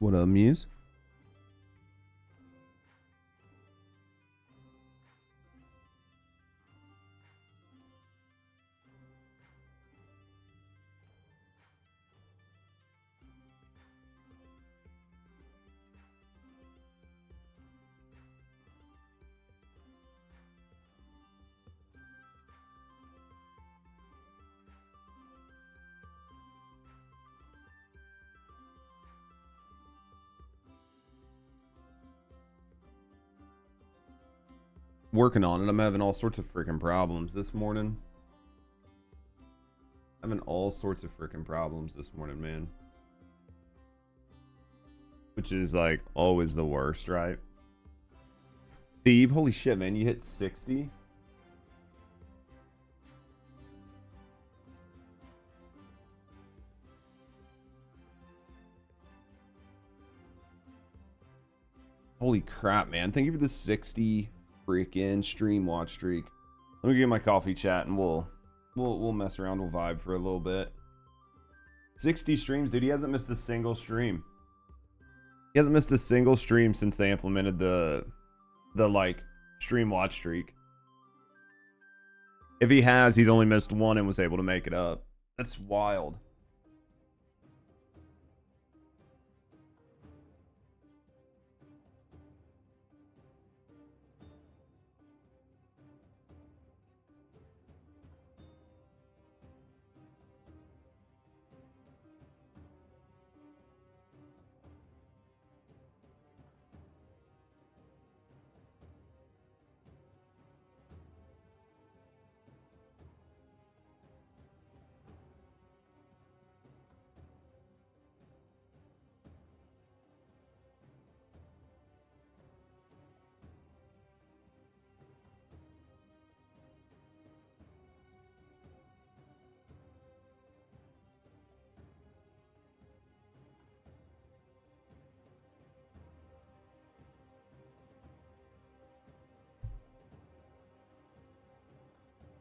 What up, Muse? Working on it. I'm having all sorts of freaking problems this morning. Having all sorts of freaking problems this morning, man. Which is like always the worst, right? Steve, holy shit, man, you hit 60? Holy crap, man. Thank you for the 60 freaking stream watch streak. Let me get my coffee chat and we'll mess around, we'll vibe for a little bit. 60 streams, dude. He hasn't missed a single stream. He hasn't missed a single stream since they implemented the like stream watch streak. If he has, he's only missed one and was able to make it up. That's wild.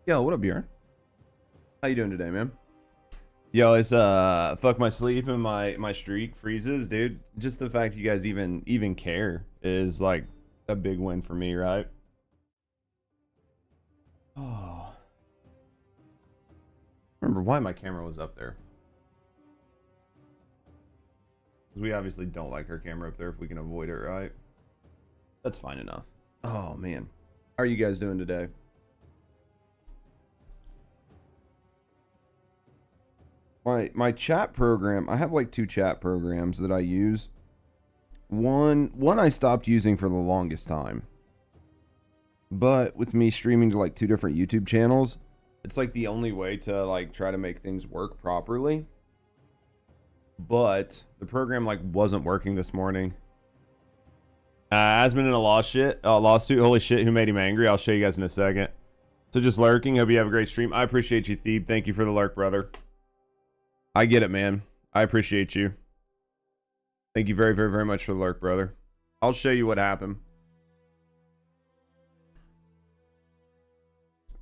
Yo, what up, Bjorn? How you doing today, man? Yo, it's fuck my sleep and my streak freezes, dude. Just the fact you guys even care is like a big win for me, right? Oh. Remember why my camera was up there. Because we obviously don't like our camera up there if we can avoid it, right? That's fine enough. Oh man. How are you guys doing today? My chat program, I have like 2 chat programs that I use. One I stopped using for the longest time. But with me streaming to like 2 different YouTube channels, it's like the only way to like try to make things work properly. But the program like wasn't working this morning. Asmon in a lawsuit. Holy shit, who made him angry? I'll show you guys in a second. So just lurking. Hope you have a great stream. I appreciate you, Thebe. Thank you for the lurk, brother. I get it, man. I appreciate you. Thank you very, very, very much for the lurk, brother. I'll show you what happened.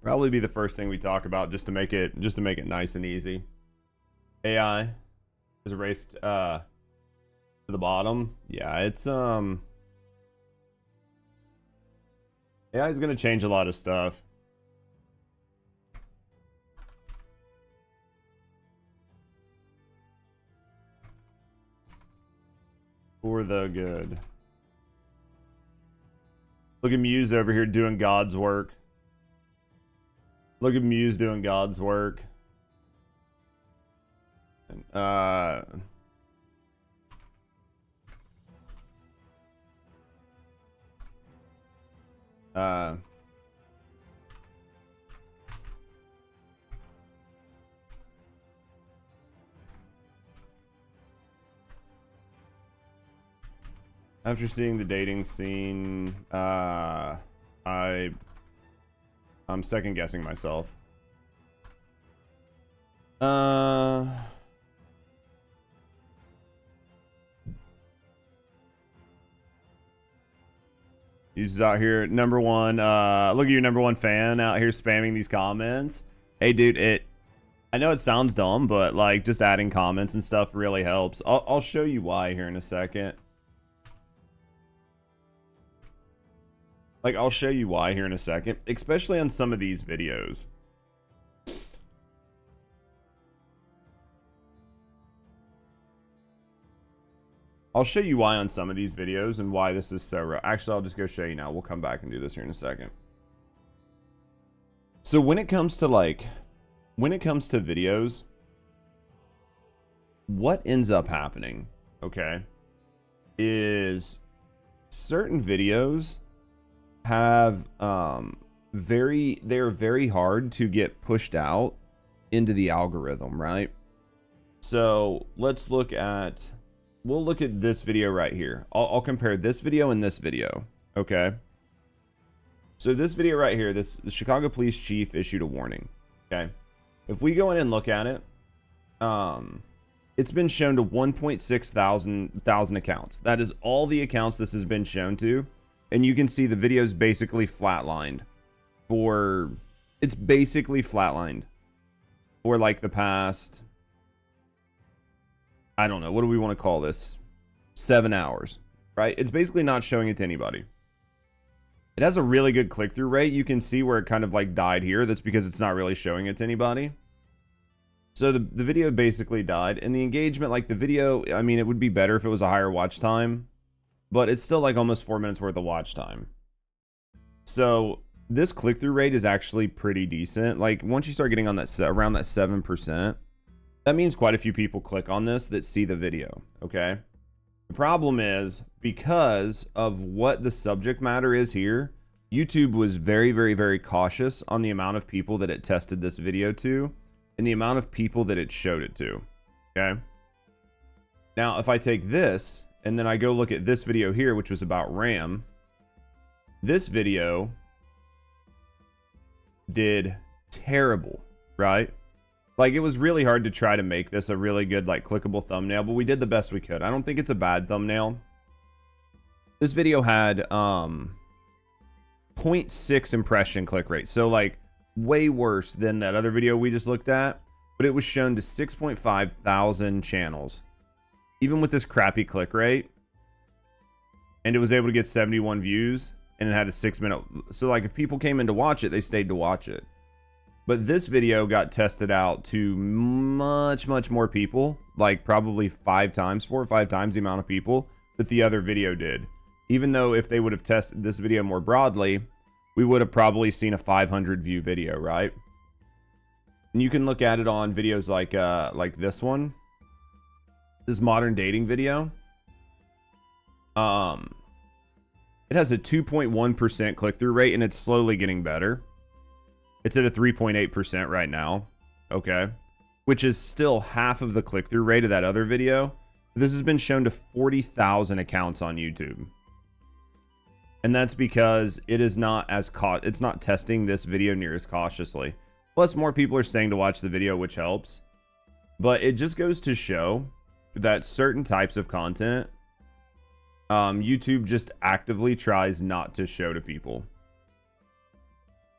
Probably be the first thing we talk about just to make it nice and easy. AI is erased to the bottom. Yeah, it's AI is gonna change a lot of stuff. For the good. Look at Muse over here doing God's work. Look at Muse doing God's work. After seeing the dating scene, I'm second guessing myself. He's out here, number one. Look at your number one fan out here spamming these comments. Hey, dude, I know it sounds dumb, but like just adding comments and stuff really helps. I'll show you why here in a second. Like, I'll show you why here in a second, especially on some of these videos. I'll show you why on some of these videos and why this is so rough. Actually, I'll just go show you now. We'll come back and do this here in a second. So when it comes to videos, what ends up happening, okay, is certain videos have they're very hard to get pushed out into the algorithm, right? So let's look at this video right here. I'll compare this video and this video, okay? So this video right here, the Chicago police chief issued a warning, okay? If we go in and look at it, it's been shown to 1.6 thousand accounts. That is all the accounts this has been shown to. And you can see the video's basically flatlined it's basically flatlined for like the past, I don't know, what do we want to call this? 7 hours, right? It's basically not showing it to anybody. It has a really good click-through rate. You can see where it kind of like died here. That's because it's not really showing it to anybody. So the video basically died. And the engagement, like the video, I mean, it would be better if it was a higher watch time. But it's still like almost 4 minutes worth of watch time. So this click-through rate is actually pretty decent. Like once you start getting on that around that 7%, that means quite a few people click on this that see the video, okay? The problem is, because of what the subject matter is here, YouTube was very, very, very cautious on the amount of people that it tested this video to and the amount of people that it showed it to, okay? Now, if I take this and then I go look at this video here, which was about RAM, this video did terrible, right? Like, it was really hard to try to make this a really good, like, clickable thumbnail, but we did the best we could. I don't think it's a bad thumbnail. This video had 0.6 impression click rate. So, like, way worse than that other video we just looked at. But it was shown to 6.5 thousand channels. Even with this crappy click rate. And it was able to get 71 views. And it had a 6-minute... So, like, if people came in to watch it, they stayed to watch it. But this video got tested out to much, much more people. Like, probably 4 or 5 times the amount of people that the other video did. Even though if they would have tested this video more broadly, we would have probably seen a 500 view video, right? And you can look at it on videos like this one. This modern dating video. It has a 2.1% click-through rate, and it's slowly getting better. It's at a 3.8% right now. Okay. Which is still half of the click-through rate of that other video. This has been shown to 40,000 accounts on YouTube. And that's because it is not it's not testing this video near as cautiously. Plus, more people are staying to watch the video, which helps. But it just goes to show that certain types of content, YouTube just actively tries not to show to people.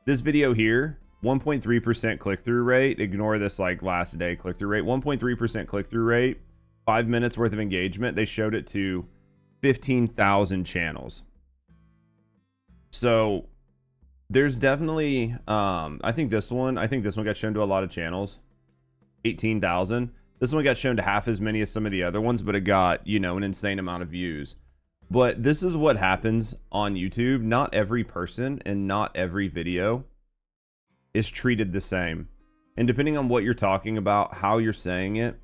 This video here, 1.3% click-through rate. Ignore this like last day click-through rate. 1.3% click-through rate. 5 minutes worth of engagement. They showed it to 15,000 channels. So there's definitely, I think this one got shown to a lot of channels. 18,000. This one got shown to half as many as some of the other ones, but it got, you know, an insane amount of views. But this is what happens on YouTube. Not every person and not every video is treated the same. And depending on what you're talking about, how you're saying it,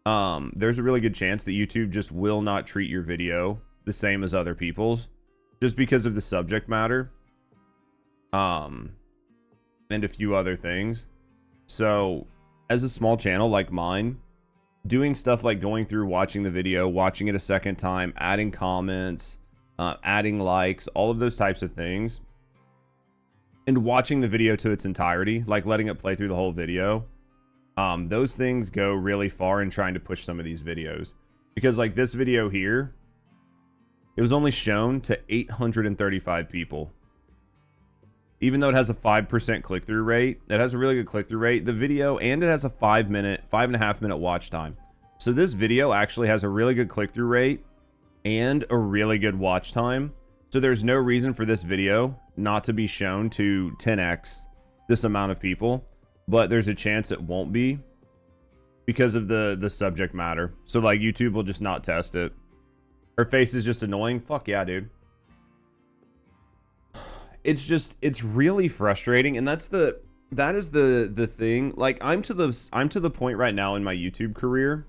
there's a really good chance that YouTube just will not treat your video the same as other people's, just because of the subject matter, and a few other things. So, as a small channel like mine, doing stuff like going through, watching the video, watching it a second time, adding comments, adding likes, all of those types of things, and watching the video to its entirety, like letting it play through the whole video, those things go really far in trying to push some of these videos. Because like this video here, it was only shown to 835 people. even though it has a 5% click-through rate, it has a really good click-through rate, the video, and it has a 5.5 minute watch time. So this video actually has a really good click-through rate and a really good watch time. So there's no reason for this video not to be shown to 10x this amount of people, but there's a chance it won't be because of the subject matter. So like YouTube will just not test it. Her face is just annoying. Fuck yeah, dude. It's really frustrating, and that is the thing. Like I'm to the point right now in my YouTube career,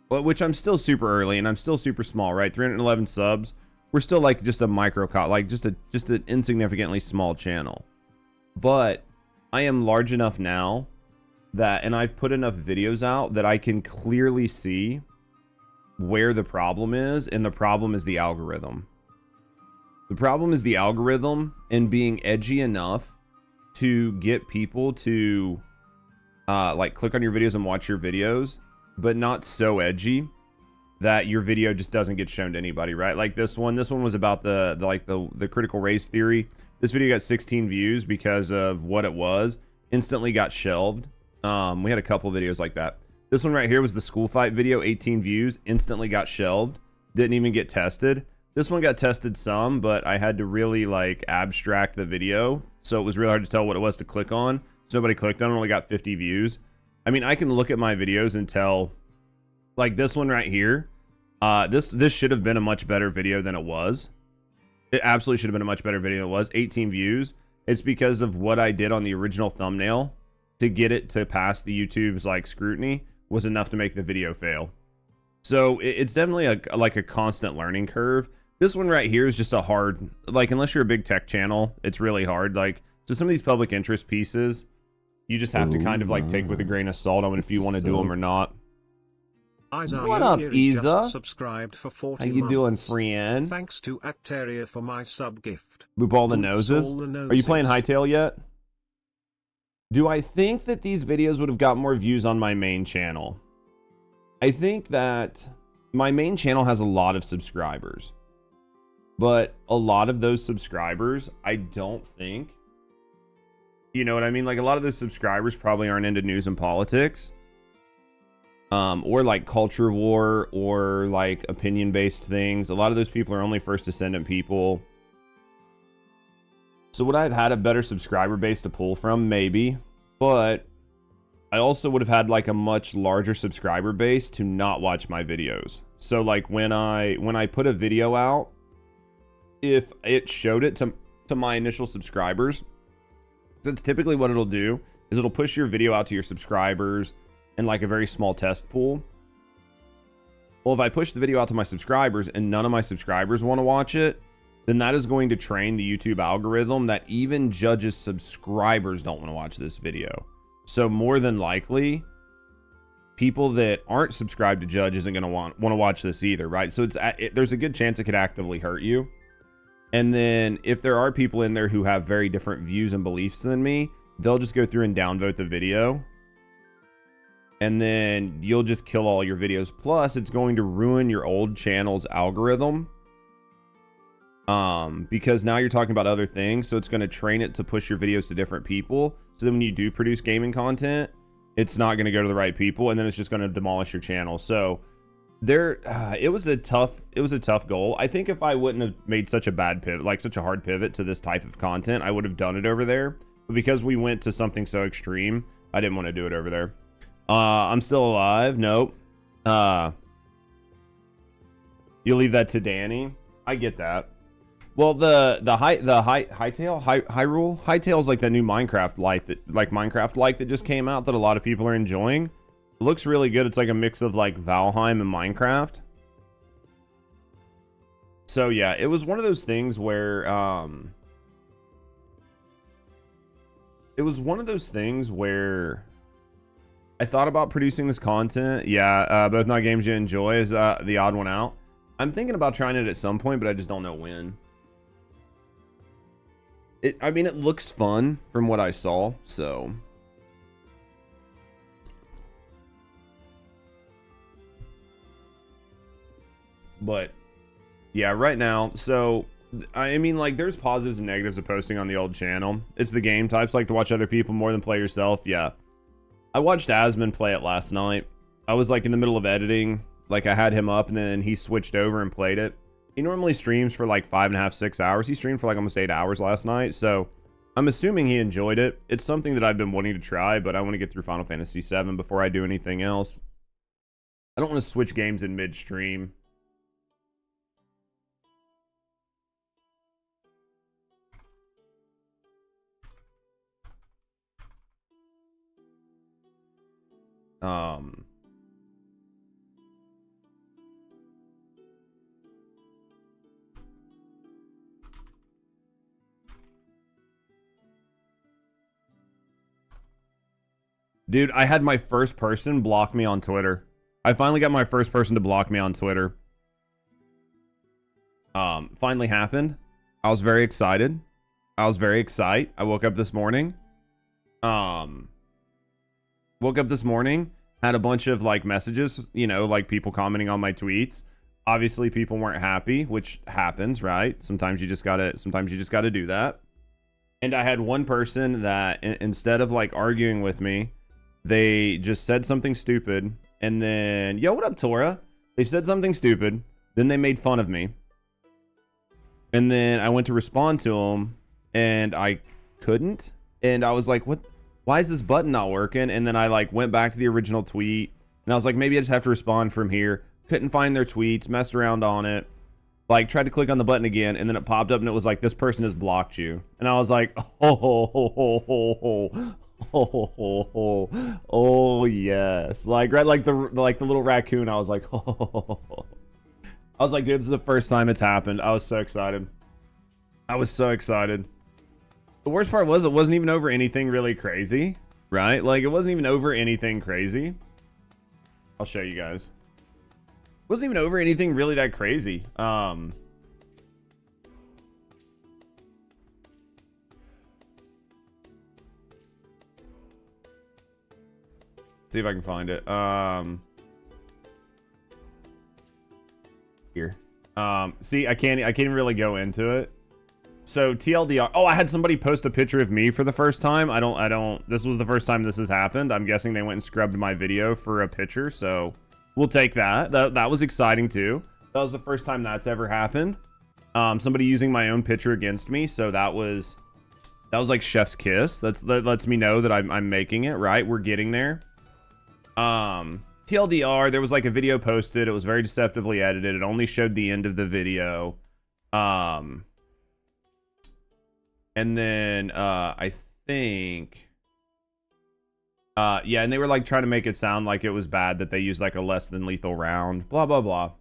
but which I'm still super early and I'm still super small, right? 311 subs. We're still like just a like just an insignificantly small channel. But I am large enough now that, and I've put enough videos out that I can clearly see where the problem is, and the problem is the algorithm. The problem is the algorithm and being edgy enough to get people to like click on your videos and watch your videos, but not so edgy that your video just doesn't get shown to anybody, right? Like this one was about the critical race theory. This video got 16 views because of what it was, instantly got shelved. We had a couple videos like that. This one right here was the school fight video, 18 views, instantly got shelved, didn't even get tested. This one got tested some, but I had to really like abstract the video, so it was really hard to tell what it was to click on. So nobody clicked on it, only got 50 views. I mean, I can look at my videos and tell, like this one right here, this should have been a much better video than it was. It absolutely should have been a much better video than it was. 18 views. It's because of what I did on the original thumbnail to get it to pass the YouTube's like scrutiny was enough to make the video fail. So it's definitely like a constant learning curve. This one right here is just a hard, like, unless you're a big tech channel, it's really hard. Like, so some of these public interest pieces, you just have to kind of like take with a grain of salt on if you want to do them or not. What up, Isa? Subscribed for 40 How you months. doing, friend? Thanks to Acteria for my sub gift. Boop all the noses. Are you playing Hightail yet? Do I think that these videos would have got more views on my main channel? I think that my main channel has a lot of subscribers, but a lot of those subscribers, I don't think, you know what I mean? Like a lot of those subscribers probably aren't into news and politics, or like culture war or like opinion-based things. A lot of those people are only First Descendant people. So would I have had a better subscriber base to pull from? Maybe, but I also would have had like a much larger subscriber base to not watch my videos. So like when I put a video out, if it showed it to my initial subscribers, that's typically what it'll do, is it'll push your video out to your subscribers in like a very small test pool. Well, if I push the video out to my subscribers and none of my subscribers want to watch it, then that is going to train the YouTube algorithm that even Judge's subscribers don't want to watch this video. So more than likely, people that aren't subscribed to Judge isn't going to want to watch this either, right? So there's a good chance it could actively hurt you. And then if there are people in there who have very different views and beliefs than me, they'll just go through and downvote the video. And then you'll just kill all your videos. Plus, it's going to ruin your old channel's algorithm. Because now you're talking about other things, so it's going to train it to push your videos to different people. So then when you do produce gaming content, it's not going to go to the right people, and then it's just going to demolish your channel. So there, it was a tough goal. I think if I wouldn't have made such a bad pivot, like such a hard pivot to this type of content, I would have done it over there. But because we went to something so extreme, I didn't want to do it over there. I'm still alive. Nope. You leave that to Danny. I get that. Well, Hightail is like that new Minecraft light that just came out that a lot of people are enjoying. It looks really good. It's like a mix of like Valheim and Minecraft. So yeah, it was one of those things where I thought about producing this content. Yeah, both not games you enjoy is the odd one out. I'm thinking about trying it at some point, but I just don't know when. I mean, it looks fun from what I saw, so. But, yeah, right now, so I mean, like, there's positives and negatives of posting on the old channel. It's the game types, like to watch other people more than play yourself. Yeah. I watched Asmon play it last night. I was like in the middle of editing. Like I had him up and then he switched over and played it. He normally streams for like 5.5, 6 hours. He streamed for like almost 8 hours last night. So I'm assuming he enjoyed it. It's something that I've been wanting to try, but I want to get through Final Fantasy VII before I do anything else. I don't want to switch games in midstream. Dude, I had my first person block me on Twitter. I finally got my first person to block me on Twitter. Finally happened. I was very excited. I woke up this morning. Had a bunch of like messages, you know, like people commenting on my tweets. Obviously people weren't happy, which happens, right? Sometimes you just gotta do that. And I had one person that instead of like arguing with me, they just said something stupid. And then, yo, what up, Tora? They said something stupid. Then they made fun of me. And then I went to respond to them and I couldn't. And I was like, what? Why is this button not working? And then I like went back to the original tweet and I was like, maybe I just have to respond from here. Couldn't find their tweets, messed around on it, like tried to click on the button again. And then it popped up and it was like, this person has blocked you. And I was like, oh yes. Like, right. Like the little raccoon. I was like, oh. I was like, dude, this is the first time it's happened. I was so excited. The worst part was it wasn't even over anything really crazy, right? Like it wasn't even over anything crazy. I'll show you guys. It wasn't even over anything really that crazy. See if I can find it. Here. See, I can't even really go into it. So TLDR. Oh, I had somebody post a picture of me for the first time. This was the first time this has happened. I'm guessing they went and scrubbed my video for a picture, so we'll take that. That was exciting too. That was the first time that's ever happened. Somebody using my own picture against me, so that was like chef's kiss. That lets me know that I'm making it, right? We're getting there. TLDR, there was like a video posted. It was very deceptively edited. It only showed the end of the video. And then I think yeah, and they were like trying to make it sound like it was bad that they used like a less than lethal round, blah blah blah.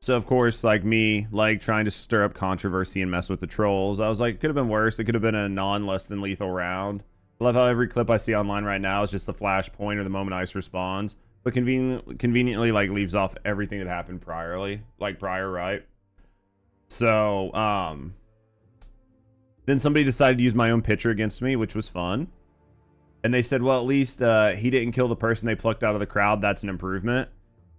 So of course, like me, like trying to stir up controversy and mess with the trolls, I was like, it could have been worse. It could have been a less than lethal round. I love how every clip I see online right now is just the flash point or the moment Ice responds, but conveniently like leaves off everything that happened prior, right? So then somebody decided to use my own picture against me, which was fun. And they said, well, at least he didn't kill the person they plucked out of the crowd. That's an improvement.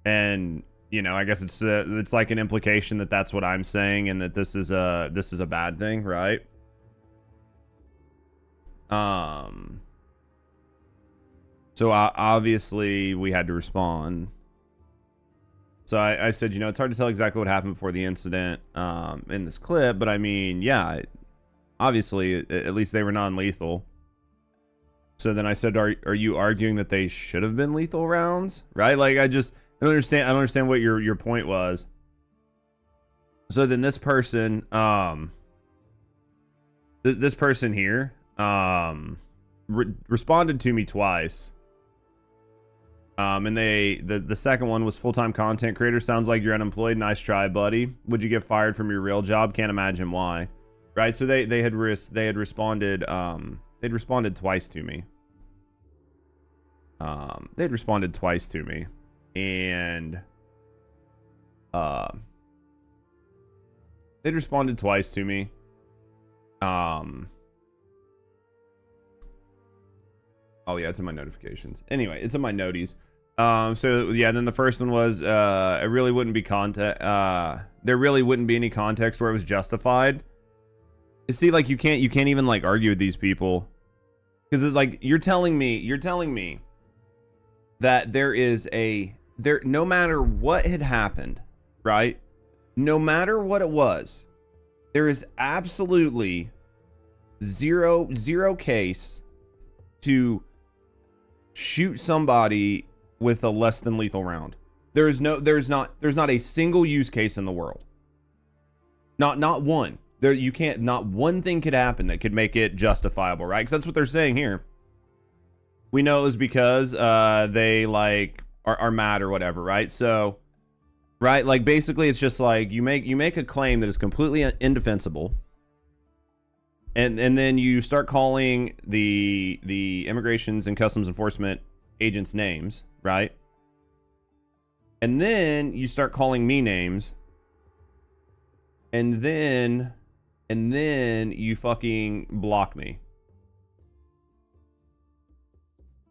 And you know, I guess it's like an implication that that's what I'm saying, and that this is a bad thing, right? So obviously we had to respond. So I said, you know, it's hard to tell exactly what happened before the incident in this clip, but I mean, yeah, obviously at least they were non-lethal. So then I said, are you arguing that they should have been lethal rounds, right? Like I don't understand what your point was. So then this person this person here responded to me twice. And the second one was full-time content creator. Sounds like you're unemployed. Nice try, buddy. Would you get fired from your real job? Can't imagine why. Right? So they had responded twice to me. They had responded twice to me. And they'd responded twice to me. Oh yeah, it's in my notifications. Anyway, it's in my noties. So yeah, then the first one was it really wouldn't be content. there really wouldn't be any context where it was justified. You see, like, you can't even like argue with these people, because it's like you're telling me that no matter what had happened, right? No matter what it was, there is absolutely zero case to shoot somebody with a less than lethal round. There's not a single use case in the world. Not one. Not one thing could happen that could make it justifiable, right? Because that's what they're saying here. We know it was because they like are mad or whatever, right? So, right, like basically it's just like you make a claim that is completely indefensible, and then you start calling the immigrations and customs enforcement agents names, right? And then you start calling me names, and then you fucking block me.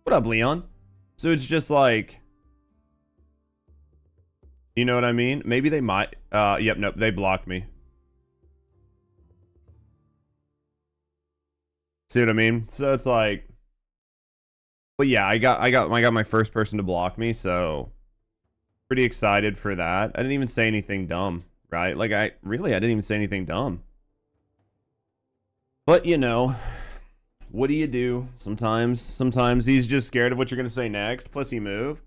What up, Leon? So it's just like, you know what I mean? Maybe they might. Yep, nope, they blocked me. See what I mean? So it's like, but yeah, I got my first person to block me, so pretty excited for that. I didn't even say anything dumb, right? Like I didn't even say anything dumb. But you know, what do you do? Sometimes he's just scared of what you're gonna say next. Pussy move.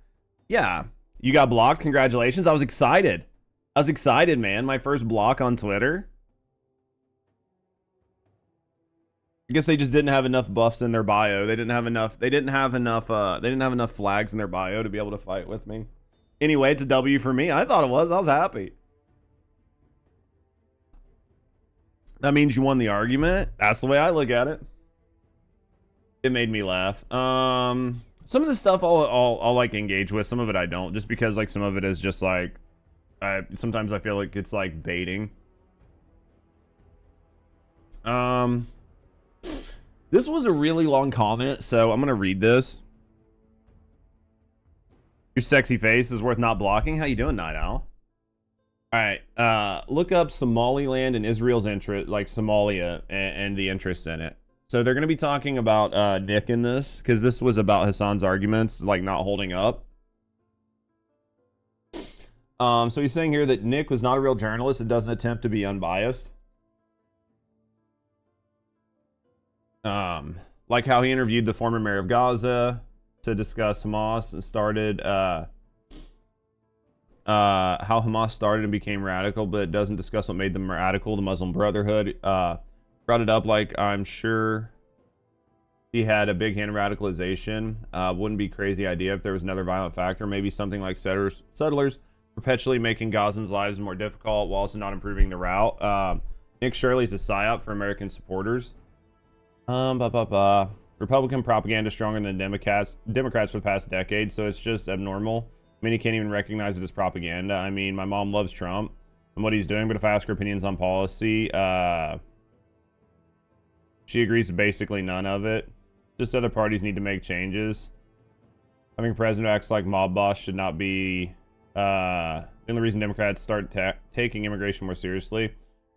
Yeah, you got blocked. Congratulations. I was excited, man. My first block on Twitter. I guess they just didn't have enough buffs in their bio. They didn't have enough flags in their bio to be able to fight with me. Anyway, it's a W for me. I thought it was. I was happy. That means you won the argument. That's the way I look at it. It made me laugh. Some of the stuff I'll like engage with. Some of it I don't, just because like some of it is just like, sometimes I feel like it's like baiting. This was a really long comment, so I'm gonna read this. Your sexy face is worth not blocking. How you doing, Night Owl? All right, look up Somaliland and Israel's interest, like Somalia and the interest in it. So they're going to be talking about Nick in this, because this was about Hassan's arguments, like not holding up. So he's saying here that Nick was not a real journalist and doesn't attempt to be unbiased. Like how he interviewed the former mayor of Gaza to discuss Hamas and started how Hamas started and became radical, but it doesn't discuss what made them radical. The Muslim Brotherhood brought it up like I'm sure he had a big hand in radicalization. Wouldn't be a crazy idea if there was another violent factor, maybe something like settlers perpetually making Gazans' lives more difficult while also not improving the route. Nick Shirley's a psyop for American supporters. Republican propaganda stronger than Democrats for the past decade, so it's just abnormal. I mean, he can't even recognize it as propaganda. I mean, my mom loves Trump and what he's doing, but if I ask her opinions on policy, she agrees with basically none of it. Just other parties need to make changes. Having a president who acts like mob boss should not be the only reason Democrats start taking immigration more seriously.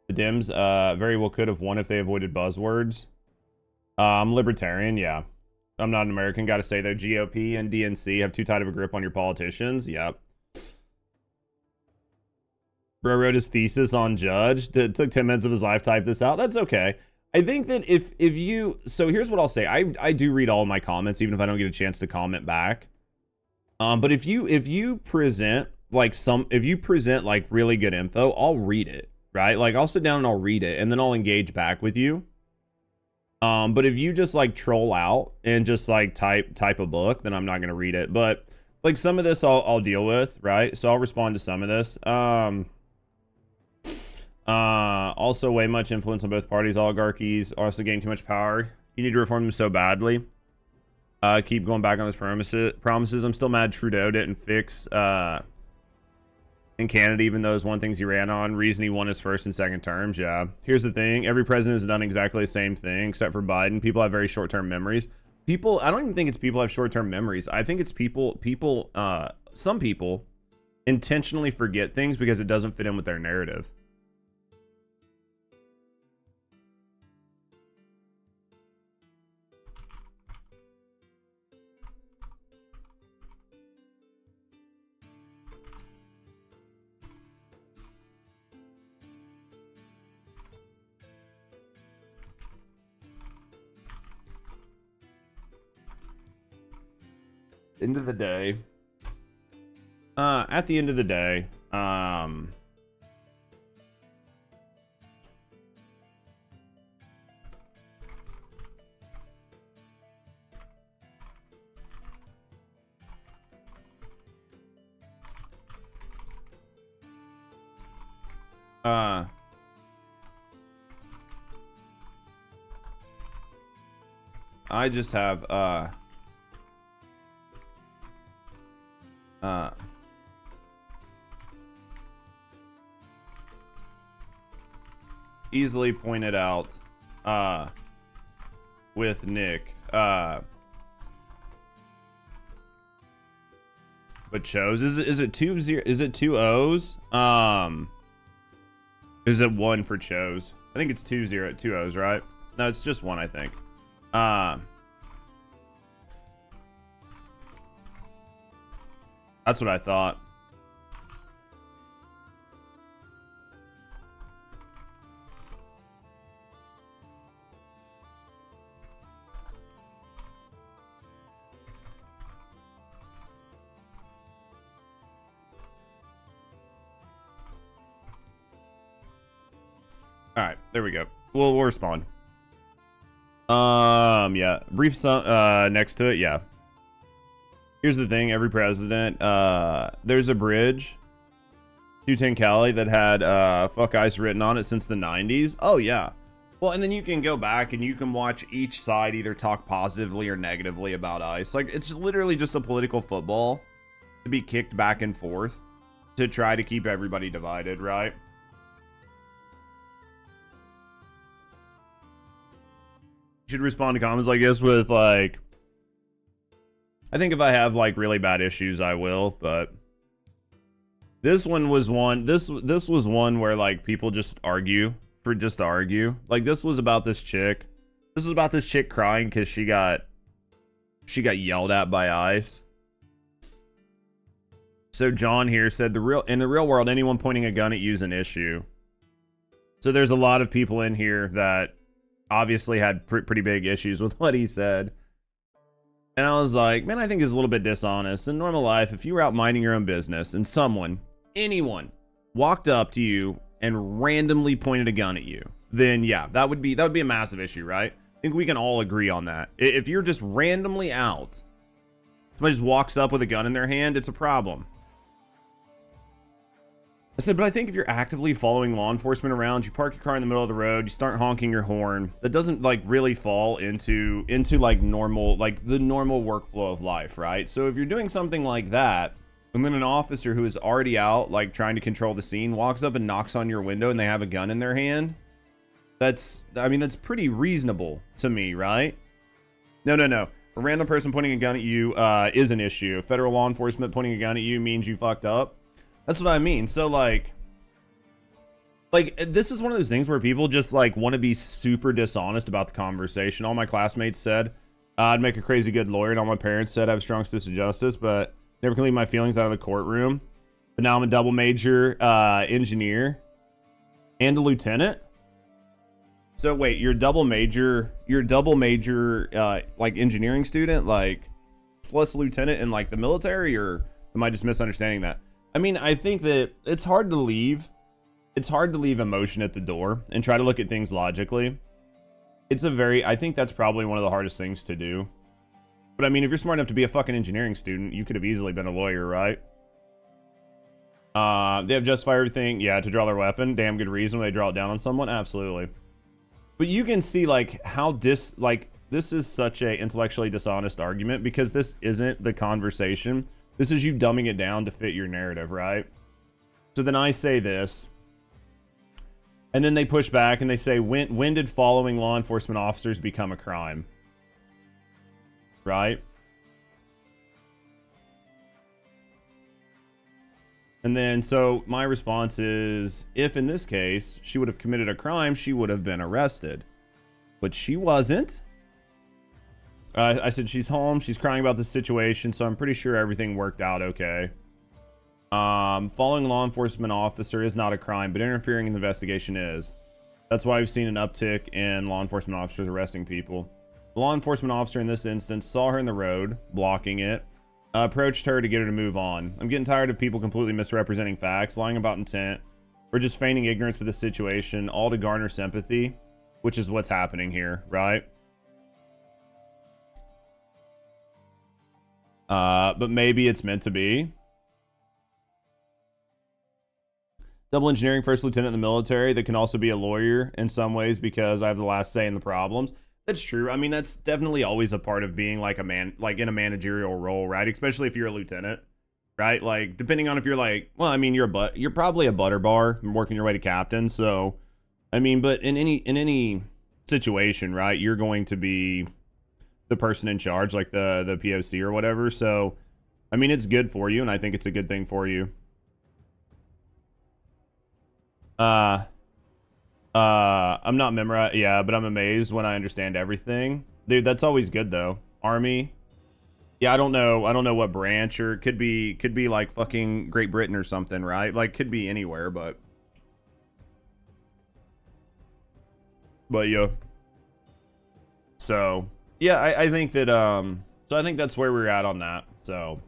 The Dems very well could have won if they avoided buzzwords. I'm libertarian, yeah. I'm not an American. Got to say, though, GOP and DNC have too tight of a grip on your politicians. Yep. Bro wrote his thesis on Judge. It took 10 minutes of his life to type this out. That's okay. I think that if you... So here's what I'll say. I do read all of my comments, even if I don't get a chance to comment back. But if you present like really good info, I'll read it, right? Like I'll sit down and I'll read it, and then I'll engage back with you. But if you just like troll out and just like type a book, then I'm not going to read it. But like some of this I'll deal with, right? So I'll respond to some of this. Also way much influence on both parties. Oligarchies also gain too much power. You need to reform them so badly. Keep going back on those promises. I'm still mad Trudeau didn't fix in Canada, even though it's one things he ran on. Reason he won his first and second terms. Yeah. Here's the thing. Every president has done exactly the same thing, except for Biden. People have very short-term memories. I don't even think it's people have short-term memories. I think it's some people intentionally forget things because it doesn't fit in with their narrative. End of the day, at the end of the day, I just have easily pointed out with Nick, but chose is it 2-0? Is it 2 O's? Is it 1 for chose? I think it's 2-0, 2 O's, right? No, it's just 1, I think. That's what I thought. All right, there we go. We'll respond. Yeah, brief next to it, yeah. Here's the thing, every president, there's a bridge, 210 Cali, that had fuck ice written on it since the 90s. Oh yeah. Well, and then you can go back and you can watch each side either talk positively or negatively about ice. Like, it's literally just a political football to be kicked back and forth to try to keep everybody divided, right? Should respond to comments like this with, like, I think if I have, like, really bad issues, I will, but this one was one, this was one where, like, people just argue for just to argue. Like, this was about this chick. This was about this chick crying because she got yelled at by ICE. So John here said, in the real world, anyone pointing a gun at you is an issue. So there's a lot of people in here that obviously had pretty big issues with what he said. And I was like, man, I think it's a little bit dishonest. In normal life, if you were out minding your own business and someone, anyone, walked up to you and randomly pointed a gun at you, then yeah, that would be a massive issue, right? I think we can all agree on that. If you're just randomly out, somebody just walks up with a gun in their hand, it's a problem. I said, but I think if you're actively following law enforcement around, you park your car in the middle of the road, you start honking your horn, that doesn't like really fall into like normal, like the normal workflow of life, right? So if you're doing something like that, and then an officer who is already out, like trying to control the scene, walks up and knocks on your window and they have a gun in their hand, that's pretty reasonable to me, right? No. A random person pointing a gun at you is an issue. Federal law enforcement pointing a gun at you means you fucked up. That's what I mean. So like this is one of those things where people just like want to be super dishonest about the conversation. All my classmates said I'd make a crazy good lawyer, and all my parents said I have a strong sense of justice, but never can leave my feelings out of the courtroom. But now I'm a double major engineer and a lieutenant. So wait, you're double major like engineering student, like plus lieutenant in like the military, or am I just misunderstanding that? I mean, I think that it's hard to leave emotion at the door and try to look at things logically. I think that's probably one of the hardest things to do. But I mean, if you're smart enough to be a fucking engineering student, you could have easily been a lawyer, right? They have justify everything. Yeah, to draw their weapon. Damn good reason when they draw it down on someone. Absolutely. But you can see like how this is such a intellectually dishonest argument, because this isn't the conversation. This is you dumbing it down to fit your narrative, right? So then I say this, and then they push back and they say, when did following law enforcement officers become a crime? Right? And then, so my response is, if in this case she would have committed a crime, she would have been arrested. But she wasn't. I said she's home. She's crying about the situation, so I'm pretty sure everything worked out okay. Following a law enforcement officer is not a crime, but interfering in the investigation is. That's why we've seen an uptick in law enforcement officers arresting people. The law enforcement officer in this instance saw her in the road, blocking it, approached her to get her to move on. I'm getting tired of people completely misrepresenting facts, lying about intent, or just feigning ignorance of the situation, all to garner sympathy, which is what's happening here, right? But maybe it's meant to be. Double engineering, first lieutenant in the military that can also be a lawyer in some ways because I have the last say in the problems. That's true. I mean, that's definitely always a part of being like a man, like in a managerial role, right? Especially if you're a lieutenant, right? Like, depending on if you're like, well, I mean, you're probably a butter bar working your way to captain. So, I mean, but in any situation, right? You're going to be the person in charge, like the POC or whatever. So, I mean, it's good for you, and I think it's a good thing for you. I'm not memorized, yeah, but I'm amazed when I understand everything. Dude, that's always good though. Army. Yeah, I don't know what branch, or could be like fucking Great Britain or something, right? Like could be anywhere, but yeah. So, yeah, I think that so I think that's where we're at on that. So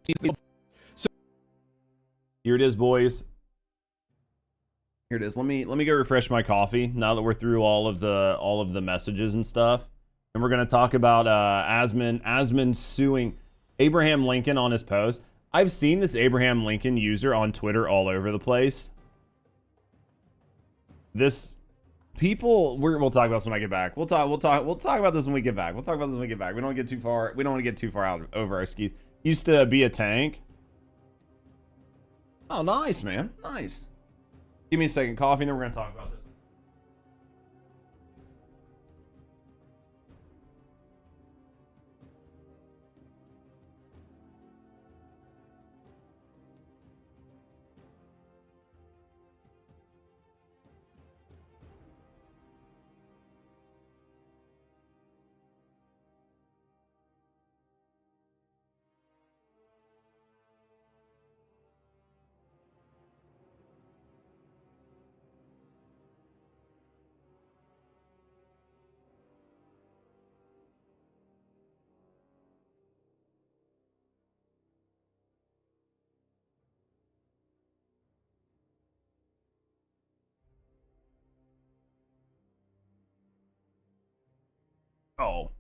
here it is, boys. Here it is. Let me go refresh my coffee now that we're through all of the messages and stuff. And we're gonna talk about Asmon suing Abraham Lincoln on his post. I've seen this Abraham Lincoln user on Twitter all over the place. This people we'll talk about this when I get back. We'll talk about this when we get back. We'll talk about this when we get back. We don't want to get too far. We don't want to get too far out over our skis. Used to be a tank. Oh, nice, man. Nice. Give me a second, coffee, and then we're gonna talk about this. Oh.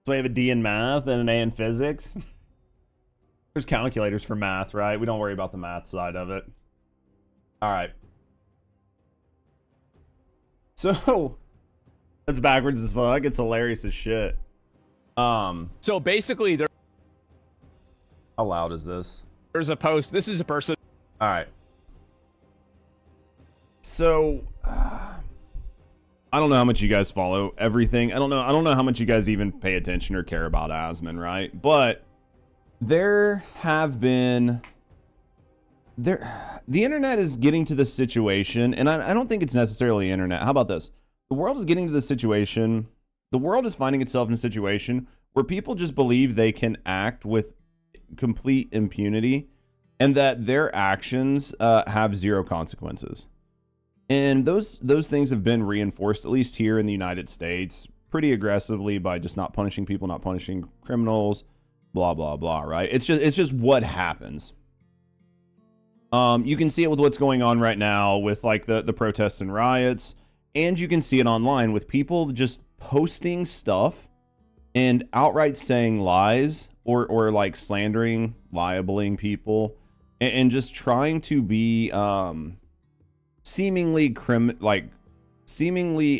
So we have a D in math and an A in physics. There's calculators for math, right? We don't worry about the math side of it. All right. So that's backwards as fuck. It's hilarious as shit. So basically, How loud is this? there's a post. This is a person. All right. So I don't know how much you guys follow everything. I don't know how much you guys even pay attention or care about Asmon, right? But there have been the internet is getting to this situation, and I don't think it's necessarily internet. How about this? The world is getting to this situation. The world is finding itself in a situation where people just believe they can act with complete impunity and that their actions have zero consequences. And those things have been reinforced, at least here in the United States, pretty aggressively by just not punishing people, not punishing criminals, blah, blah, blah, right? It's just what happens. You can see it with what's going on right now with like the protests and riots, and you can see it online with people just posting stuff and outright saying lies or like slandering, libeling people, and just trying to be seemingly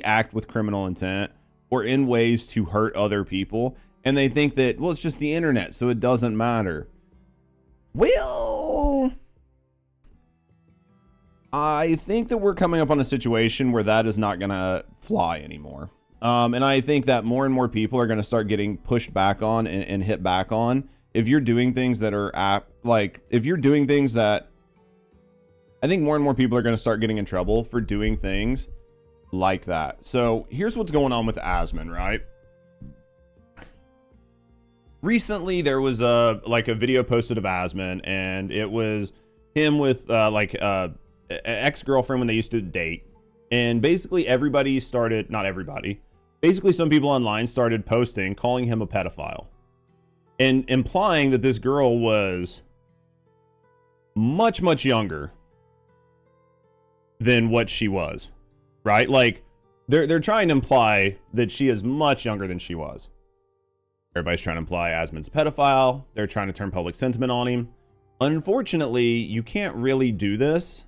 act with criminal intent or in ways to hurt other people, and they think that, well, it's just the internet, so it doesn't matter. Well, I think that we're coming up on a situation where that is not gonna fly anymore. And I think that more and more people are going to start getting pushed back on and hit back on if you're doing things that are if you're doing things that I think more and more people are going to start getting in trouble for doing things like that. So here's what's going on with Asmon, right? Recently there was a video posted of Asmon, and it was him with an ex-girlfriend when they used to date. And basically everybody started, not everybody, basically some people online started posting calling him a pedophile and implying that this girl was much, much younger than what she was, right? Like they're trying to imply that she is much younger than she was. Everybody's trying to imply Asmon's a pedophile. They're trying to turn public sentiment on him. Unfortunately, you can't really do this.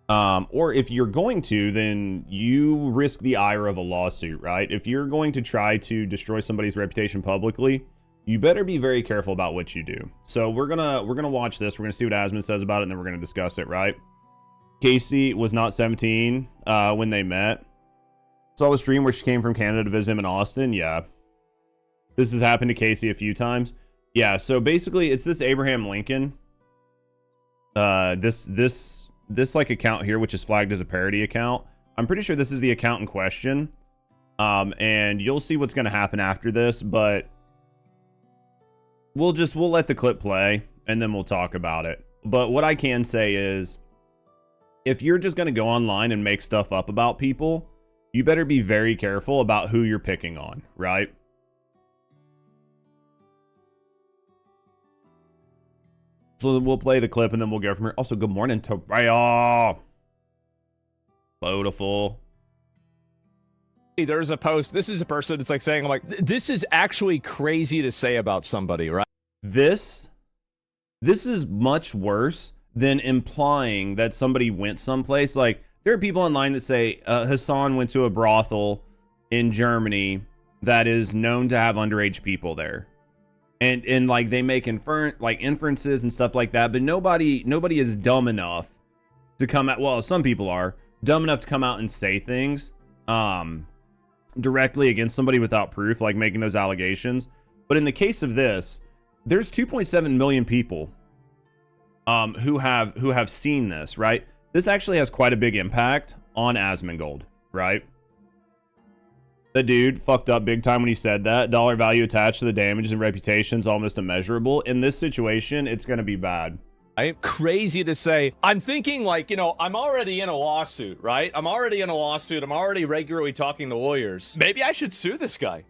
Or if you're going to, then you risk the ire of a lawsuit, right? If you're going to try to destroy somebody's reputation publicly, you better be very careful about what you do. So we're gonna watch this. We're gonna see what Asmon says about it, and then we're gonna discuss it, right? Casey was not 17 when they met. Saw the stream where she came from Canada to visit him in Austin. Yeah. This has happened to Casey a few times. Yeah, so basically it's this Abraham Lincoln. This like account here, which is flagged as a parody account. I'm pretty sure this is the account in question. And you'll see what's gonna happen after this, but we'll let the clip play and then we'll talk about it. But what I can say is, if you're just gonna go online and make stuff up about people, you better be very careful about who you're picking on, right? So we'll play the clip and then we'll go from here. Also, good morning, Tobiah. Beautiful. There's a post. This is a person. It's like saying, I'm like, this is actually crazy to say about somebody, right? This is much worse than implying that somebody went someplace. Like, there are people online that say Hassan went to a brothel in Germany that is known to have underage people there. And like they make inferences and stuff like that, but nobody is dumb enough to come out. Well, some people are dumb enough to come out and say things directly against somebody without proof, like making those allegations. But in the case of this, there's 2.7 million people who have seen this, right? This actually has quite a big impact on Asmongold, right? The dude fucked up big time when he said that. Dollar value attached to the damages and reputation is almost immeasurable. In this situation, it's going to be bad. Right? Crazy to say. I'm thinking like, you know, I'm already in a lawsuit, right? I'm already in a lawsuit. I'm already regularly talking to lawyers. Maybe I should sue this guy.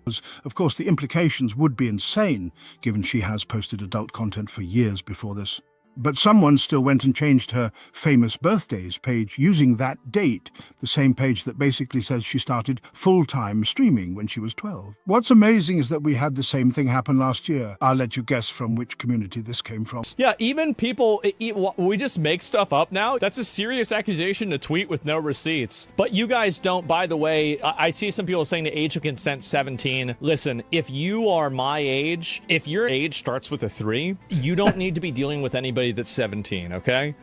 Of course, the implications would be insane, given she has posted adult content for years before this. But someone still went and changed her famous birthdays page using that date, the same page that basically says she started full-time streaming when she was 12. What's amazing is that we had the same thing happen last year. I'll let you guess from which community this came from. Yeah, even people, we just make stuff up now. That's a serious accusation to tweet with no receipts. But you guys don't, by the way, I see some people saying the age of consent 17. Listen, if you are my age, if your age starts with a 3, you don't need to be dealing with anybody that's 17, okay?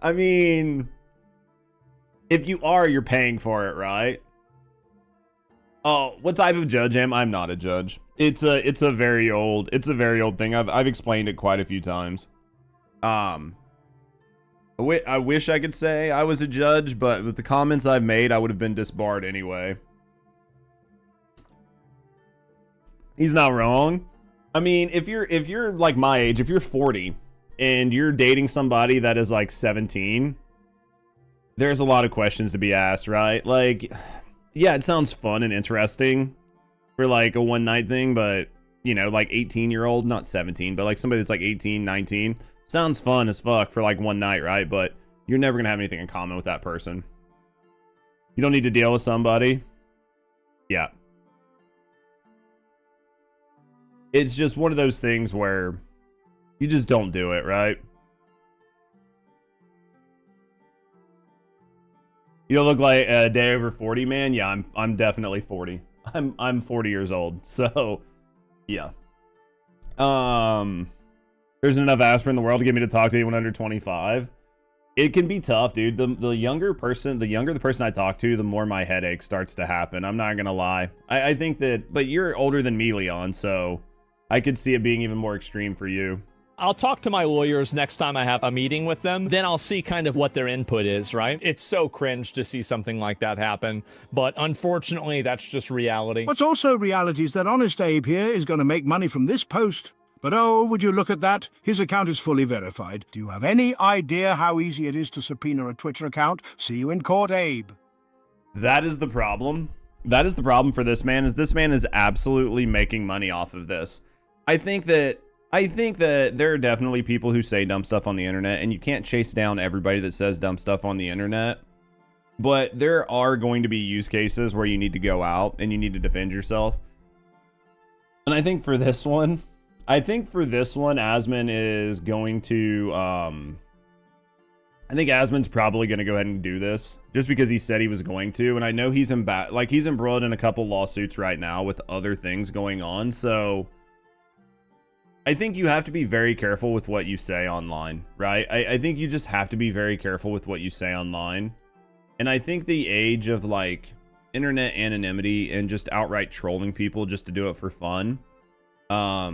I mean, if you are, you're paying for it, right? Oh, what type of judge am I? I'm not a judge. It's a very old thing. I've explained it quite a few times. I wish I could say I was a judge, but with the comments I've made, I would have been disbarred anyway. He's not wrong. I mean, if you're like my age, if you're 40 and you're dating somebody that is like 17, there's a lot of questions to be asked, right? Like, yeah, it sounds fun and interesting for like a one night thing, but you know, like 18-year-old, not 17, but like somebody that's like 18, 19, sounds fun as fuck for like one night, right? But you're never gonna have anything in common with that person. You don't need to deal with somebody. Yeah. It's just one of those things where you just don't do it, right? You don't look like a day over 40, man. Yeah, I'm definitely 40. I'm 40 years old. So, yeah. There's enough aspirin in the world to get me to talk to anyone under 25. It can be tough, dude. The younger the person I talk to, the more my headache starts to happen. I'm not gonna lie. I think that, but you're older than me, Leon, so I could see it being even more extreme for you. I'll talk to my lawyers next time I have a meeting with them. Then I'll see kind of what their input is, right? It's so cringe to see something like that happen. But unfortunately, that's just reality. What's also reality is that Honest Abe here is going to make money from this post. But oh, would you look at that? His account is fully verified. Do you have any idea how easy it is to subpoena a Twitter account? See you in court, Abe. That is the problem. That is the problem for this man, is this man is absolutely making money off of this. I think that there are definitely people who say dumb stuff on the internet, and you can't chase down everybody that says dumb stuff on the internet. But there are going to be use cases where you need to go out and you need to defend yourself. And I think for this one, Asmon is going to, I think Asmon's probably going to go ahead and do this just because he said he was going to. And I know he's he's embroiled in a couple lawsuits right now with other things going on. So I think you have to be very careful with what you say online, right? I think you just have to be very careful with what you say online. And I think the age of like internet anonymity and just outright trolling people just to do it for fun, I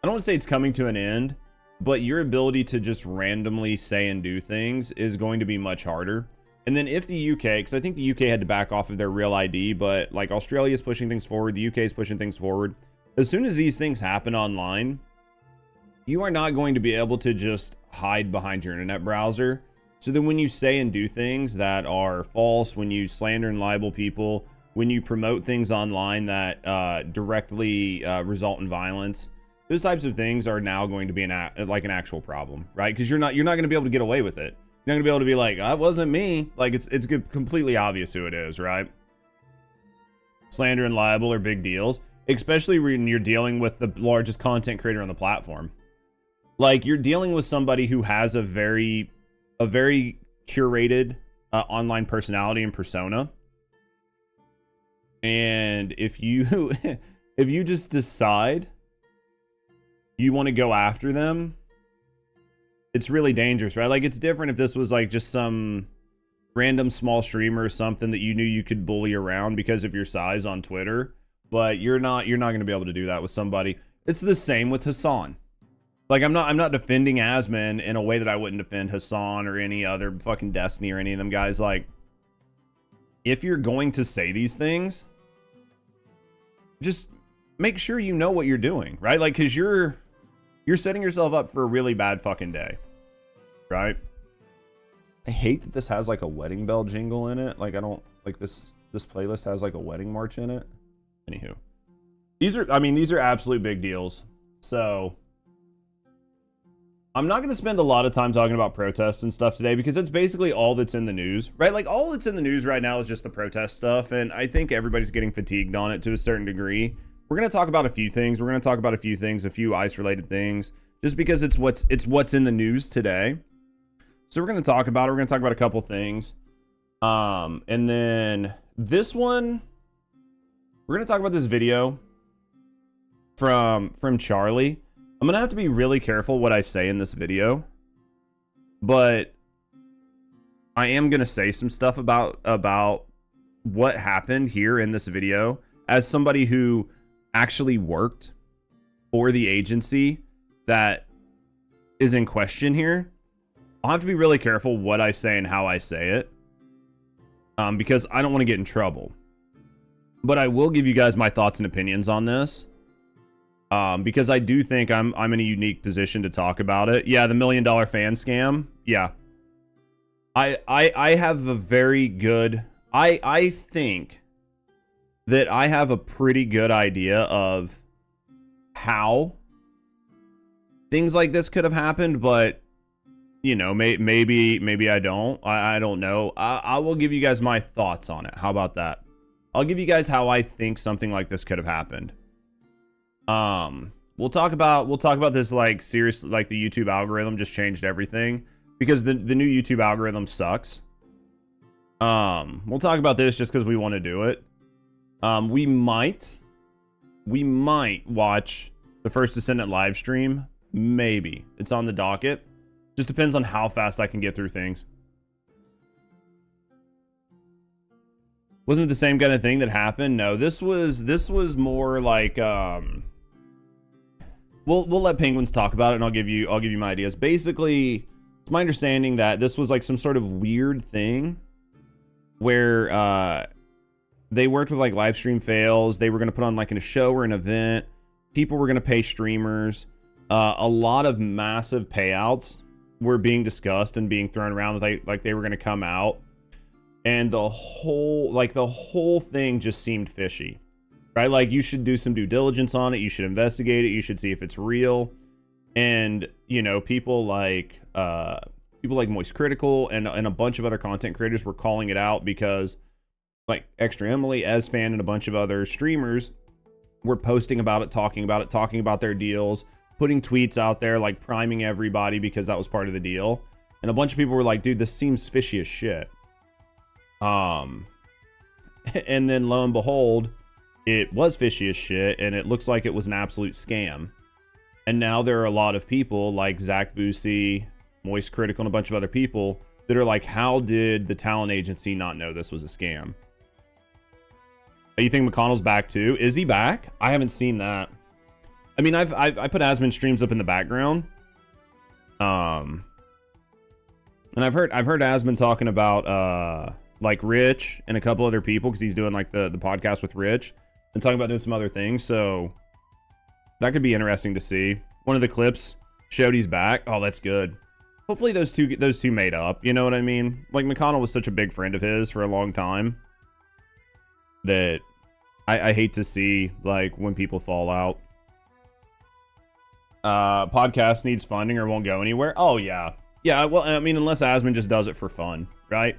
don't want to say it's coming to an end, but your ability to just randomly say and do things is going to be much harder. And then if the UK, because I think the UK had to back off of their real ID, but like Australia is pushing things forward, the UK is pushing things forward. As soon as these things happen online, you are not going to be able to just hide behind your internet browser. So then when you say and do things that are false, when you slander and libel people, when you promote things online that directly result in violence, those types of things are now going to be an actual problem, right? Because you're not going to be able to get away with it. You're not going to be able to be like, that wasn't me. Like it's completely obvious who it is, right? Slander and libel are big deals, especially when you're dealing with the largest content creator on the platform. Like you're dealing with somebody who has a very curated online personality and persona. And if you just decide you want to go after them, it's really dangerous, right? Like it's different if this was like just some random small streamer or something that you knew you could bully around because of your size on Twitter, but you're not going to be able to do that with somebody. It's the same with Hassan. Like I'm not defending Asmon in a way that I wouldn't defend Hassan or any other fucking Destiny or any of them guys. Like if you're going to say these things, just make sure you know what you're doing, right? Like cuz you're setting yourself up for a really bad fucking day, right? I hate that this has like a wedding bell jingle in it. Like I don't like this playlist has like a wedding march in it. Anywho, these are absolute big deals. So I'm not going to spend a lot of time talking about protests and stuff today because it's basically all that's in the news, right? Like all that's in the news right now is just the protest stuff. And I think everybody's getting fatigued on it to a certain degree. We're going to talk about a few things. A few ICE related things, just because it's what's in the news today. So we're going to talk about it. We're going to talk about a couple things. And then this one, we're going to talk about this video from Charlie. I'm going to have to be really careful what I say in this video, but I am going to say some stuff about what happened here in this video as somebody who actually worked for the agency that is in question here. I'll have to be really careful what I say and how I say it, because I don't want to get in trouble. But I will give you guys my thoughts and opinions on this. Because I do think I'm in a unique position to talk about it. Yeah, the $1 million fan scam. Yeah. I have a very good, I think that I have a pretty good idea of how things like this could have happened, but you know, maybe I don't. I don't know. I will give you guys my thoughts on it. How about that? I'll give you guys how I think something like this could have happened. We'll talk about this like seriously, like the YouTube algorithm just changed everything because the new YouTube algorithm sucks. We'll talk about this just because we want to do it. We might watch the First Descendant live stream. Maybe it's on the docket. Just depends on how fast I can get through things. Wasn't it the same kind of thing that happened? No, this was more like we'll let Penguins talk about it, and I'll give you my ideas. Basically, it's my understanding that this was like some sort of weird thing where they worked with like live stream fails. They were going to put on like a show or an event. People were going to pay streamers. A lot of massive payouts were being discussed and being thrown around that they were going to come out. And the whole thing just seemed fishy, right? Like, you should do some due diligence on it. You should investigate it. You should see if it's real. And, you know, people like Moist Critical and a bunch of other content creators were calling it out because like Extra Emily, Esfan, and a bunch of other streamers were posting about it, talking about their deals, putting tweets out there, like priming everybody because that was part of the deal. And a bunch of people were like, dude, this seems fishy as shit. And then lo and behold, it was fishy as shit, and it looks like it was an absolute scam. And now there are a lot of people like Zach Boosie, Moist Critical, and a bunch of other people that are like, how did the talent agency not know this was a scam? You think McConnell's back too? Is he back? I haven't seen that. I mean, I put Asmon streams up in the background. And I've heard Asmon talking about like Rich and a couple other people, because he's doing like the podcast with Rich and talking about doing some other things. So that could be interesting to see. One of the clips showed he's back. Oh, that's good. Hopefully those two made up. You know what I mean? Like, McConnell was such a big friend of his for a long time that I hate to see like when people fall out. Podcast needs funding or won't go anywhere. Oh yeah. Well, I mean, unless Asmon just does it for fun, right?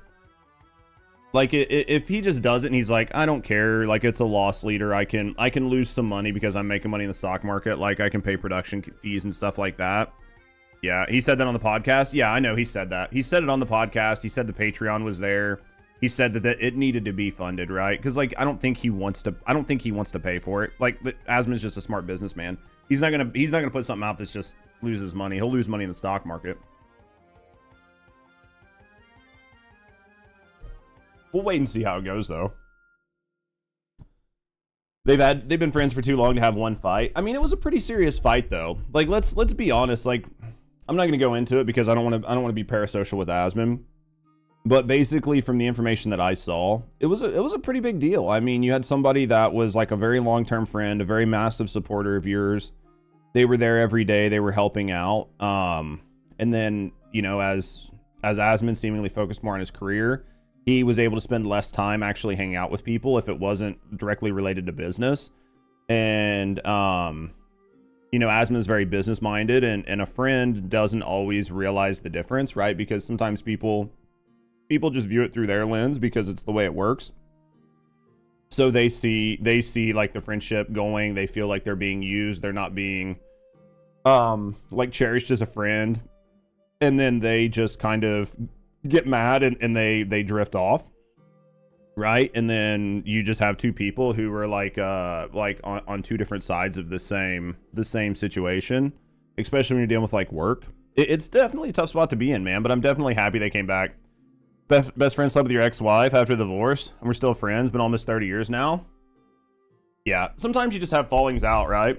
Like, if he just does it and he's like, I don't care, like, it's a loss leader, I can lose some money because I'm making money in the stock market, like I can pay production fees and stuff like that. Yeah, he said that on the podcast. Yeah, I know he said that. He said it on the podcast. He said the Patreon was there. He said that it needed to be funded, right? Because like, I don't think he wants to pay for it. Like, but Asmon's just a smart businessman. He's not gonna put something out that's just loses money. He'll lose money in the stock market. We'll wait and see how it goes, though. They've been friends for too long to have one fight. I mean, it was a pretty serious fight, though. Like, let's be honest. Like, I'm not gonna go into it because I don't want to be parasocial with Asmon. But basically, from the information that I saw, it was a pretty big deal. I mean, you had somebody that was like a very long-term friend, a very massive supporter of yours. They were there every day. They were helping out. And then, you know, as Asmon seemingly focused more on his career, he was able to spend less time actually hanging out with people if it wasn't directly related to business. And, you know, Asmon is very business minded, and a friend doesn't always realize the difference, right? Because sometimes people just view it through their lens because it's the way it works. So they see like the friendship going, they feel like they're being used, they're not being like cherished as a friend. And then they just kind of get mad and they drift off, right? And then you just have two people who are like on two different sides of the same situation, especially when you're dealing with like work. It's definitely a tough spot to be in, man, but I'm definitely happy they came back. Best friend slept with your ex-wife after the divorce, and we're still friends, been almost 30 years now. Yeah, sometimes you just have fallings out, right?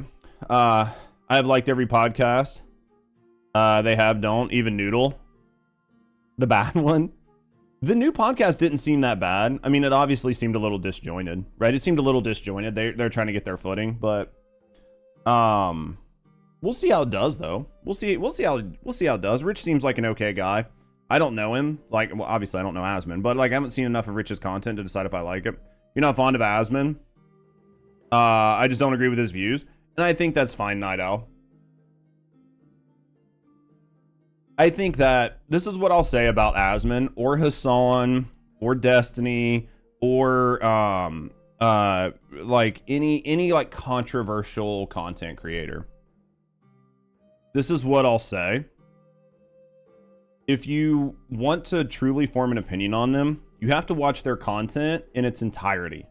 I have liked every podcast. They have, don't, even Noodle. The bad one. The new podcast didn't seem that bad. I mean, it obviously seemed a little disjointed, right? It seemed a little disjointed. They're trying to get their footing, but we'll see how it does, though. We'll see how it does. Rich seems like an okay guy. I don't know him. Like, well, obviously I don't know Asmon, but like I haven't seen enough of Rich's content to decide if I like it. You're not fond of Asmon. I just don't agree with his views, and I think that's fine, Night Owl. I think that this is what I'll say about Asmon or Hassan or Destiny or like any like controversial content creator. This is what I'll say. If you want to truly form an opinion on them, you have to watch their content in its entirety.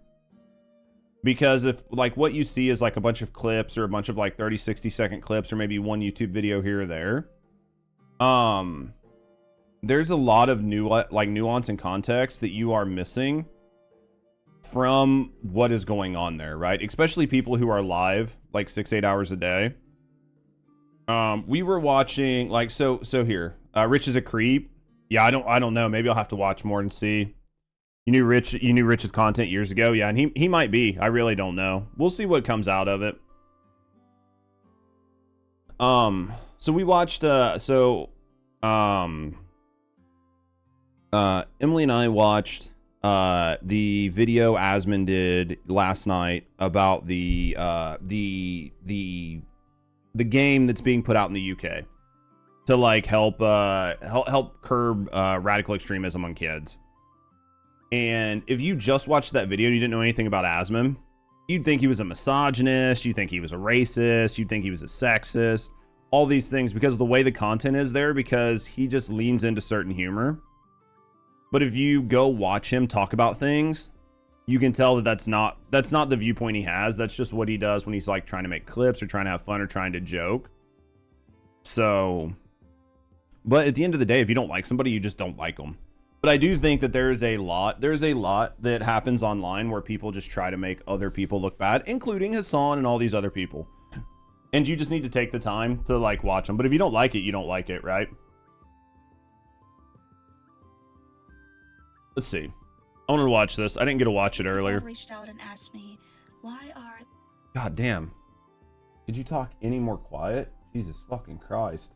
Because if like what you see is like a bunch of clips or a bunch of like 30-60 second clips or maybe one YouTube video here or there, there's a lot of nuance and context that you are missing from what is going on there, right? Especially people who are live like 6-8 hours a day. We were watching like so here. Rich is a creep. Yeah, I don't know. Maybe I'll have to watch more and see. You knew Rich's content years ago. Yeah, and he might be. I really don't know. We'll see what comes out of it. So we watched Emily and I watched the video Asmon did last night about the game that's being put out in the UK to like help curb radical extremism on kids. And if you just watched that video and you didn't know anything about Asmon, you'd think he was a misogynist, you'd think he was a racist, you'd think he was a sexist, all these things because of the way the content is there, because he just leans into certain humor. But if you go watch him talk about things, you can tell that that's not the viewpoint he has. That's just what he does when he's like trying to make clips or trying to have fun or trying to joke. So, but at the end of the day, if you don't like somebody, you just don't like them. But I do think that there's a lot that happens online where people just try to make other people look bad, including Hassan and all these other people. And you just need to take the time to like watch them. But if you don't like it, you don't like it, right? Let's see. I wanted to watch this. I didn't get to watch it earlier. Reached out and asked me, why are... God damn. Could you talk any more quiet? Jesus fucking Christ.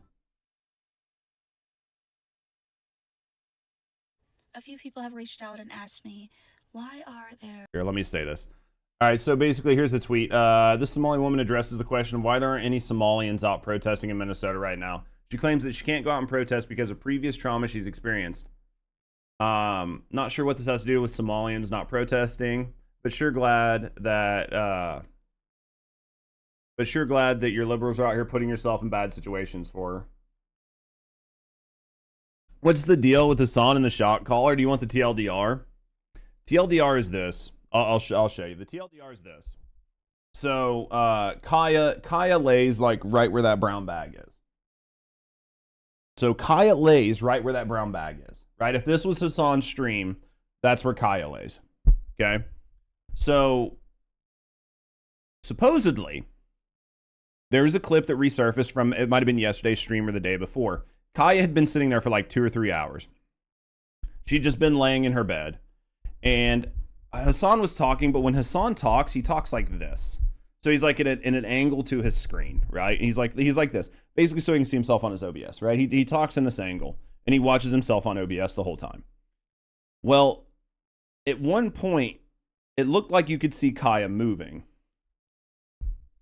A few people have reached out and asked me, why are there... Here, let me say this. All right, so basically, here's the tweet. This Somali woman addresses the question of why there aren't any Somalians out protesting in Minnesota right now. She claims that she can't go out and protest because of previous trauma she's experienced. Not sure what this has to do with Somalians not protesting, but sure glad that your liberals are out here putting yourself in bad situations for her. What's the deal with Hassan and the shot caller? Do you want the TLDR? TLDR is this. I'll show you. The TLDR is this. So Kaya lays like right where that brown bag is. So Kaya lays right where that brown bag is. Right? If this was Hassan's stream, that's where Kaya lays. Okay? So supposedly there's a clip that resurfaced from, it might have been yesterday's stream or the day before. Kaya had been sitting there for like 2 or 3 hours. She'd just been laying in her bed. And Hassan was talking, but when Hassan talks, he talks like this. So he's like in an angle to his screen, right? He's like this, basically so he can see himself on his OBS, right? He talks in this angle, and he watches himself on OBS the whole time. Well, at one point, it looked like you could see Kaya moving.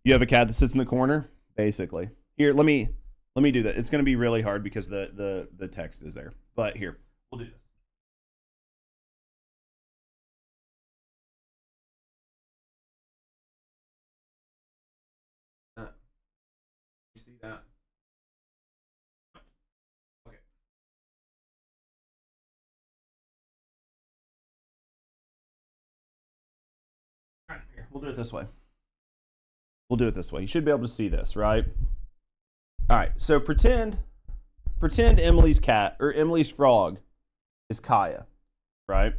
You have a cat that sits in the corner, basically. Here, let me do that. It's going to be really hard because the text is there. But here, we'll do this. You see that? Okay. All right, here. We'll do it this way. You should be able to see this, right? All right, so pretend Emily's cat or Emily's frog is Kaya, right?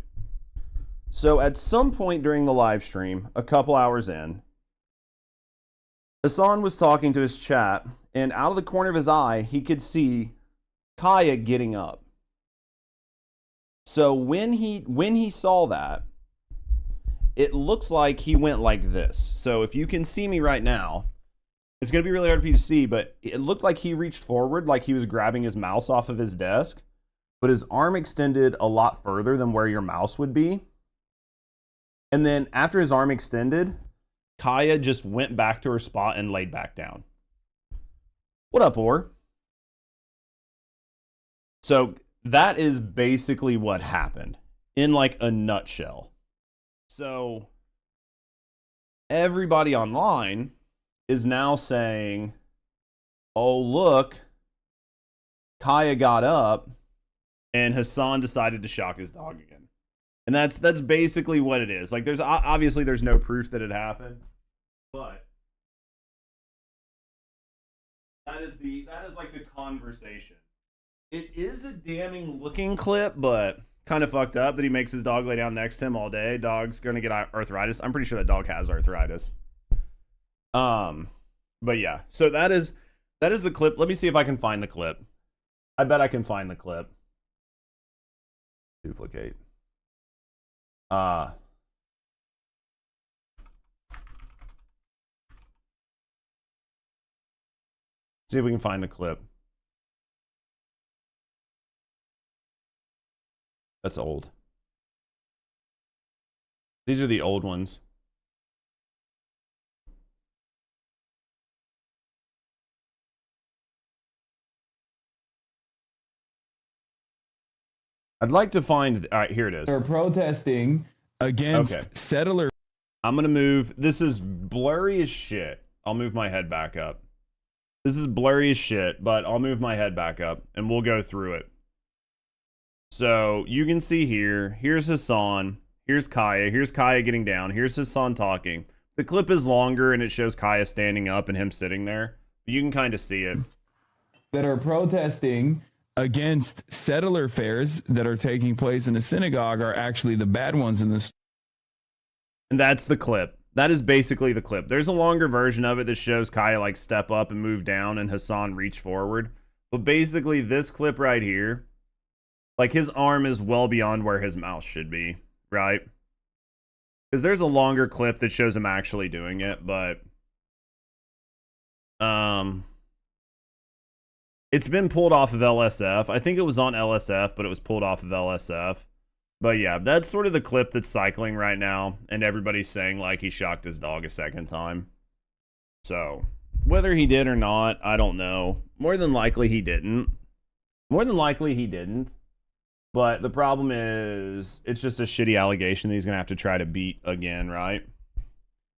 So at some point during the live stream, a couple hours in, Hassan was talking to his chat, and out of the corner of his eye, he could see Kaya getting up. So when he saw that, it looks like he went like this. So if you can see me right now, it's going to be really hard for you to see, but it looked like he reached forward like he was grabbing his mouse off of his desk, but his arm extended a lot further than where your mouse would be. And then after his arm extended, Kaya just went back to her spot and laid back down. What up, Or? So that is basically what happened in like a nutshell. So everybody online is now saying, oh, look, Kaya got up and Hassan decided to shock his dog again. And that's basically what it is. Like, there's obviously there's no proof that it happened, but that is like the conversation. It is a damning looking clip, but kind of fucked up that he makes his dog lay down next to him all day. Dog's gonna get arthritis. I'm pretty sure that dog has arthritis. But yeah, so that is the clip. Let me see if I can find the clip. I bet I can find the clip. Duplicate. See if we can find the clip. That's old. These are the old ones. I'd like to find. All right, here it is. Are protesting against settler. I'm gonna move. This is blurry as shit. I'll move my head back up. This is blurry as shit, but I'll move my head back up and we'll go through it. So you can see here. Here's Hassan. Here's Kaya. Here's Kaya getting down. Here's Hassan talking. The clip is longer and it shows Kaya standing up and him sitting there. You can kind of see it. That are protesting against settler fairs that are taking place in a synagogue are actually the bad ones in this. And that's the clip. That is basically the clip. There's a longer version of it that shows Kaya like step up and move down and Hassan reach forward. But basically this clip right here, like his arm is well beyond where his mouth should be, right? Because there's a longer clip that shows him actually doing it, but it's been pulled off of LSF. I think it was on LSF, but it was pulled off of LSF. But yeah, that's sort of the clip that's cycling right now, and everybody's saying like he shocked his dog a second time. So whether he did or not, I don't know. More than likely he didn't. More than likely he didn't. But the problem is, it's just a shitty allegation that he's gonna have to try to beat again, right?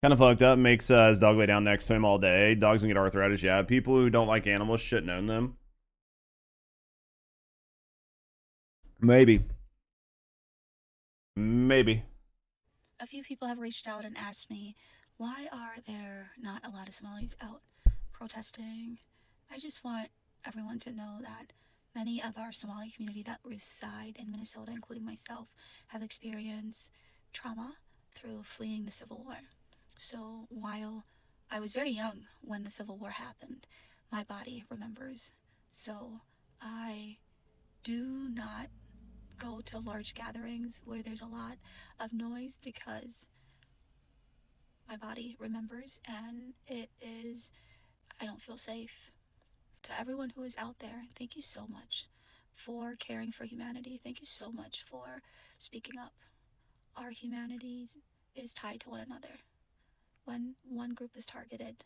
Kind of fucked up. Makes his dog lay down next to him all day. Dogs gonna get arthritis. Yeah, people who don't like animals shouldn't own them. Maybe. Maybe. A few people have reached out and asked me, why are there not a lot of Somalis out protesting? I just want everyone to know that many of our Somali community that reside in Minnesota, including myself, have experienced trauma through fleeing the Civil War. So while I was very young when the Civil War happened, my body remembers. So I do not go to large gatherings where there's a lot of noise because my body remembers and I don't feel safe. To everyone who is out there, thank you so much for caring for humanity. Thank you so much for speaking up. Our humanity is tied to one another. When one group is targeted,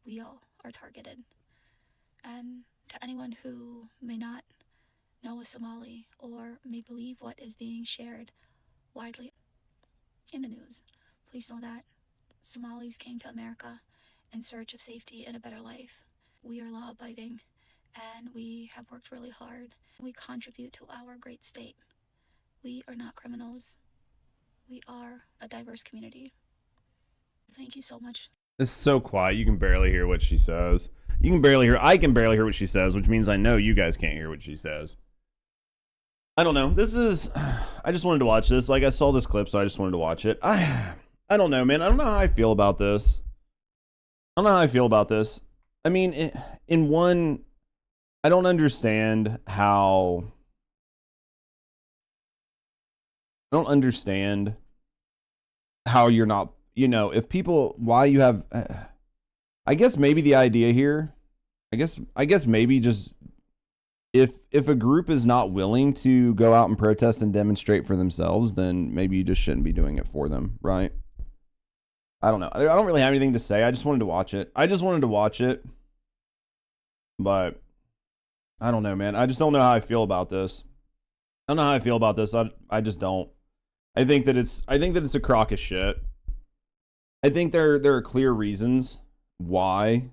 we all are targeted. And to anyone who may not know a Somali or may believe what is being shared widely in the news, please know that Somalis came to America in search of safety and a better life. We are law-abiding and we have worked really hard. We contribute to our great state. We are not criminals. We are a diverse community. Thank you so much. It's so quiet. You can barely hear what she says. I can barely hear what she says, which means I know you guys can't hear what she says. I don't know. I just wanted to watch this. Like, I saw this clip, so I just wanted to watch it. I don't know, man. I don't know how I feel about this. I mean, I don't understand how... you're not, if people, why you have, I guess maybe the idea here, I guess maybe just, if a group is not willing to go out and protest and demonstrate for themselves, then maybe you just shouldn't be doing it for them, right? I don't know. I don't really have anything to say. I just wanted to watch it. But I don't know, man. I just don't know how I feel about this. I just don't. I think that it's a crock of shit. I think there are clear reasons why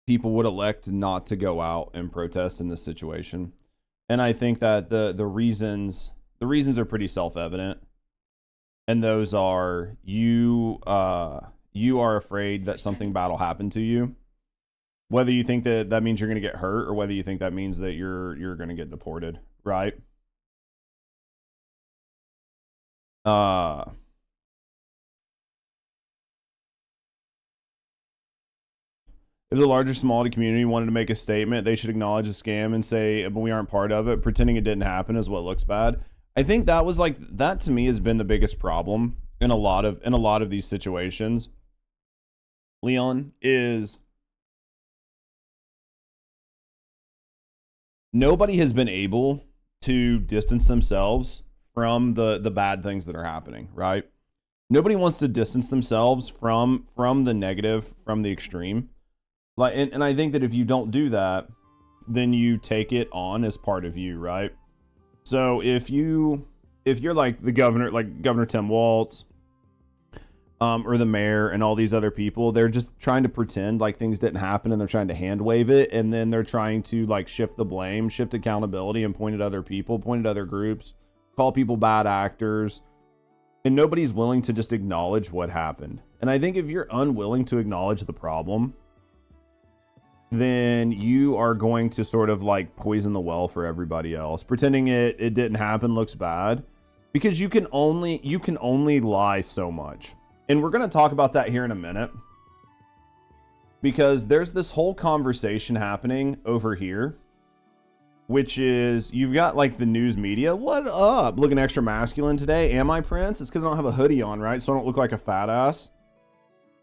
people would elect not to go out and protest in this situation. And I think that the reasons are pretty self-evident. And those are you are afraid that something bad will happen to you. Whether you think that that means you're going to get hurt or whether you think that means that you're going to get deported, right? If the larger Somali community wanted to make a statement, they should acknowledge the scam and say, but we aren't part of it. Pretending it didn't happen is what looks bad. I think that was like, that to me has been the biggest problem in a lot of these situations. Leon, is nobody has been able to distance themselves from the bad things that are happening, right? Nobody wants to distance themselves from the negative, from the extreme. Like, and I think that if you don't do that, then you take it on as part of you, right? So if you're like the governor, like Governor Tim Walz, or the mayor and all these other people, they're just trying to pretend like things didn't happen and they're trying to hand wave it, and then they're trying to like shift the blame, shift accountability, and point at other people, point at other groups, call people bad actors, and nobody's willing to just acknowledge what happened. And I think if you're unwilling to acknowledge the problem, then you are going to sort of like poison the well for everybody else. Pretending it didn't happen looks bad, because you can only lie so much. And we're going to talk about that here in a minute, because there's this whole conversation happening over here, which is, you've got like the news media. What up? Looking extra masculine today. Am I, Prince? It's because I don't have a hoodie on, right? So I don't look like a fat ass.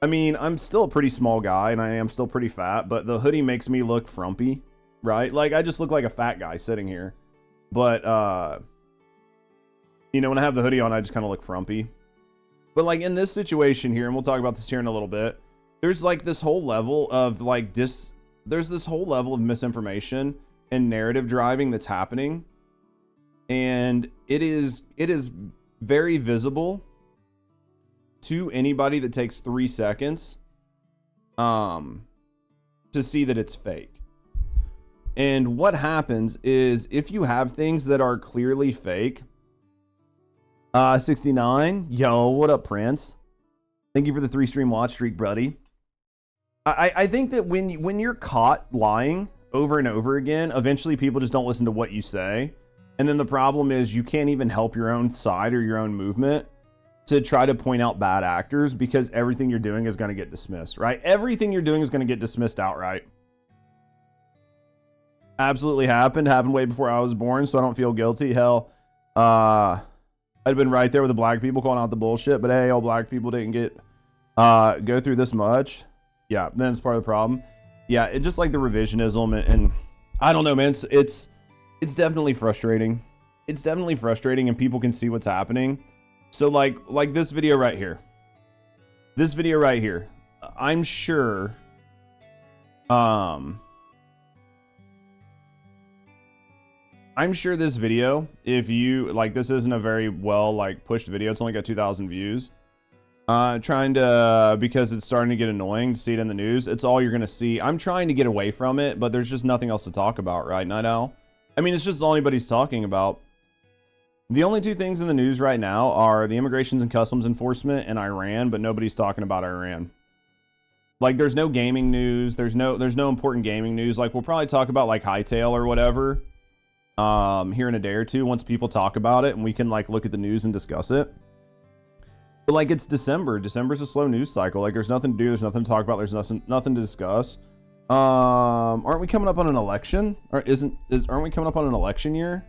I mean, I'm still a pretty small guy and I am still pretty fat, but the hoodie makes me look frumpy, right? Like, I just look like a fat guy sitting here. But, you know, when I have the hoodie on, I just kind of look frumpy. But like in this situation here, and we'll talk about this here in a little bit, there's like this whole level of like there's this whole level of misinformation and narrative driving that's happening. And it is very visible to anybody that takes 3 seconds to see that it's fake. And what happens is, if you have things that are clearly fake, 69, yo, what up, Prince? Thank you for the 3-stream watch streak, buddy. I think that when you're caught lying over and over again, eventually people just don't listen to what you say. And then the problem is you can't even help your own side or your own movement to try to point out bad actors, because everything you're doing is going to get dismissed, right? Everything you're doing is going to get dismissed outright. Absolutely happened way before I was born, so I don't feel guilty. Hell, I'd been right there with the black people calling out the bullshit, but hey, all black people didn't get go through this much. Yeah, then it's part of the problem. Yeah, it just like the revisionism, and I don't know, man. It's definitely frustrating. It's definitely frustrating, and people can see what's happening. So like this video right here. This video right here. I'm sure this video, if you like, this isn't a very well like pushed video. It's only got 2,000 views. Trying to, because it's starting to get annoying to see it in the news. It's all you're gonna see. I'm trying to get away from it, but there's just nothing else to talk about, right, Night Owl? I mean, it's just all anybody's talking about. The only two things in the news right now are the Immigrations and Customs Enforcement and Iran, but nobody's talking about Iran. Like, there's no gaming news. There's no important gaming news. Like, we'll probably talk about like Hightail or whatever here in a day or two, once people talk about it and we can like look at the news and discuss it. But like, it's December. December's a slow news cycle. Like, there's nothing to do. There's nothing to talk about. There's nothing to discuss. Aren't we coming up on an election? Or aren't we coming up on an election year?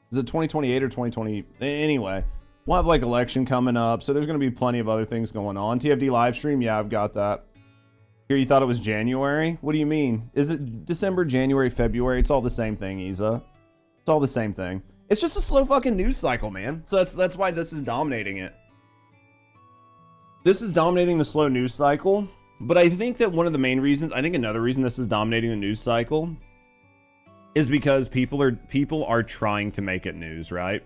Is it 2028 or 2020? Anyway, we'll have like election coming up, so there's going to be plenty of other things going on. TFD live stream, yeah, I've got that. Here, you thought it was January? What do you mean? Is it December, January, February? It's all the same thing, Isa. It's all the same thing. It's just a slow fucking news cycle, man. So that's why this is dominating it. This is dominating the slow news cycle. But I think that one of the main reasons, I think another reason this is dominating the news cycle is because people are trying to make it news, right?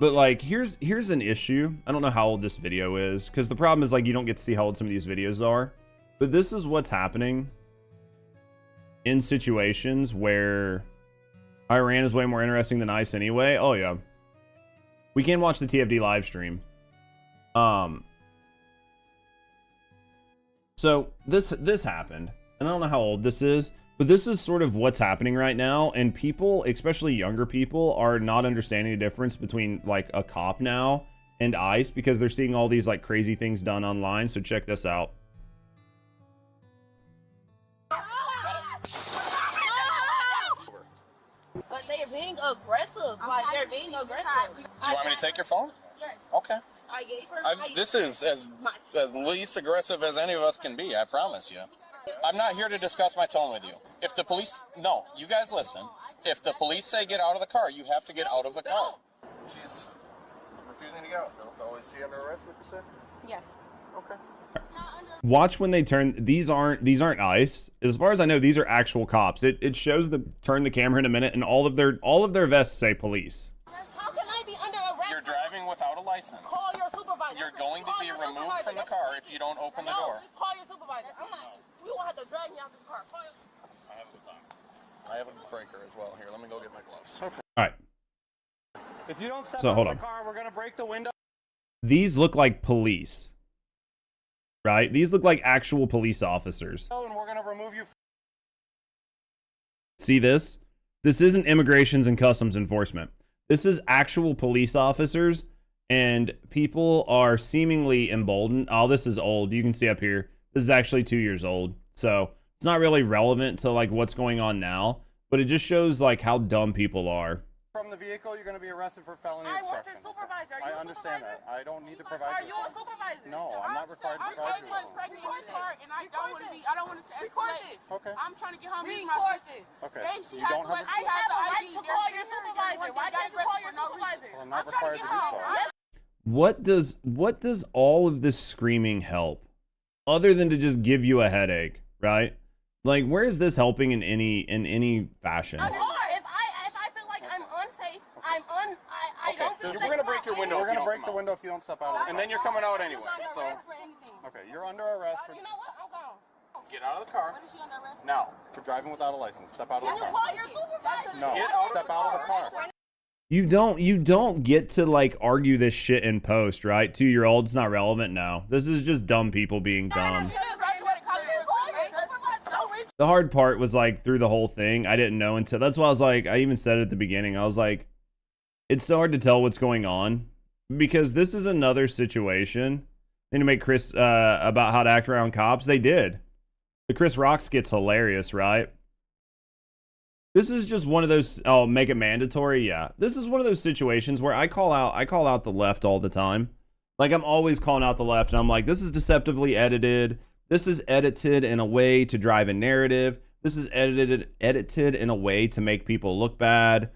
But like, here's an issue. I don't know how old this video is, because the problem is like you don't get to see how old some of these videos are. But this is what's happening in situations where Iran is way more interesting than ICE anyway. Oh yeah, we can watch the TFD live stream. So this happened, and I don't know how old this is, but this is sort of what's happening right now, and people, especially younger people, are not understanding the difference between like a cop now and ICE because they're seeing all these like crazy things done online. So check this out. But they're being aggressive. Like, they're being aggressive. Do you want me to take your phone? Yes. Okay. I gave her. This is as least aggressive as any of us can be, I promise you. I'm not here to discuss my tone with you. If the police... No, you guys listen. If the police say get out of the car, you have to get out of the car. She's refusing to get out, so is she under arrest, what you said? Yes. Okay. Watch when they turn. These aren't ICE. As far as I know, these are actual cops. It shows the turn the camera in a minute, and all of their vests say police. How can I be under arrest? You're driving without a license. Call your supervisor. You're going to be removed from the car if you don't open the door. Call your supervisor. We won't have to drag me out of the car. I have the time. I have a breaker as well. Here, let me go get my gloves. All right. If you don't step So out hold of on. the car, we're going to break the window. These look like police, right? These look like actual police officers. And we're going to remove you. See this? This isn't immigrations and customs enforcement. This is actual police officers, and people are seemingly emboldened. Oh, this is old. You can see up here. This is actually 2 years old. So it's not really relevant to like what's going on now, but it just shows like how dumb people are. From the vehicle, you're going to be arrested for felony I want obstruction. your supervisor. Are you I a understand supervisor? that. I don't need to provide Are your you a phone. supervisor? No, I'm not required to provide your phone. pregnant in this car, and I don't want to be. I don't want it to escalate. Okay. I'm trying to get home with my Record sister. this. Okay. Hey, she You has don't the have I a... have a right ID. to call your supervisor. Why can't you call your supervisor? Well, I'm not trying to required get to do home. so. What does all of this screaming help other than to just give you a headache, right? Like, where is this helping in any fashion? If I feel like I'm unsafe, I don't feel safe. We're going to break your window. We're going to if you break the window if you don't step out of it. And then you're coming out anyway. I'm So, under arrest for anything. okay, you're under arrest for... You know what? I'm gone. Get out of the car. What is she under arrest for? Now, for driving without a license. Step out of the You car. call your supervisor. No, step out of the car. You don't get to like argue this shit in post, right? 2-year-olds not relevant now. This is just dumb people being dumb. The hard part was like through the whole thing, I didn't know until that's why I was like, I even said it at the beginning. I was like, it's so hard to tell what's going on because this is another situation. They need to make Chris about how to act around cops. They did. The Chris Rock skit's hilarious, right? This is just one of those. Oh, make it mandatory. Yeah, this is one of those situations where I call out the left all the time. Like I'm always calling out the left, and I'm like, this is deceptively edited. This is edited in a way to drive a narrative. This is edited in a way to make people look bad.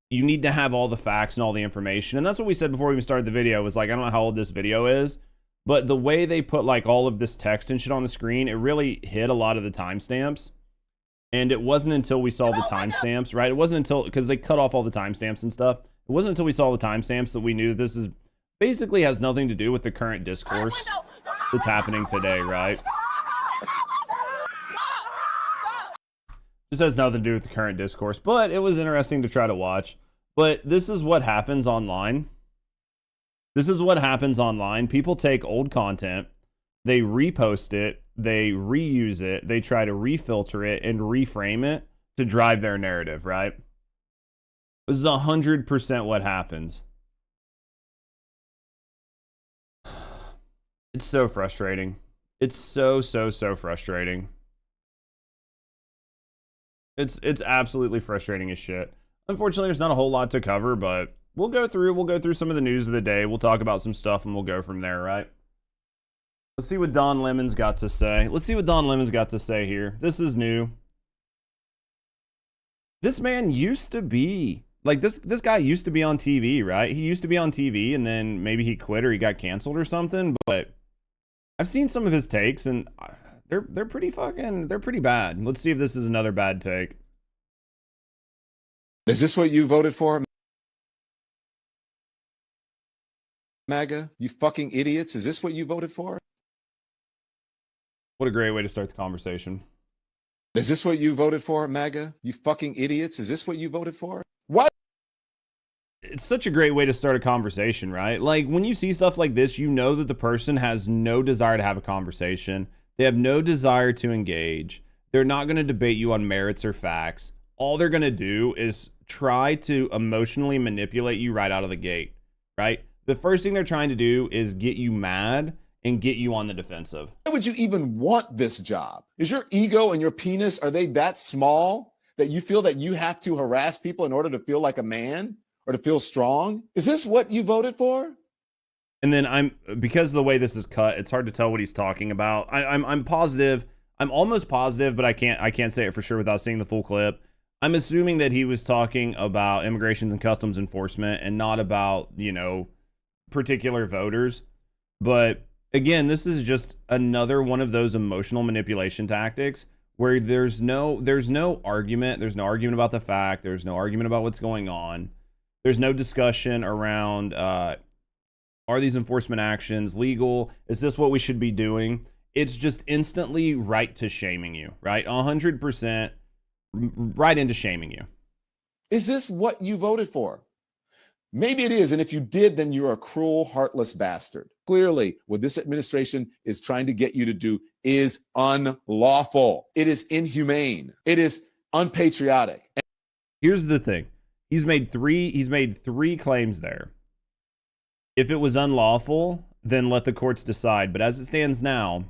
You need to have all the facts and all the information. And that's what we said before we even started the video was like, I don't know how old this video is, but the way they put like all of this text and shit on the screen, it really hit a lot of the timestamps. And it wasn't until we saw the timestamps, right? It wasn't until, because they cut off all the timestamps and stuff. It wasn't until we saw the timestamps that we knew this is basically has nothing to do with the current discourse that's happening today, right? This has nothing to do with the current discourse, but it was interesting to try to watch. But this is what happens online. This is what happens online. People take old content, they repost it, they reuse it, they try to refilter it and reframe it to drive their narrative, right? This is 100% what happens. It's so frustrating. It's so frustrating. It's absolutely frustrating as shit. Unfortunately, there's not a whole lot to cover, but we'll go through some of the news of the day. We'll talk about some stuff and we'll go from there, right? Let's see what Don Lemon's got to say. Let's see what Don Lemon's got to say here. This is new. This man used to be like this guy used to be on TV, right? He used to be on TV and then maybe he quit or he got canceled or something, but I've seen some of his takes and they're pretty bad. Let's see if this is another bad take. Is this what you voted for, MAGA? You fucking idiots. Is this what you voted for? What a great way to start the conversation. Is this what you voted for, MAGA? You fucking idiots. Is this what you voted for? What? It's such a great way to start a conversation, right? Like when you see stuff like this, you know that the person has no desire to have a conversation. They have no desire to engage. They're not going to debate you on merits or facts. All they're going to do is try to emotionally manipulate you right out of the gate, right? The first thing they're trying to do is get you mad and get you on the defensive. Why would you even want this job? Is your ego and your penis, are they that small that you feel that you have to harass people in order to feel like a man or to feel strong? Is this what you voted for? And then because of the way this is cut, it's hard to tell what he's talking about. I'm positive. I'm almost positive, but I can't say it for sure without seeing the full clip. I'm assuming that he was talking about Immigration and Customs Enforcement and not about, you know, particular voters. But again, this is just another one of those emotional manipulation tactics where there's no argument. There's no argument about the fact. There's no argument about what's going on. There's no discussion around, are these enforcement actions legal? Is this what we should be doing? It's just instantly right to shaming you, right? 100% right into shaming you. Is this what you voted for? Maybe it is. And if you did, then you're a cruel, heartless bastard. Clearly, what this administration is trying to get you to do is unlawful. It is inhumane. It is unpatriotic. Here's the thing. He's made three claims there. If it was unlawful, then let the courts decide. But as it stands now,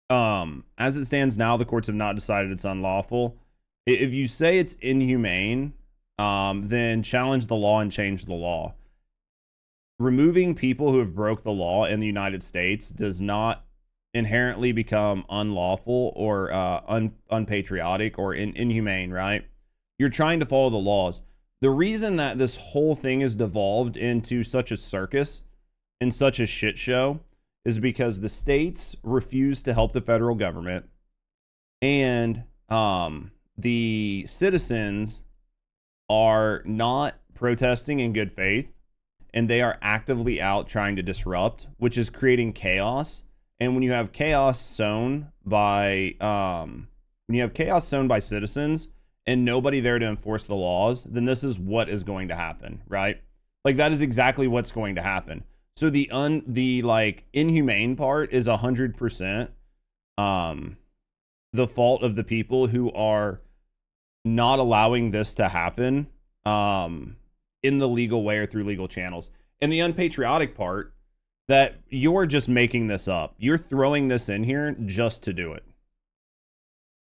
the courts have not decided it's unlawful. If you say it's inhumane, then challenge the law and change the law. Removing people who have broke the law in the United States does not inherently become unlawful or unpatriotic or inhumane, right? You're trying to follow the laws. The reason that this whole thing has devolved into such a circus and such a shit show is because the states refuse to help the federal government, and the citizens are not protesting in good faith, and they are actively out trying to disrupt, which is creating chaos. And when you have chaos sown by citizens and nobody there to enforce the laws, then this is what is going to happen, right? Like, that is exactly what's going to happen. So the inhumane part is 100% the fault of the people who are not allowing this to happen in the legal way or through legal channels. And the unpatriotic part, that you're just making this up. You're throwing this in here just to do it.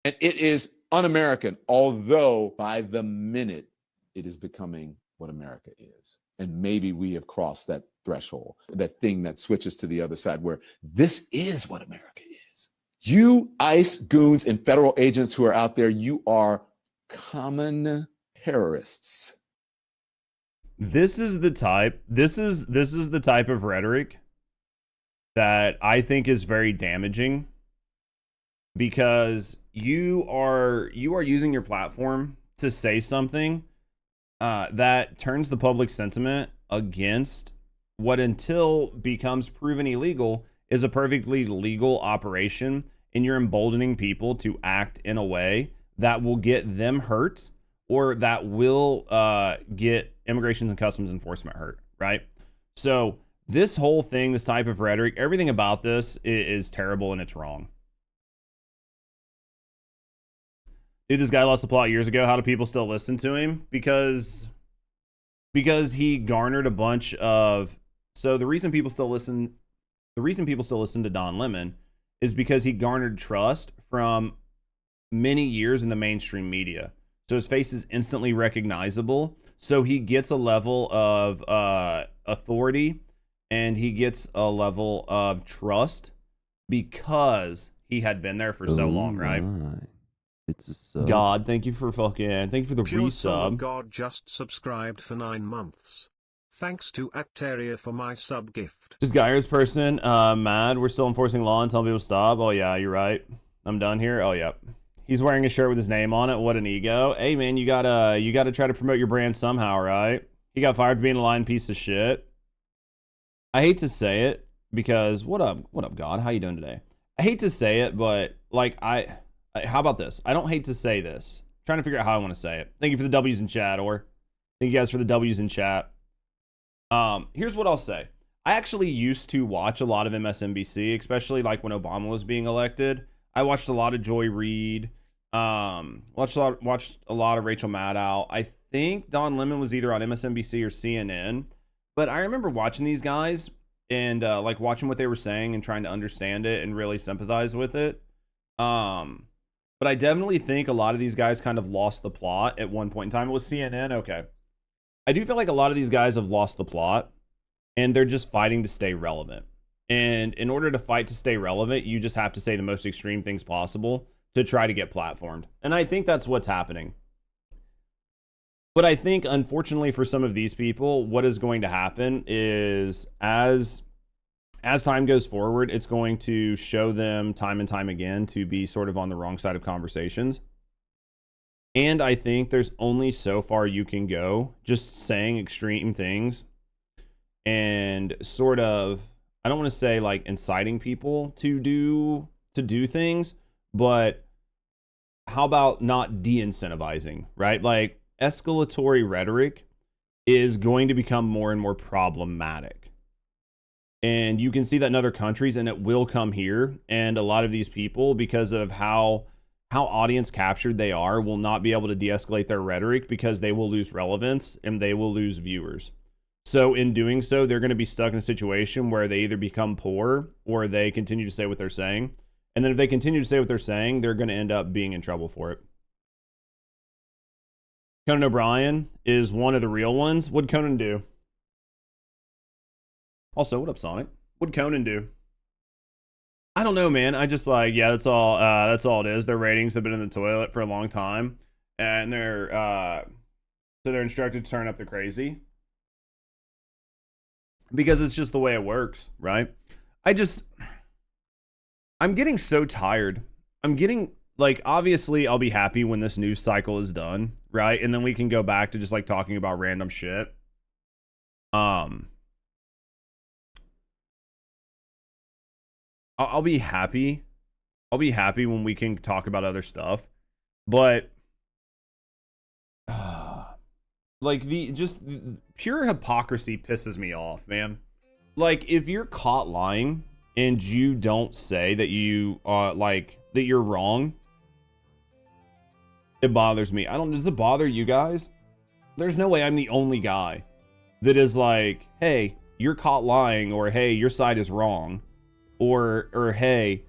And it is un-American, although by the minute it is becoming what America is. And maybe we have crossed that threshold, that thing that switches to the other side where this is what America is. You ICE goons and federal agents who are out there, you are common terrorists. This is the type of rhetoric that I think is very damaging, because you are using your platform to say something that turns the public sentiment against what, until becomes proven illegal, is a perfectly legal operation, and you're emboldening people to act in a way that will get them hurt, or that will get Immigration and Customs Enforcement hurt, right? So this whole thing, this type of rhetoric, everything about this is terrible, and it's wrong. Dude, this guy lost the plot years ago. How do people still listen to him? Because he garnered a bunch of... So the reason people still listen to Don Lemon is because he garnered trust from many years in the mainstream media. So his face is instantly recognizable. So he gets a level of authority, and he gets a level of trust because he had been there for so long, right? It's a sub. God, thank you for the Pure Son of resub. God just subscribed for 9 months. Thanks to Acteria for my sub gift. This Guyers person, mad. We're still enforcing law and telling people to stop. Oh yeah, you're right. I'm done here. Oh yep. He's wearing a shirt with his name on it. What an ego. Hey man, you gotta try to promote your brand somehow, right? He got fired for being a lying piece of shit. I hate to say it, because what up God? How you doing today? I hate to say it, but like how about this? I don't hate to say this. I'm trying to figure out how I want to say it. Thank you for the W's in chat, or thank you guys for the W's in chat. Here's what I'll say. I actually used to watch a lot of MSNBC, especially like when Obama was being elected. I watched a lot of Joy Reid, watched a lot of Rachel Maddow. I think Don Lemon was either on MSNBC or CNN, but I remember watching these guys and like watching what they were saying and trying to understand it and really sympathize with it. But I definitely think a lot of these guys kind of lost the plot at one point in time. With CNN, okay. I do feel like a lot of these guys have lost the plot and they're just fighting to stay relevant. And in order to fight to stay relevant, you just have to say the most extreme things possible to try to get platformed. And I think that's what's happening. But I think, unfortunately, for some of these people, what is going to happen is as time goes forward, it's going to show them time and time again to be sort of on the wrong side of conversations. And I think there's only so far you can go just saying extreme things and sort of, I don't want to say like inciting people to do things, but how about not de-incentivizing, right? Like escalatory rhetoric is going to become more and more problematic. And you can see that in other countries, and it will come here. And a lot of these people, because of how audience captured they are, will not be able to de-escalate their rhetoric because they will lose relevance and they will lose viewers. So in doing so, they're going to be stuck in a situation where they either become poor or they continue to say what they're saying. And then if they continue to say what they're saying, they're going to end up being in trouble for it. Conan O'Brien is one of the real ones. What'd Conan do? Also, what up, Sonic? What'd Conan do? I don't know, man. I just like, yeah, that's all it is. Their ratings have been in the toilet for a long time. And so they're instructed to turn up the crazy. Because it's just the way it works, right? I'm getting so tired. I'm getting, like, obviously I'll be happy when this news cycle is done, right? And then we can go back to just, like, talking about random shit. I'll be happy. I'll be happy when we can talk about other stuff. But like just pure hypocrisy pisses me off, man. Like if you're caught lying and you don't say that you like that you're wrong, it bothers me. Does it bother you guys? There's no way I'm the only guy that is like, hey, you're caught lying, or hey, your side is wrong, or hey,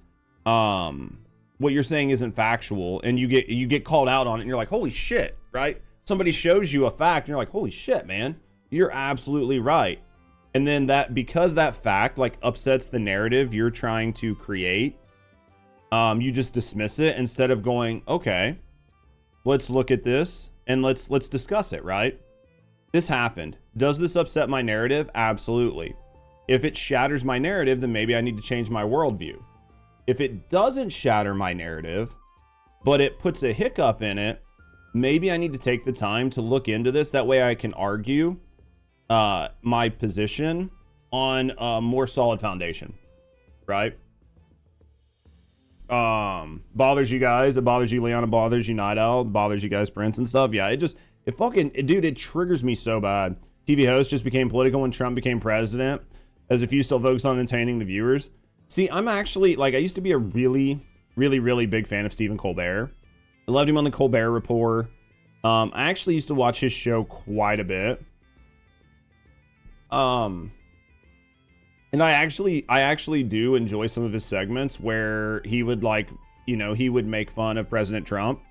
what you're saying isn't factual, and you get called out on it and you're like, holy shit, right? Somebody shows you a fact and you're like, holy shit, man, you're absolutely right. And then because that fact like upsets the narrative you're trying to create, you just dismiss it instead of going, okay, let's look at this and let's discuss it, right? This happened. Does this upset my narrative? Absolutely. If it shatters my narrative, then maybe I need to change my worldview. If it doesn't shatter my narrative, but it puts a hiccup in it, maybe I need to take the time to look into this. That way I can argue my position on a more solid foundation, right? Bothers you guys. It bothers you, Leon. It bothers you, Night Owl. It bothers you guys, Prince and stuff. Yeah, it triggers me so bad. TV host just became political when Trump became president, as if you still focus on entertaining the viewers. See, I'm actually, like, I used to be a really, really, really big fan of Stephen Colbert. I loved him on the Colbert Report. I actually used to watch his show quite a bit. And I actually do enjoy some of his segments where he would, like, you know, he would make fun of President Trump,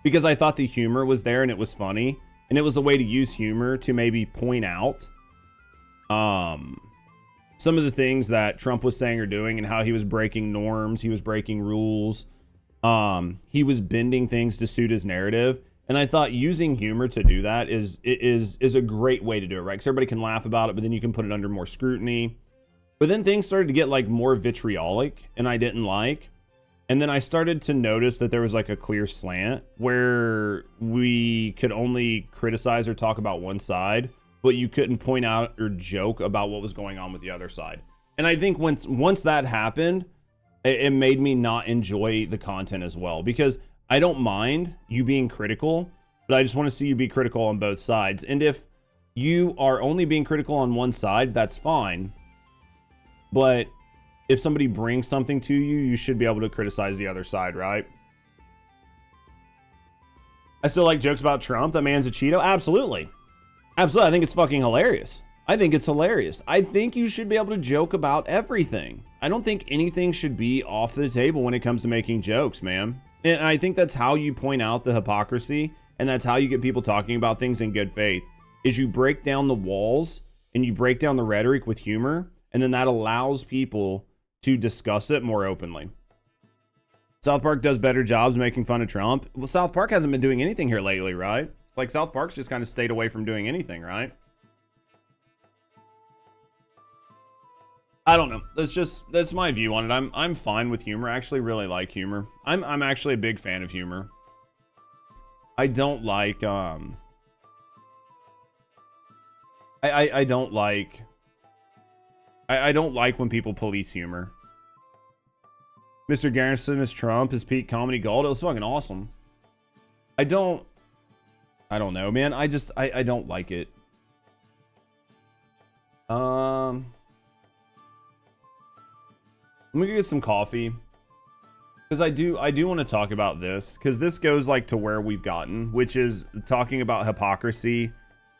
because I thought the humor was there and it was funny, and it was a way to use humor to maybe point out some of the things that Trump was saying or doing, and how he was breaking norms, he was breaking rules, he was bending things to suit his narrative. And I thought using humor to do that is a great way to do it, right? Because everybody can laugh about it, but then you can put it under more scrutiny. But then things started to get like more vitriolic, and I didn't like. And then I started to notice that there was like a clear slant where we could only criticize or talk about one side, but you couldn't point out or joke about what was going on with the other side. And I think once that happened, it made me not enjoy the content as well, because I don't mind you being critical, but I just want to see you be critical on both sides. And if you are only being critical on one side, that's fine. But if somebody brings something to you, you should be able to criticize the other side, right? I still like jokes about Trump. That man's a Cheeto. Absolutely. Absolutely. I think it's fucking hilarious. I think it's hilarious. I think you should be able to joke about everything. I don't think anything should be off the table when it comes to making jokes, man. And I think that's how you point out the hypocrisy, and that's how you get people talking about things in good faith, is you break down the walls and you break down the rhetoric with humor, and then that allows people to discuss it more openly. South Park does better jobs making fun of Trump. Well, South Park hasn't been doing anything here lately, right? Like, South Park's just kind of stayed away from doing anything, right? I don't know. That's my view on it. I'm fine with humor. I actually really like humor. I'm actually a big fan of humor. I don't like I don't like when people police humor. Mr. Garrison as Trump is peak comedy gold. It was fucking awesome. I don't know, man. I don't like it. Let me get some coffee, because I do want to talk about this, because this goes like to where we've gotten, which is talking about hypocrisy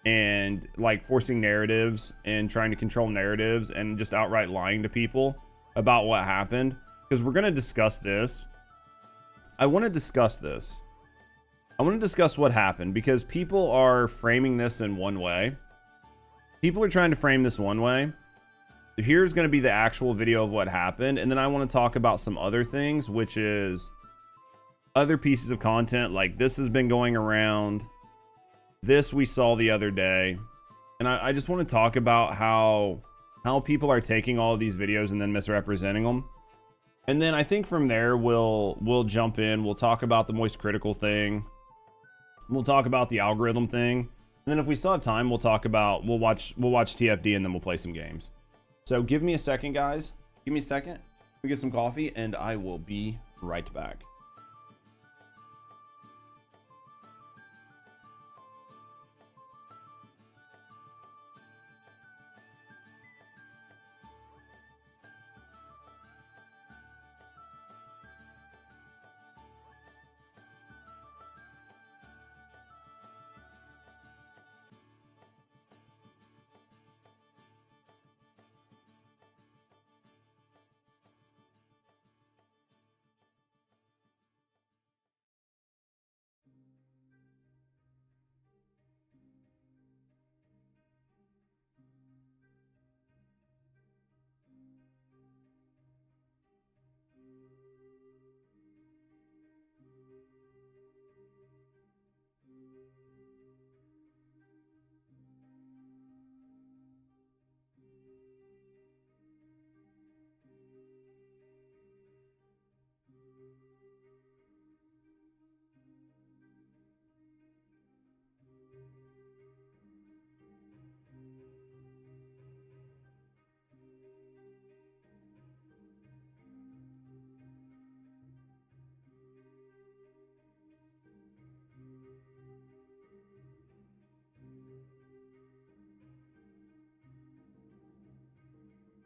and like forcing narratives and trying to control narratives and just outright lying to people about what happened. Because we're going to discuss this. I want to discuss this. I want to discuss what happened, because people are framing this in one way. People are trying to frame this one way. Here's going to be the actual video of what happened, and then I want to talk about some other things, which is other pieces of content. Like, this has been going around. This we saw the other day, and I just want to talk about how people are taking all of these videos and then misrepresenting them. And then I think from there we'll jump in. We'll talk about the moist critical thing. We'll talk about the algorithm thing, and then if we still have time, we'll watch TFD, and then we'll play some games. So give me a second, guys. Give me a second. We get some coffee, and I will be right back.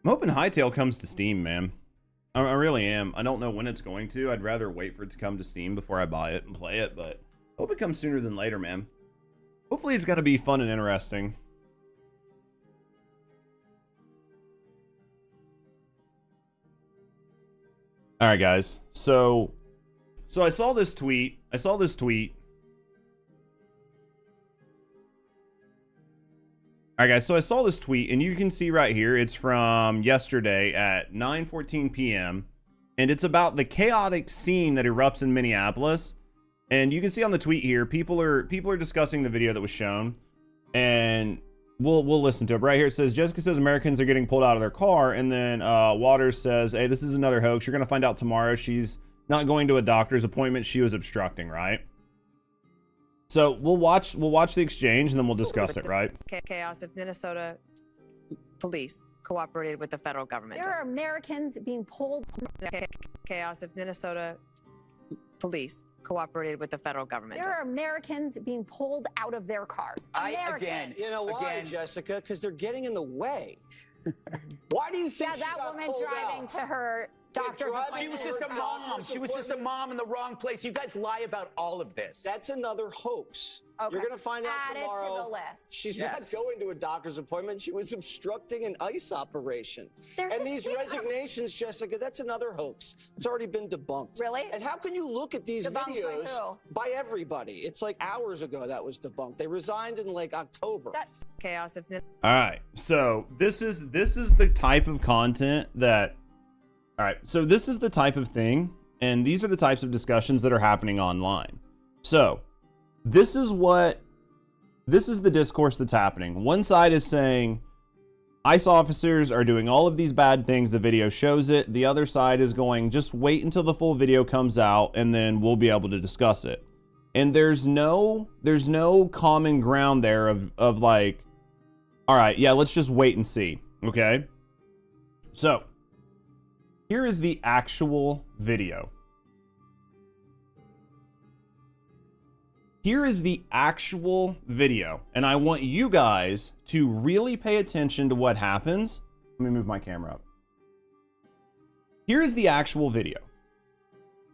I'm hoping Hytale comes to Steam, man. I really am. I don't know when it's going to. I'd rather wait for it to come to Steam before I buy it and play it, but I hope it comes sooner than later, man. Hopefully it's going to be fun and interesting. All right, guys. So I saw this tweet. All right, guys, so I saw this tweet, and you can see right here, it's from yesterday at 9:14 p.m., and it's about the chaotic scene that erupts in Minneapolis. And you can see on the tweet here, people are discussing the video that was shown, and we'll listen to it. Right here it says, Jessica says Americans are getting pulled out of their car, and then Waters says, hey, this is another hoax. You're going to find out tomorrow. She's not going to a doctor's appointment. She was obstructing, right? So we'll watch the exchange, and then we'll discuss it, right? Chaos if Minnesota police cooperated with the federal government. There are Americans being pulled. Chaos if Minnesota police cooperated with the federal government. There are Americans being pulled out of their cars. Americans. You know why, Jessica? Because they're getting in the way. Why do you think that woman driving to her doctor's appointment? She was just a mom. She was just a mom in the wrong place. You guys lie about all of this. That's another hoax. Okay. You're going to find out tomorrow. Add it to the list. She's not going to a doctor's appointment. She was obstructing an ICE operation. And these resignations, Jessica, that's another hoax. It's already been debunked. Really? And how can you look at these videos by everybody? It's like hours ago that was debunked. They resigned in like October. Chaos. All right, so this is the type of content that. All right, so this is the type of thing, and these are the types of discussions that are happening online. So this is the discourse that's happening. One side is saying ICE officers are doing all of these bad things. The video shows it. The other side is going, just wait until the full video comes out, and then we'll be able to discuss it. And there's no common ground there of like, all right, yeah, let's just wait and see. Okay. So here is the actual video. Here is the actual video. And I want you guys to really pay attention to what happens. Let me move my camera up. Here is the actual video.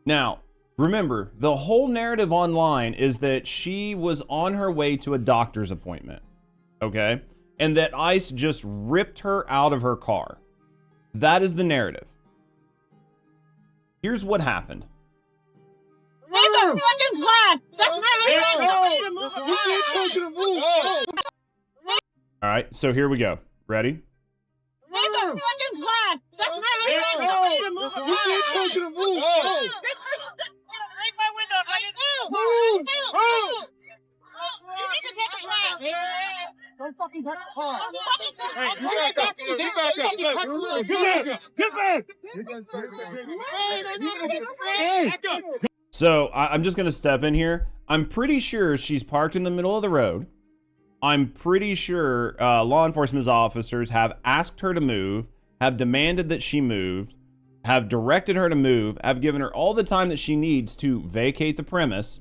Now, remember, the whole narrative online is that she was on her way to a doctor's appointment. Okay? And that ICE just ripped her out of her car. That is the narrative. Here's what happened. It's a fucking plan. That's not All right, so here we go. Ready? It's a fucking plan. That's not Don't fucking touch the car. Hey, get back up. So I'm just gonna step in here. I'm pretty sure she's parked in the middle of the road. I'm pretty sure law enforcement officers have asked her to move, have demanded that she moved, have directed her to move, have given her all the time that she needs to vacate the premise.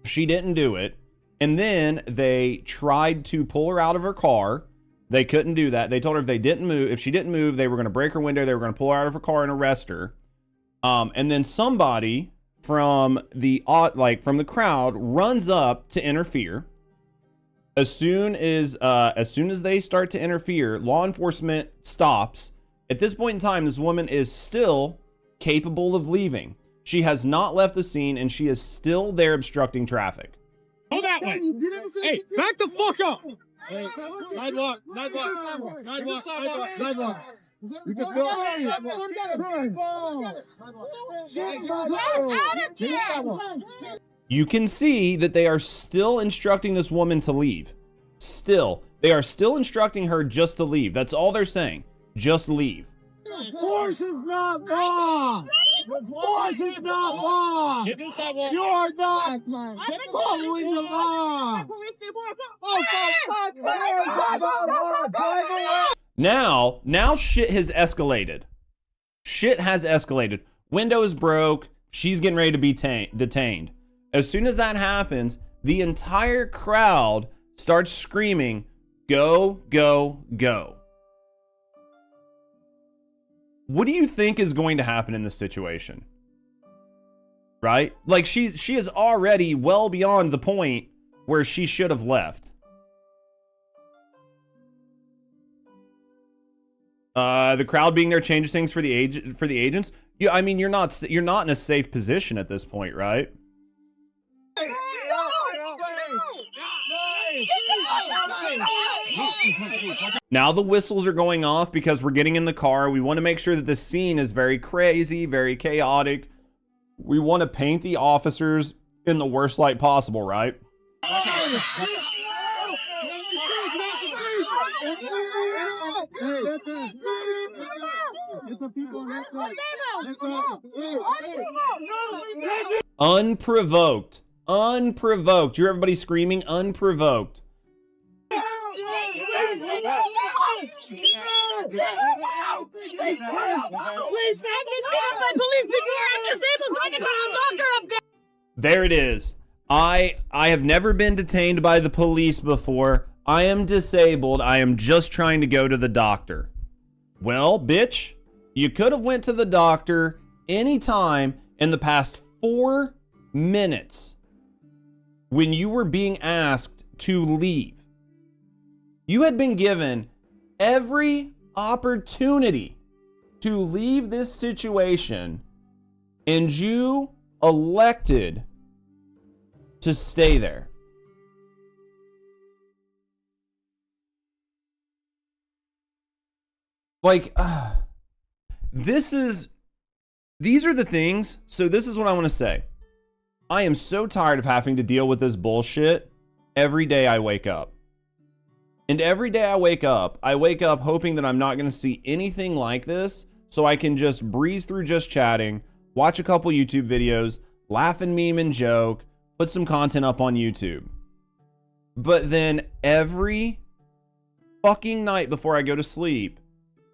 She didn't do it. And then they tried to pull her out of her car. They couldn't do that. They told her if she didn't move, they were going to break her window. They were going to pull her out of her car and arrest her. And then somebody from the crowd runs up to interfere. As soon as they start to interfere, law enforcement stops. At this point in time, this woman is still capable of leaving. She has not left the scene, and she is still there obstructing traffic. Go that way. Hey, back the fuck up. Hey, sidewalk. You can feel You can see that they are still instructing this woman to leave. They are still instructing her just to leave. That's all they're saying. Just leave. Force is not law. Force is not law. You are not following the law. Now shit has escalated. Window is broke. She's getting ready to be detained. As soon as that happens, the entire crowd starts screaming, "Go, go, go." What do you think is going to happen in this situation? Right? Like she is already well beyond the point where she should have left. The crowd being there changes things for the agents. Yeah, I mean you're not in a safe position at this point, right? Now the whistles are going off because we're getting in the car. We want to make sure that the scene is very crazy, very chaotic. We want to paint the officers in the worst light possible, right? Unprovoked. Unprovoked. You hear everybody screaming unprovoked. There it is. I have never been detained by the police before. I am disabled. I am just trying to go to the doctor. Well, bitch, you could have went to the doctor anytime in the past 4 minutes when you were being asked to leave. You had been given every opportunity to leave this situation, and you elected to stay there. Like, these are the things. So this is what I want to say. I am so tired of having to deal with this bullshit every day I wake up. And every day I wake up hoping that I'm not going to see anything like this, so I can just breeze through just chatting, watch a couple YouTube videos, laugh and meme and joke, put some content up on YouTube. But then every fucking night before I go to sleep,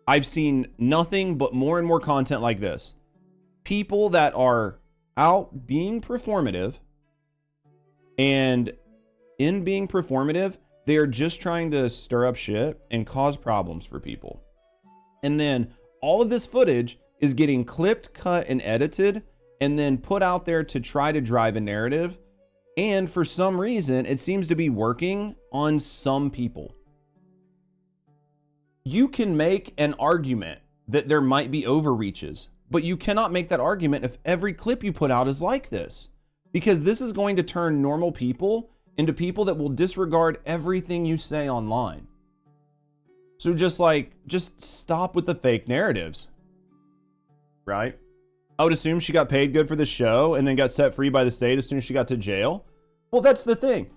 I've seen nothing but more and more content like this. People that are out being performative, and in being performative, they are just trying to stir up shit and cause problems for people. And then all of this footage is getting clipped, cut, and edited, and then put out there to try to drive a narrative. And for some reason, it seems to be working on some people. You can make an argument that there might be overreaches, but you cannot make that argument if every clip you put out is like this. Because this is going to turn normal people into people that will disregard everything you say online. So just stop with the fake narratives. Right? I would assume she got paid good for the show and then got set free by the state as soon as she got to jail. Well, that's the thing.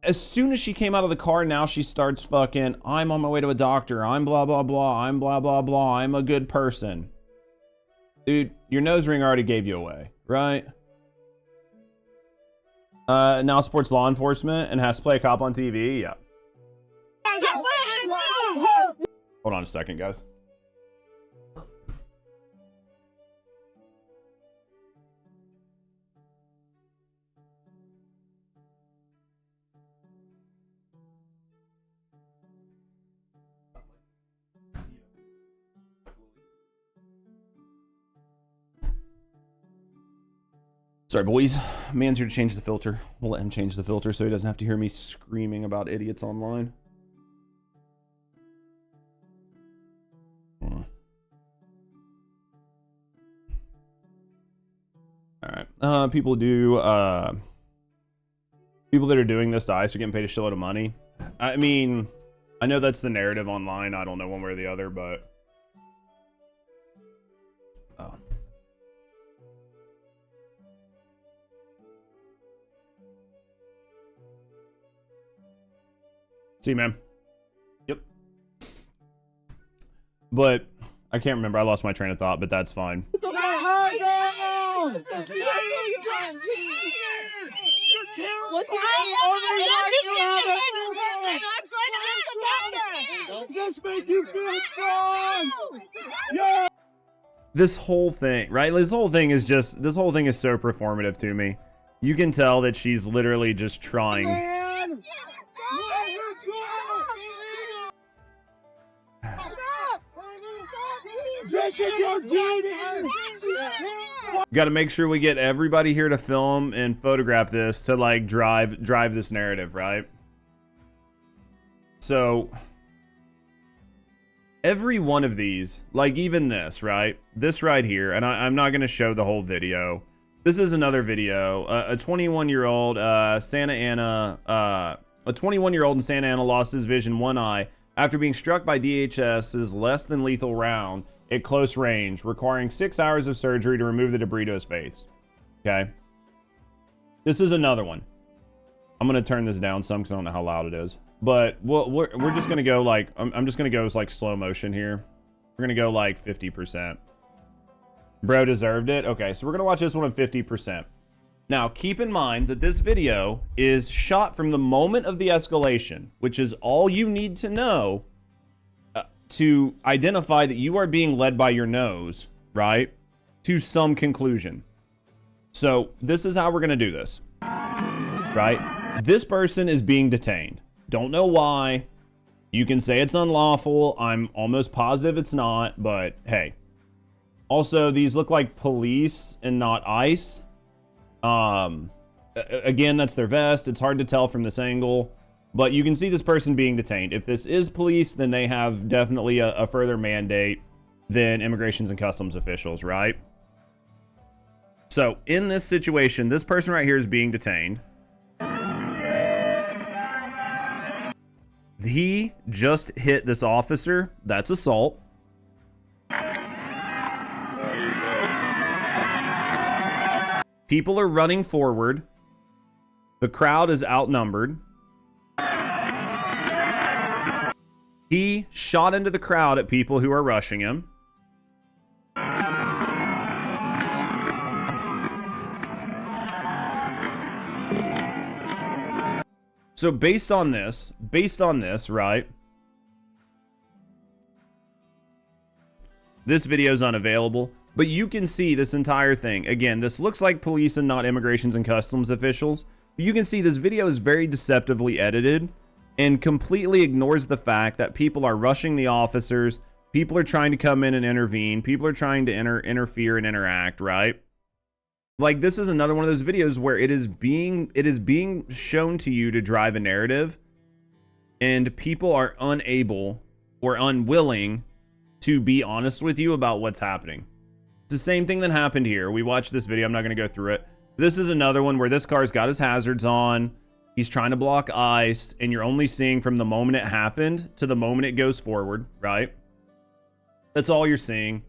As soon as she came out of the car, now she starts fucking, I'm on my way to a doctor. I'm blah, blah, blah. I'm blah, blah, blah. I'm a good person. Dude, your nose ring already gave you away, right? Now supports law enforcement and has to play a cop on TV. Yeah. Hold on a second, guys. Sorry, boys. Man's here to change the filter. We'll let him change the filter so he doesn't have to hear me screaming about idiots online. Alright. People that are doing this to ICE are getting paid a shitload of money. I mean, I know that's the narrative online. I don't know one way or the other, but... Oh. See, man. Yep. But I can't remember. I lost my train of thought, but that's fine. This whole thing, right? This whole thing is so performative to me. You can tell that she's literally just trying. This is your duty! Got to make sure we get everybody here to film and photograph this to like drive this narrative, right? So every one of these, like even this, right? This right here, and I'm not going to show the whole video. This is another video. A 21-year-old Santa Ana, a 21-year-old in Santa Ana lost his vision one eye after being struck by DHS's less than lethal round at close range, requiring 6 hours of surgery to remove the debris to his face. Okay. This is another one. I'm going to turn this down some because I don't know how loud it is. But we're just going to go like, I'm just going to go like slow motion here. We're going to go like 50%. Bro deserved it. Okay, so we're going to watch this one at 50%. Now, keep in mind that this video is shot from the moment of the escalation, which is all you need to know to identify that you are being led by your nose, right, to some conclusion. So this is how we're going to do this, right? This person is being detained. Don't know why. You can say it's unlawful. I'm almost positive it's not, but hey. Also, these look like police and not ICE. Again, that's their vest. It's hard to tell from this angle, but you can see this person being detained. If this is police, then they have definitely a further mandate than immigrations and customs officials, right? So in this situation, this person right here is being detained. He just hit this officer. That's assault. People are running forward. The crowd is outnumbered. He shot into the crowd at people who are rushing him. So based on this, right? This video is unavailable. But you can see this entire thing. Again, this looks like police and not immigrations and customs officials. But you can see this video is very deceptively edited and completely ignores the fact that people are rushing the officers. People are trying to come in and intervene. People are trying to interfere and interact, right? Like, this is another one of those videos where it is being shown to you to drive a narrative, and people are unable or unwilling to be honest with you about what's happening. It's the same thing that happened here. We watched this video. I'm not going to go through it. This is another one where this car's got his hazards on. He's trying to block ice, and you're only seeing from the moment it happened to the moment it goes forward, right? That's all you're seeing.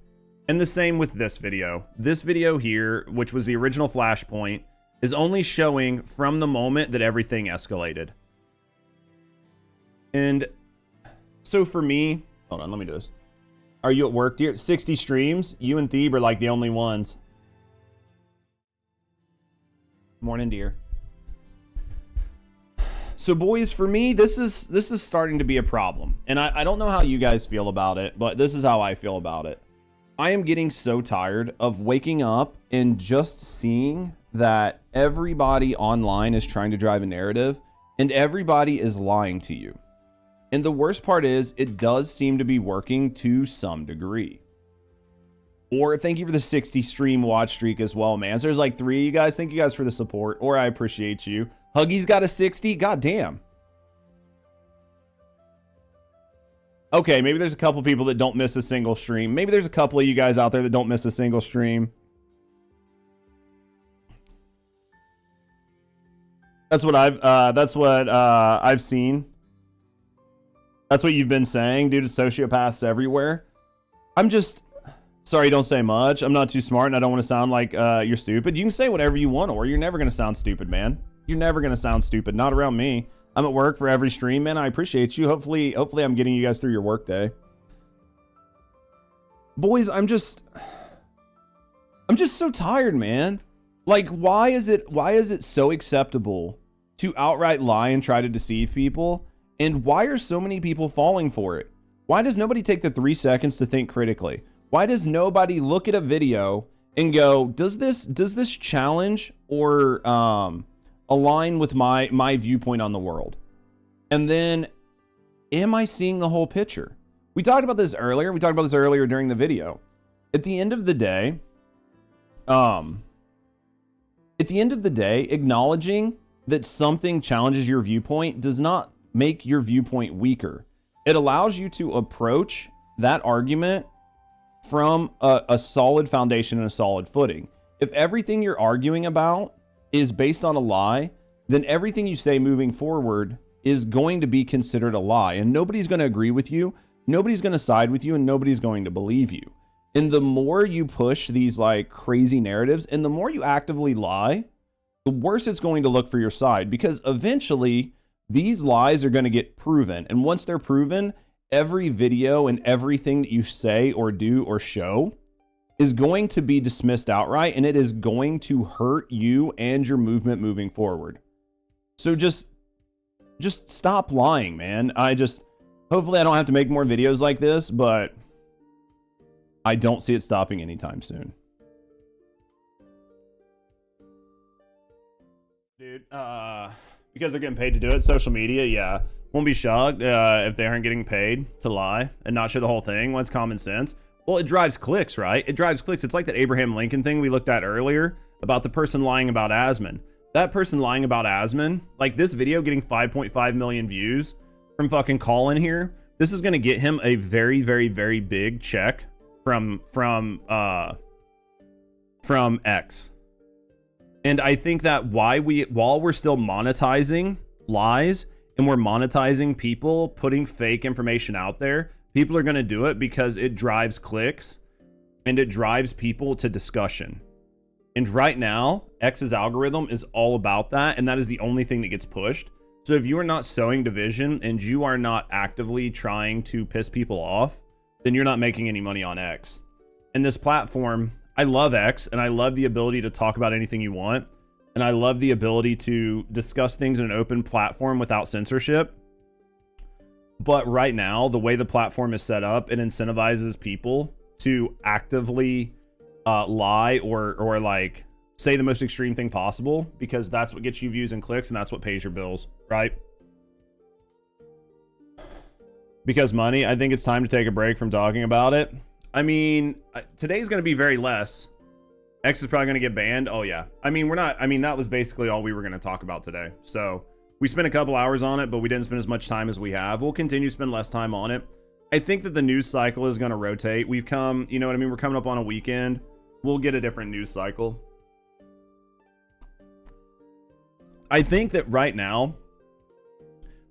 And the same with this video. This video here, which was the original Flashpoint, is only showing from the moment that everything escalated. And so for me, hold on, let me do this. Are you at work, dear? 60 streams. You and Thebe are like the only ones. Morning, dear. So boys, for me, this is starting to be a problem. And I don't know how you guys feel about it, but this is how I feel about it. I am getting so tired of waking up and just seeing that everybody online is trying to drive a narrative and everybody is lying to you. And the worst part is, it does seem to be working to some degree. Or thank you for the 60 stream watch streak as well, man. So there's like 3 of you guys. Thank you guys for the support. Or I appreciate you. Huggy's got a 60. God damn. Okay, maybe there's a couple people that don't miss a single stream. Maybe there's a couple of you guys out there that don't miss a single stream. That's what I've seen. That's what you've been saying, dude. It's sociopaths everywhere. I'm just sorry, don't say much. I'm not too smart and I don't want to sound like you're stupid. You can say whatever you want, or you're never going to sound stupid, man. You're never going to sound stupid. Not around me. I'm at work for every stream, man. I appreciate you. Hopefully I'm getting you guys through your work day. Boys, I'm just so tired, man. Like, why is it so acceptable to outright lie and try to deceive people? And why are so many people falling for it? Why does nobody take the 3 seconds to think critically? Why does nobody look at a video and go, does this challenge or align with my viewpoint on the world? And then, am I seeing the whole picture? We talked about this earlier. We talked about this earlier during the video. At the end of the day, acknowledging that something challenges your viewpoint does not make your viewpoint weaker. It allows you to approach that argument from a solid foundation and a solid footing. If everything you're arguing about is based on a lie, then everything you say moving forward is going to be considered a lie, and nobody's going to agree with you, nobody's going to side with you, and nobody's going to believe you. And the more you push these like crazy narratives and the more you actively lie, the worse it's going to look for your side, because eventually these lies are going to get proven. And once they're proven, every video and everything that you say or do or show is going to be dismissed outright, and it is going to hurt you and your movement moving forward. So just stop lying, man. Hopefully I don't have to make more videos like this, but I don't see it stopping anytime soon. Dude, because they're getting paid to do it, social media, yeah. Won't be shocked if they aren't getting paid to lie and not show the whole thing. What's common sense? Well, it drives clicks, right? It drives clicks. It's like that Abraham Lincoln thing we looked at earlier about the person lying about Asmon. That person lying about Asmon, like this video getting 5.5 million views from fucking Colin here. This is going to get him a very, very, very big check from X. And I think that while we're still monetizing lies and we're monetizing people putting fake information out there, people are going to do it because it drives clicks and it drives people to discussion. And right now, X's algorithm is all about that, and that is the only thing that gets pushed. So if you are not sowing division and you are not actively trying to piss people off, then you're not making any money on X. And this platform, I love X, and I love the ability to talk about anything you want, and I love the ability to discuss things in an open platform without censorship. But right now, the way the platform is set up, it incentivizes people to actively lie or like say the most extreme thing possible, because that's what gets you views and clicks, and that's what pays your bills, right? Because money, I think it's time to take a break from talking about it. I mean, today's going to be very less. X is probably going to get banned. Oh yeah. I mean, that was basically all we were going to talk about today. So we spent a couple hours on it, but we didn't spend as much time as we have. We'll continue to spend less time on it. I think that the news cycle is going to rotate. We've come, you know what I mean? We're coming up on a weekend. We'll get a different news cycle. I think that right now,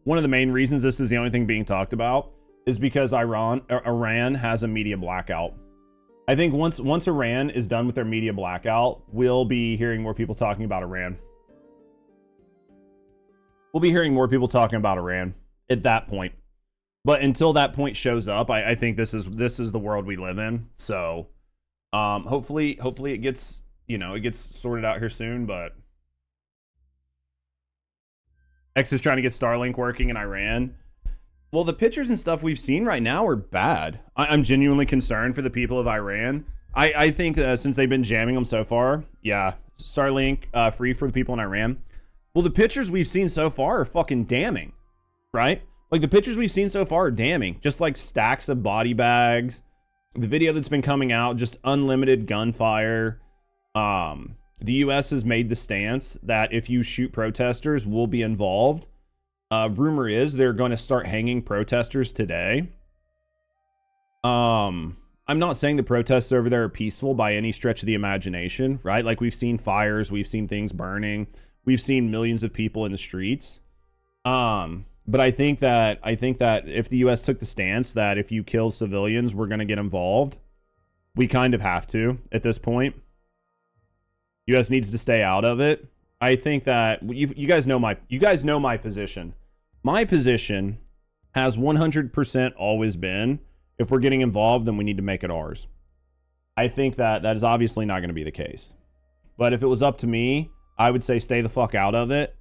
one of the main reasons this is the only thing being talked about is because Iran has a media blackout. I think once Iran is done with their media blackout, we'll be hearing more people talking about Iran. We'll be hearing more people talking about Iran at that point. But until that point shows up, I think this is the world we live in. So hopefully it gets, it gets sorted out here soon, but X is trying to get Starlink working in Iran. Well, the pictures and stuff we've seen right now are bad. I'm genuinely concerned for the people of Iran. I think since they've been jamming them so far, yeah, Starlink free for the people in Iran. Well, the pictures we've seen so far are fucking damning, right? Like the pictures we've seen so far are damning. Just like stacks of body bags. The video that's been coming out, just unlimited gunfire. The US has made the stance that if you shoot protesters, we'll be involved. Rumor is they're going to start hanging protesters today. I'm not saying the protests over there are peaceful by any stretch of the imagination, right? Like we've seen fires, we've seen things burning, we've seen millions of people in the streets. But I think that if the US took the stance that if you kill civilians, we're going to get involved, we kind of have to at this point. US needs to stay out of it. I think that you guys know my position. My position has 100% always been, if we're getting involved, then we need to make it ours. I think that is obviously not going to be the case. But if it was up to me, I would say stay the fuck out of it,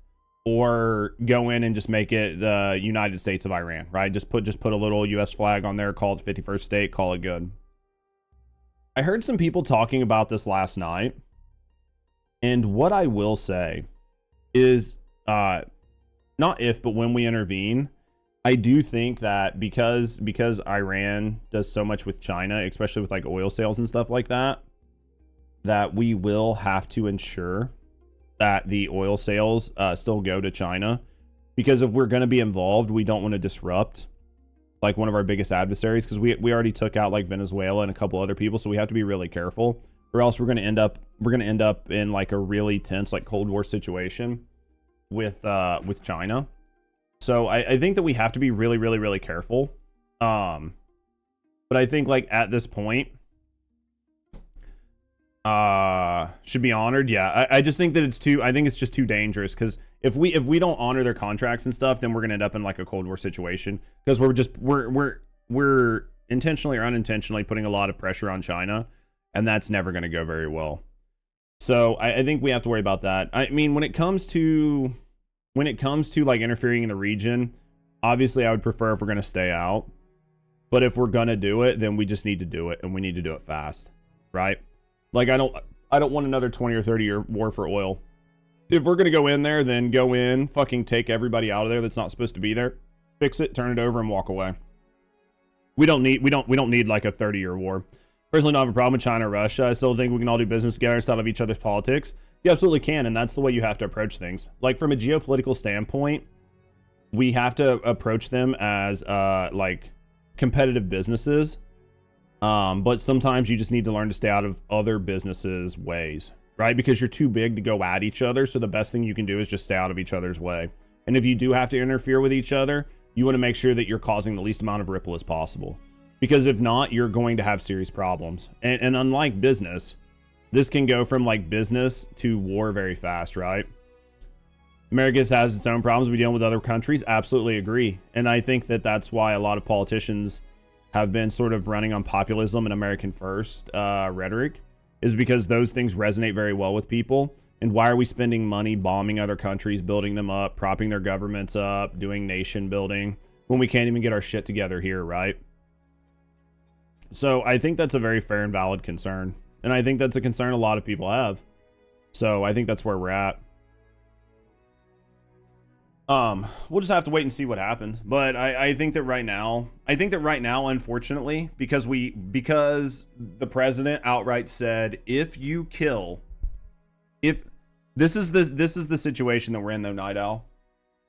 or go in and just make it the United States of Iran, right? Just put a little US flag on there, call it 51st state, call it good. I heard some people talking about this last night. And what I will say is, not if, but when we intervene, I do think that because Iran does so much with China, especially with like oil sales and stuff like that, that we will have to ensure that the oil sales still go to China. Because if we're going to be involved, we don't want to disrupt like one of our biggest adversaries, because we already took out like Venezuela and a couple other people, so we have to be really careful, or else we're going to end up in like a really tense like Cold War situation with China. So I think that we have to be really, really, really careful. But I think like at this point, should be honored. Yeah, I just think that it's just too dangerous, because if we don't honor their contracts and stuff, then we're gonna end up in like a Cold War situation, because we're intentionally or unintentionally putting a lot of pressure on China, and that's never gonna go very well. So I think we have to worry about that. I mean, when it comes to like interfering in the region, obviously I would prefer if we're gonna stay out. But if we're gonna do it, then we just need to do it, and we need to do it fast, right? Like I don't want another 20 or 30 year war for oil. If we're gonna go in there, then go in, fucking take everybody out of there that's not supposed to be there, fix it, turn it over, and walk away. We don't need like a 30-year war. Personally, don't have a problem with China or Russia. I still think we can all do business together instead of each other's politics. You absolutely can, and that's the way you have to approach things. Like, from a geopolitical standpoint, we have to approach them as like competitive businesses. But sometimes you just need to learn to stay out of other businesses' ways, right? Because you're too big to go at each other. So the best thing you can do is just stay out of each other's way. And if you do have to interfere with each other, you want to make sure that you're causing the least amount of ripple as possible. Because if not, you're going to have serious problems. And unlike business, this can go from like business to war very fast, right? America has its own problems we deal with other countries. Absolutely agree. And I think that that's why a lot of politicians have been sort of running on populism and American first rhetoric, is because those things resonate very well with people. And why are we spending money bombing other countries, building them up, propping their governments up, doing nation building, when we can't even get our shit together here, right? So I think that's a very fair and valid concern. And I think that's a concern a lot of people have. So I think that's where we're at. We'll just have to wait and see what happens. But I think that right now, unfortunately, because the president outright said, if this is the situation that we're in though, Night Owl.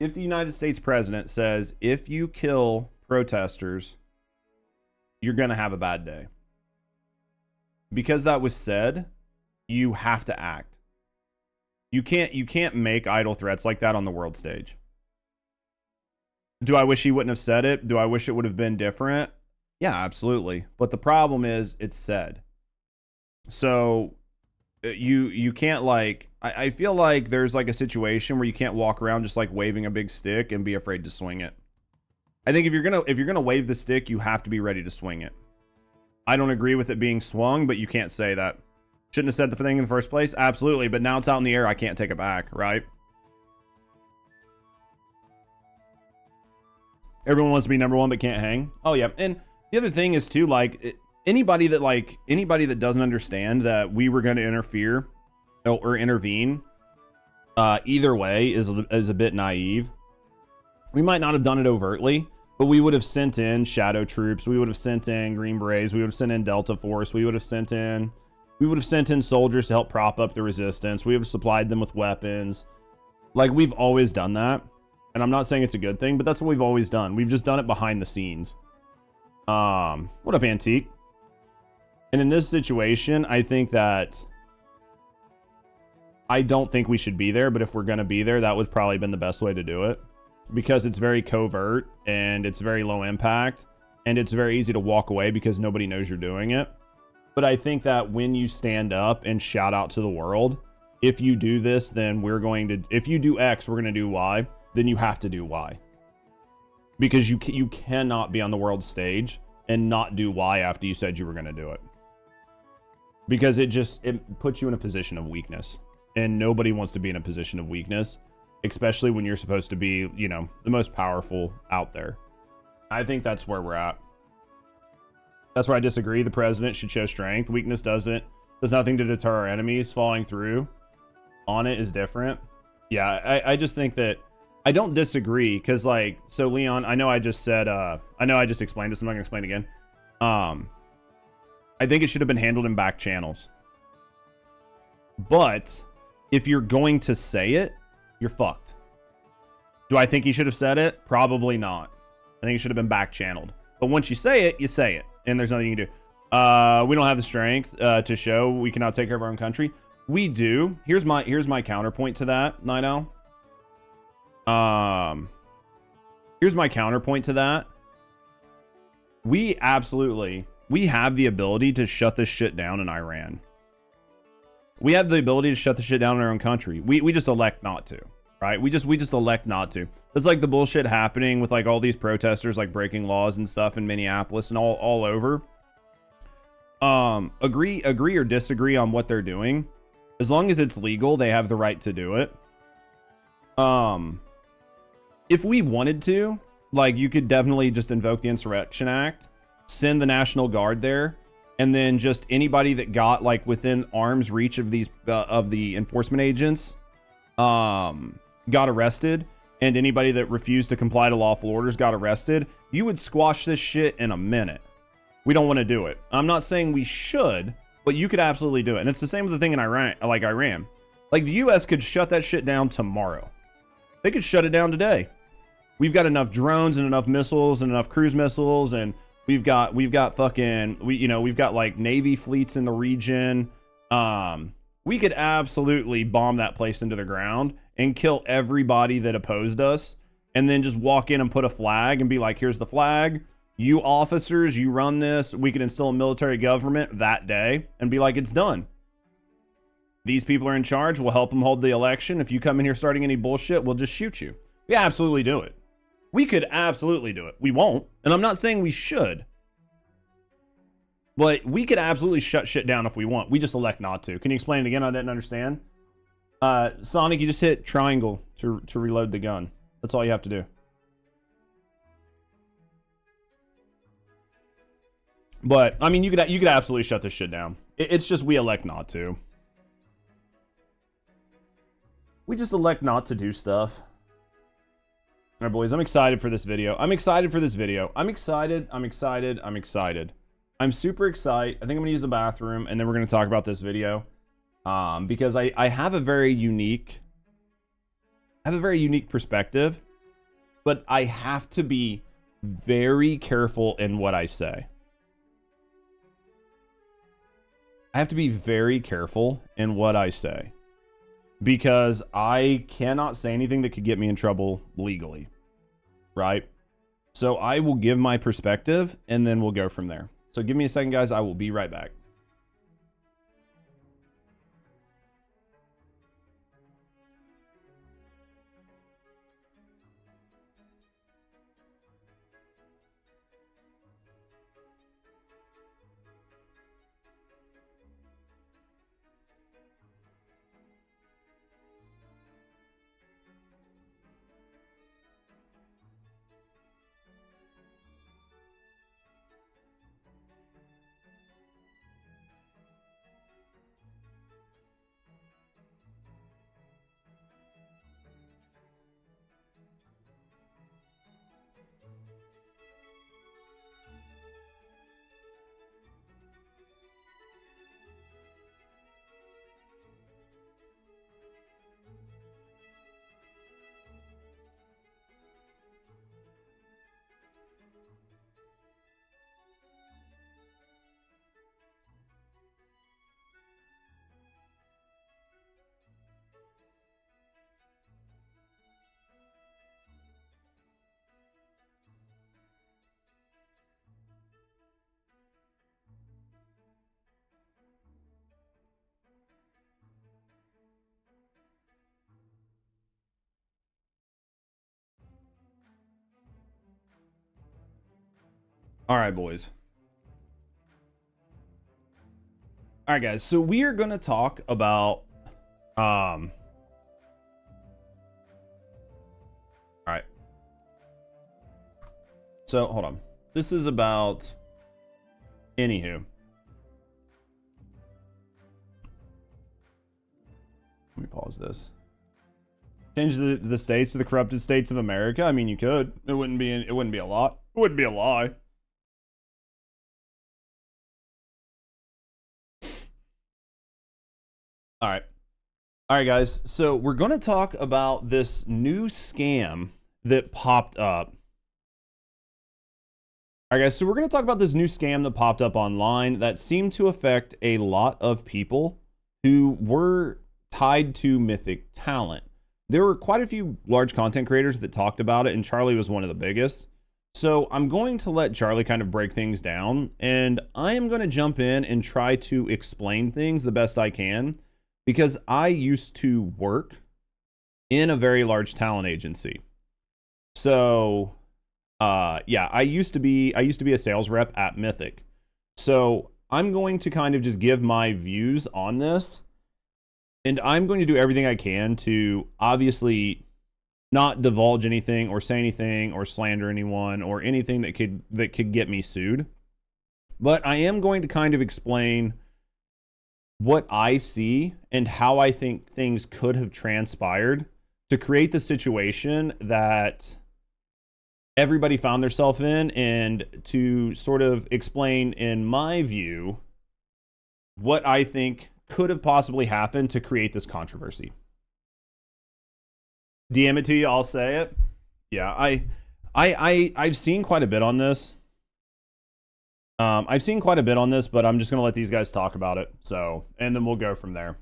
If the United States president says, if you kill protesters, you're gonna have a bad day. Because that was said, you have to act. You can't make idle threats like that on the world stage. Do I wish he wouldn't have said it? Do I wish it would have been different? Yeah, absolutely. But the problem is it's said. So you can't, like, I feel like there's like a situation where you can't walk around just like waving a big stick and be afraid to swing it. I think if you're gonna wave the stick, you have to be ready to swing it. I don't agree with it being swung, but you can't say that. Shouldn't have said the thing in the first place? Absolutely, but now it's out in the air, I can't take it back, right? Everyone wants to be number one but can't hang. Oh yeah, and the other thing is too, like, anybody that doesn't understand that we were going to interfere or intervene either way is a bit naive. We might not have done it overtly, but we would have sent in shadow troops, we would have sent in Green Berets, we would have sent in Delta Force, we would have sent in soldiers to help prop up the resistance, we would have supplied them with weapons. Like, we've always done that. And I'm not saying it's a good thing, but that's what we've always done. We've just done it behind the scenes. What up, Antique? And in this situation, I think that I don't think we should be there, but if we're going to be there, that would probably been the best way to do it, because it's very covert and it's very low impact and it's very easy to walk away because nobody knows you're doing it. But I think that when you stand up and shout out to the world, if you do this, then if you do X, we're going to do Y. Then you have to do Y. Because you cannot be on the world stage and not do Y after you said you were going to do it. Because it puts you in a position of weakness. And nobody wants to be in a position of weakness, especially when you're supposed to be, you know, the most powerful out there. I think that's where we're at. That's where I disagree. The president should show strength. Weakness does nothing to deter our enemies. Following through on it is different. Yeah, I just think that I don't disagree, because, like, so Leon, I know I just explained this, I'm not gonna explain it again. I think it should have been handled in back channels. But if you're going to say it, you're fucked. Do I think he should have said it? Probably not. I think it should have been back channeled. But once you say it, and there's nothing you can do. We don't have the strength to show we cannot take care of our own country. We do. Here's my counterpoint to that, Night Owl. Here's my counterpoint to that. We have the ability to shut this shit down in Iran. We have the ability to shut the shit down in our own country. We just elect not to, right? We just elect not to. It's like the bullshit happening with like all these protesters like breaking laws and stuff in Minneapolis and all over. Agree or disagree on what they're doing. As long as it's legal, they have the right to do it. If we wanted to, like, you could definitely just invoke the Insurrection Act, send the National Guard there, and then just anybody that got like within arm's reach of these of the enforcement agents, got arrested, and anybody that refused to comply to lawful orders got arrested, you would squash this shit in a minute. We don't want to do it. I'm not saying we should, but you could absolutely do it. And it's the same with the thing in Iran, Iran. Like, the US could shut that shit down tomorrow. They could shut it down today. We've got enough drones and enough missiles and enough cruise missiles, and we've got fucking, we've got like Navy fleets in the region. We could absolutely bomb that place into the ground and kill everybody that opposed us, and then just walk in and put a flag and be like, here's the flag. You officers, you run this. We could instill a military government that day and be like, it's done. These people are in charge. We'll help them hold the election. If you come in here starting any bullshit, we'll just shoot you. We absolutely do it. We could absolutely do it. We won't. And I'm not saying we should. But we could absolutely shut shit down if we want. We just elect not to. Can you explain it again? I didn't understand. Sonic, you just hit triangle to reload the gun. That's all you have to do. But, I mean, you could absolutely shut this shit down. It's just we elect not to. We just elect not to do stuff. All right, boys, I'm excited for this video. I'm excited. I'm super excited. I think I'm going to use the bathroom, and then we're going to talk about this video. Because I have a very unique perspective, but I have to be very careful in what I say. I have to be very careful in what I say, because I cannot say anything that could get me in trouble legally, right? So I will give my perspective, and then we'll go from there. So give me a second, guys. I will be right back. All right, boys. All right, guys. So we are going to talk about, all right. So hold on. This is about, anywho. Let me pause this. Change the states to the corrupted states of America. I mean, you could. It wouldn't be a lot. It wouldn't be a lie. All right, guys. So we're going to talk about this new scam that popped up. All right, guys. So we're going to talk about this new scam that popped up online that seemed to affect a lot of people who were tied to Mythic talent. There were quite a few large content creators that talked about it, and Charlie was one of the biggest. So I'm going to let Charlie kind of break things down, and I am going to jump in and try to explain things the best I can, because I used to work in a very large talent agency. So, yeah, I used to be a sales rep at Mythic. So I'm going to kind of just give my views on this, and I'm going to do everything I can to obviously not divulge anything or say anything or slander anyone or anything that could get me sued. But I am going to kind of explain what I see and how I think things could have transpired to create the situation that everybody found themselves in, and to sort of explain, in my view, what I think could have possibly happened to create this controversy. DM it to you, I'll say it. Yeah, I've seen quite a bit on this. I've seen quite a bit on this, but I'm just going to let these guys talk about it. So, and then we'll go from there.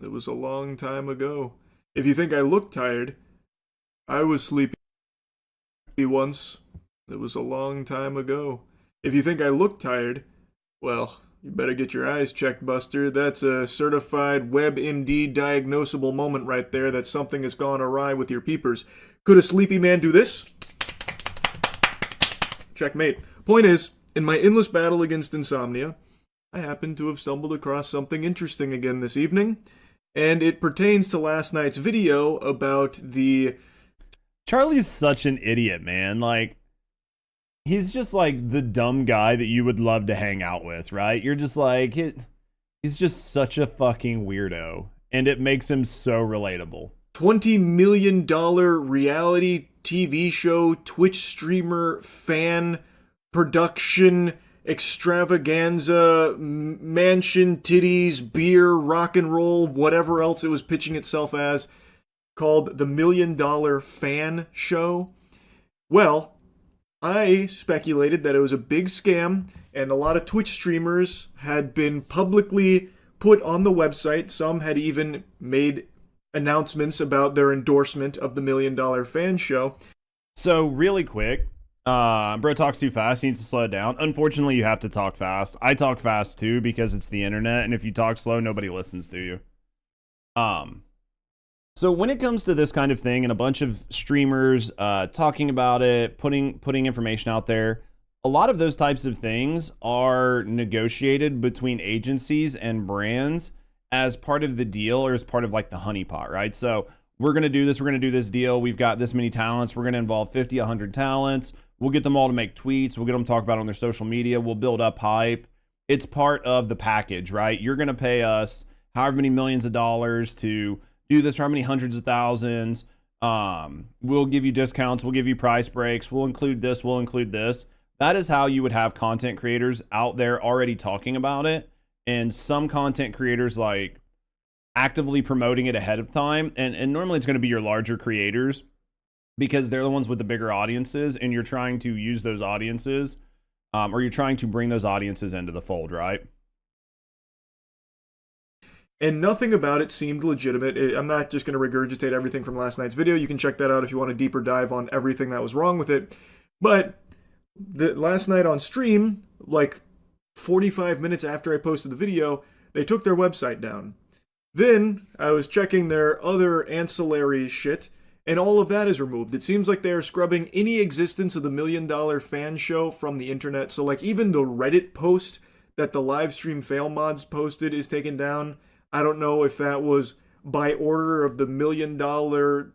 It was a long time ago. If you think I look tired, I was sleepy once. It was a long time ago. If you think I look tired, well, you better get your eyes checked, Buster. That's a certified WebMD diagnosable moment right there that something has gone awry with your peepers. Could a sleepy man do this? Checkmate. Point is, in my endless battle against insomnia, I happen to have stumbled across something interesting again this evening, and it pertains to last night's video about the... Charlie's such an idiot, man. Like, he's just like the dumb guy that you would love to hang out with, right? You're just like, he's just such a fucking weirdo, and it makes him so relatable. $20 million reality TV show, Twitch streamer, fan, production, extravaganza, mansion, titties, beer, rock and roll, whatever else it was pitching itself as, called the $1 Million Fan Show. Well, I speculated that it was a big scam, and a lot of Twitch streamers had been publicly put on the website. Some had even made announcements about their endorsement of the $1 Million Fan Show. So, really quick, bro talks too fast, he needs to slow it down. Unfortunately, you have to talk fast. I talk fast too because it's the internet, and if you talk slow, nobody listens to you. So when it comes to this kind of thing, and a bunch of streamers talking about it, putting information out there, a lot of those types of things are negotiated between agencies and brands as part of the deal, or as part of like the honeypot, right? So we're going to do this, we're going to do this deal, we've got this many talents, we're going to involve 50, 100 talents, we'll get them all to make tweets, we'll get them to talk about it on their social media, we'll build up hype. It's part of the package, right? You're going to pay us however many millions of dollars to do this, or how many hundreds of thousands. We'll give you discounts, we'll give you price breaks, we'll include this, we'll include this. That is how you would have content creators out there already talking about it, and some content creators like actively promoting it ahead of time. And normally it's going to be your larger creators, because they're the ones with the bigger audiences, and you're trying to use those audiences, or you're trying to bring those audiences into the fold, right? And nothing about it seemed legitimate. I'm not just going to regurgitate everything from last night's video. You can check that out if you want a deeper dive on everything that was wrong with it. But last night on stream, like 45 minutes after I posted the video, they took their website down. Then I was checking their other ancillary shit, and all of that is removed. It seems like they are scrubbing any existence of the $1 Million Fan Show from the internet. So like even the Reddit post that the livestream fail mods posted is taken down. I don't know if that was by order of the $1 Million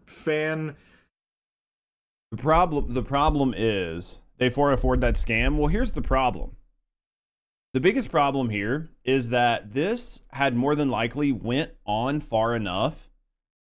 Fan. The problem is they 404'd that scam. Well, here's the problem. The biggest problem here is that this had more than likely went on far enough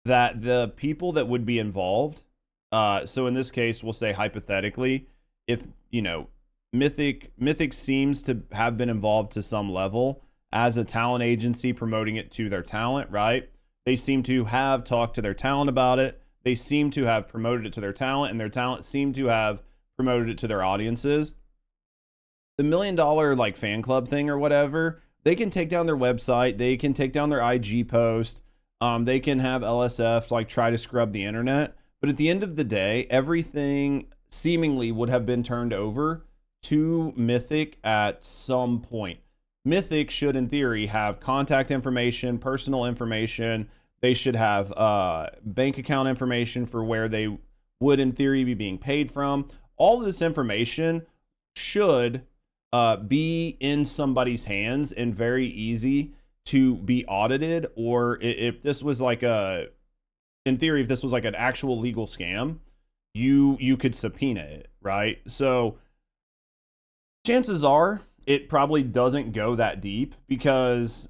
that the people that would be involved, so in this case, we'll say hypothetically, if, you know, Mythic seems to have been involved to some level as a talent agency promoting it to their talent, right? They seem to have talked to their talent about it. They seem to have promoted it to their talent, and their talent seem to have promoted it to their audiences. The $1 Million like fan club thing or whatever, they can take down their website, they can take down their IG post, they can have LSF like try to scrub the internet, but at the end of the day, everything seemingly would have been turned over to Mythic at some point. Mythic should, in theory, have contact information, personal information. They should have bank account information for where they would, in theory, be being paid from. All of this information should be in somebody's hands and very easy to be audited. Or if this was like in theory, if this was like an actual legal scam, you could subpoena it, right? So chances are it probably doesn't go that deep because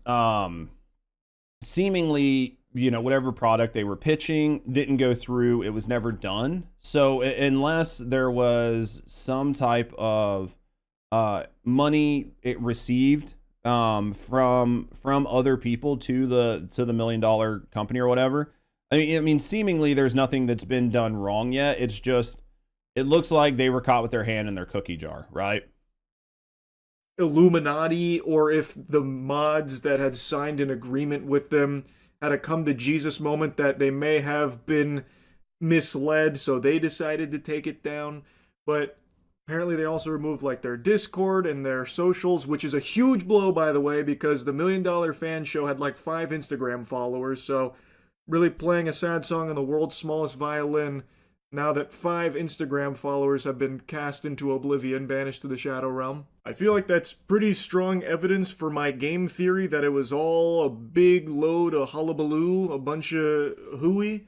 seemingly, you know, whatever product they were pitching didn't go through. It was never done. So unless there was some type of money it received from other people to the $1 million company or whatever, I mean, seemingly there's nothing that's been done wrong yet. It's just, it looks like they were caught with their hand in their cookie jar, right? Illuminati, or if the mods that had signed an agreement with them had a come to Jesus moment that they may have been misled, so they decided to take it down. But apparently they also removed like their Discord and their socials, which is a huge blow, by the way, because the $1 Million Fan Show had like 5 Instagram followers, so really playing a sad song on the world's smallest violin now that 5 Instagram followers have been cast into oblivion, banished to the Shadow Realm. I feel like that's pretty strong evidence for my game theory that it was all a big load of hullabaloo, a bunch of hooey.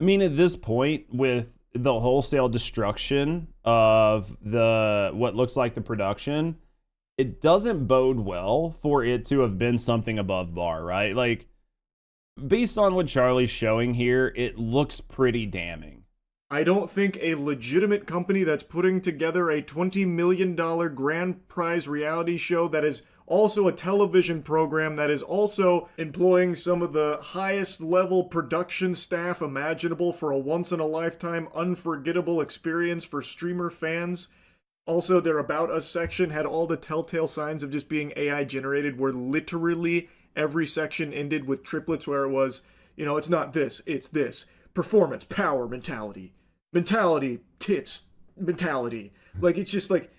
I mean, at this point, with the wholesale destruction of what looks like the production, it doesn't bode well for it to have been something above bar, right? Like, based on what Charlie's showing here, it looks pretty damning. I don't think a legitimate company that's putting together a $20 million grand prize reality show that is also a television program that is also employing some of the highest level production staff imaginable for a once-in-a-lifetime unforgettable experience for streamer fans. Also, their About Us section had all the telltale signs of just being AI generated, where literally every section ended with triplets where it was, you know, it's not this, it's this. Performance, power, mentality. Mentality, tits, mentality. Like, it's just like,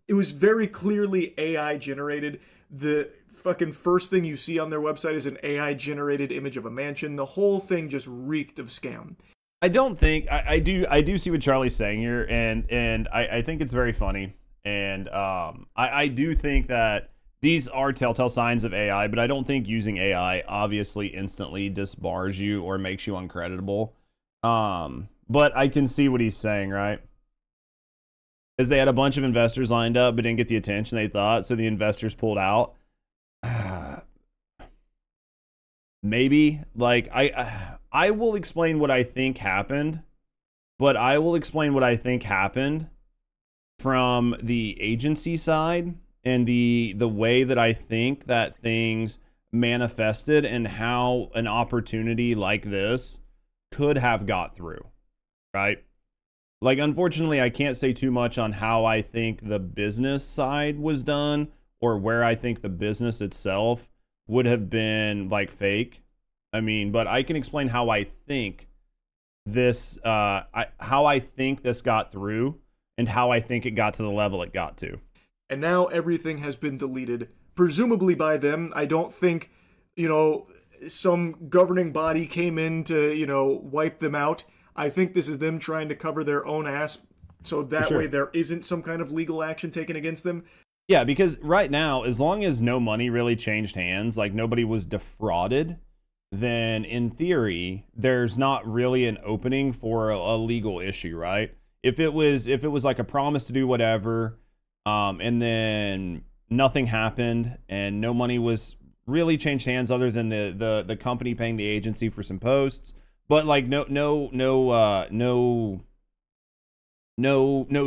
it was very clearly AI generated. The fucking first thing you see on their website is an AI generated image of a mansion. The whole thing just reeked of scam. I don't think, I do see what Charlie's saying here, and I think it's very funny. And I do think that these are telltale signs of AI, but I don't think using AI obviously instantly disbars you or makes you uncreditable. But I can see what he's saying, right? Because they had a bunch of investors lined up but didn't get the attention they thought, so the investors pulled out. Maybe. Like, I will explain what I think happened, but I will explain what I think happened from the agency side and the way that I think that things manifested and how an opportunity like this could have got through, right? Like, unfortunately, I can't say too much on how I think the business side was done or where I think the business itself would have been, like, fake. I mean, but I can explain how I think this, how I think this got through and how I think it got to the level it got to. And now everything has been deleted, presumably by them. I don't think, you know, some governing body came in to, you know, wipe them out. I think this is them trying to cover their own ass, so that way there isn't some kind of legal action taken against them. Yeah, because right now, as long as no money really changed hands, like nobody was defrauded, then in theory, there's not really an opening for a legal issue, right? If it was like a promise to do whatever, and then nothing happened and no money was really changed hands other than the company paying the agency for some posts, but like no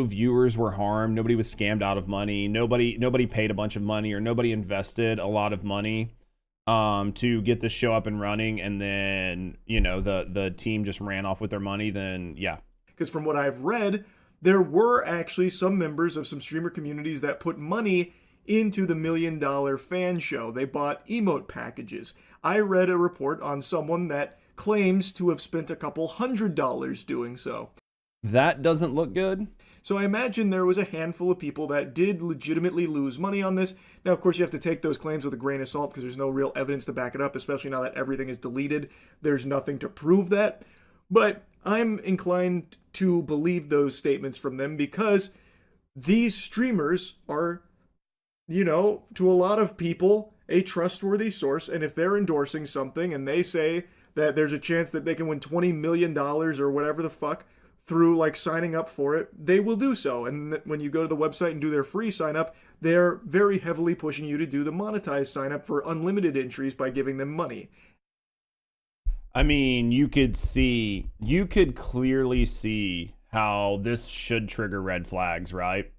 viewers were harmed, nobody was scammed out of money, nobody paid a bunch of money, or nobody invested a lot of money to get the show up and running, and then, you know, the team just ran off with their money, then yeah. Because from what I've read, there were actually some members of some streamer communities that put money into the $1 Million Fan Show. They bought emote packages. I read a report on someone that claims to have spent a couple $100 doing so. That doesn't look good. So I imagine there was a handful of people that did legitimately lose money on this. Now, of course, you have to take those claims with a grain of salt because there's no real evidence to back it up, especially now that everything is deleted. There's nothing to prove that. But I'm inclined to believe those statements from them because these streamers are, you know, to a lot of people, a trustworthy source. And if they're endorsing something and they say that there's a chance that they can win $20 million or whatever the fuck through like signing up for it, they will do so. And when you go to the website and do their free sign up, they're very heavily pushing you to do the monetized sign up for unlimited entries by giving them money. I mean, you could clearly see how this should trigger red flags, right?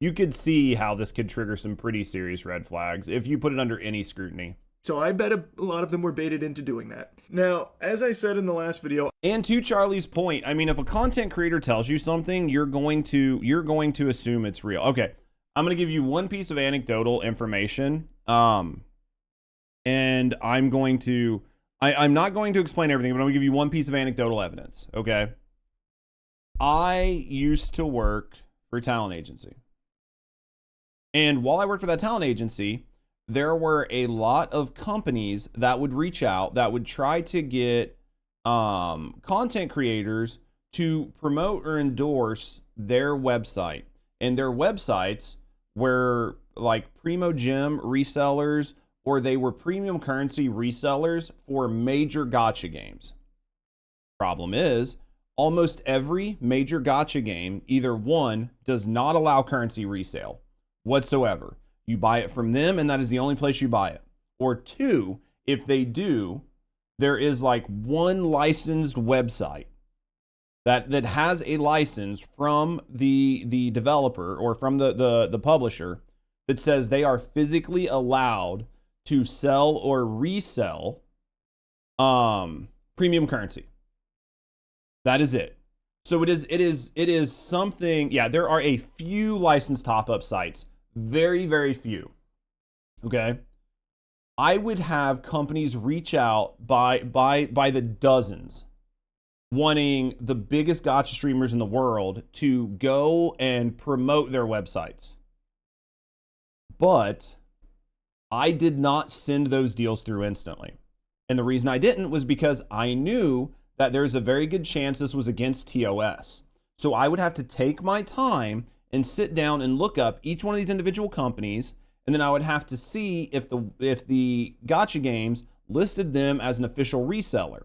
You could see how this could trigger some pretty serious red flags if you put it under any scrutiny. So I bet a lot of them were baited into doing that. Now, as I said in the last video, and to Charlie's point, I mean, if a content creator tells you something, you're going to assume it's real. Okay, I'm going to give you one piece of anecdotal information, and I'm not going to explain everything, but I'm going to give you one piece of anecdotal evidence, okay? I used to work for a talent agency. And while I worked for that talent agency, there were a lot of companies that would reach out that would try to get content creators to promote or endorse their website. And their websites were like Primo Gem resellers, or they were premium currency resellers for major gacha games. Problem is, almost every major gacha game, either one, does not allow currency resale whatsoever. You buy it from them, and that is the only place you buy it. Or two, if they do, there is like one licensed website that has a license from the developer or from the publisher that says they are physically allowed to sell or resell premium currency. That is it. So it is something. Yeah, there are a few licensed top-up sites. Very, very few. Okay. I would have companies reach out by the dozens, wanting the biggest gacha streamers in the world to go and promote their websites. But I did not send those deals through instantly. And the reason I didn't was because I knew that there's a very good chance this was against TOS. So I would have to take my time and sit down and look up each one of these individual companies, and then I would have to see if the gacha games listed them as an official reseller.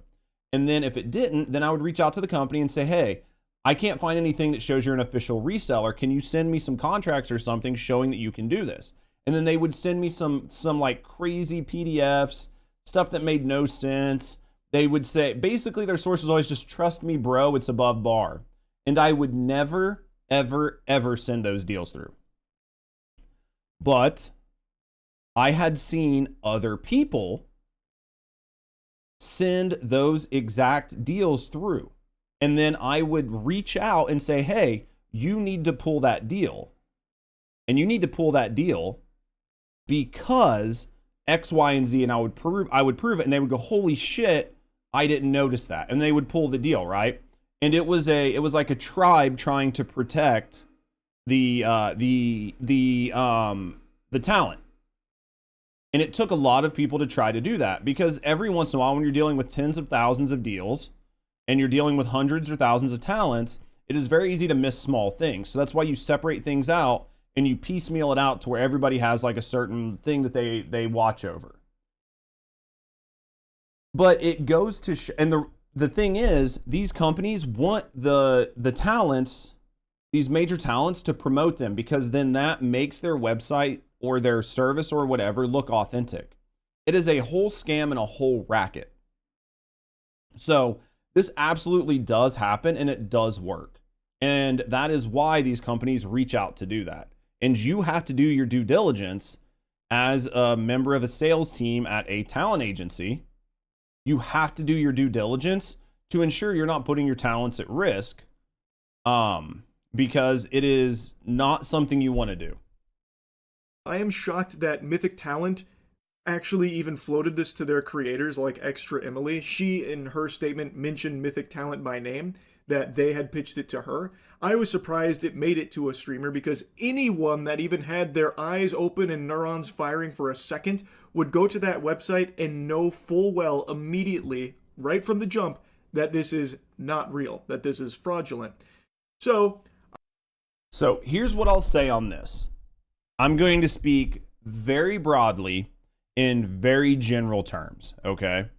And then if it didn't, then I would reach out to the company and say, hey, I can't find anything that shows you're an official reseller. Can you send me some contracts or something showing that you can do this? And then they would send me some like crazy PDFs, stuff that made no sense. They would say, basically their source was always just, trust me, bro, it's above bar. And I would never, ever send those deals through. But I had seen other people send those exact deals through. And then I would reach out and say, hey, you need to pull that deal. And you need to pull that deal because X, Y, and Z. And I would prove it. And they would go, holy shit, I didn't notice that. And they would pull the deal, right? And it was like a tribe trying to protect the talent. And it took a lot of people to try to do that, because every once in a while, when you're dealing with tens of thousands of deals and you're dealing with hundreds or thousands of talents, it is very easy to miss small things. So that's why you separate things out and you piecemeal it out to where everybody has like a certain thing that they watch over. But it goes to and the thing is, these companies want the talents, these major talents, to promote them, because then that makes their website or their service or whatever look authentic. It is a whole scam and a whole racket. So this absolutely does happen, and it does work. And that is why these companies reach out to do that. And you have to do your due diligence as a member of a sales team at a talent agency. You have to do your due diligence to ensure you're not putting your talents at risk, because it is not something you want to do. I am shocked that Mythic Talent actually even floated this to their creators, like Extra Emily. She, in her statement, mentioned Mythic Talent by name, that they had pitched it to her. I was surprised it made it to a streamer, because anyone that even had their eyes open and neurons firing for a second would go to that website and know full well immediately, right from the jump, that this is not real, that this is fraudulent. So here's what I'll say on this. I'm going to speak very broadly in very general terms, okay?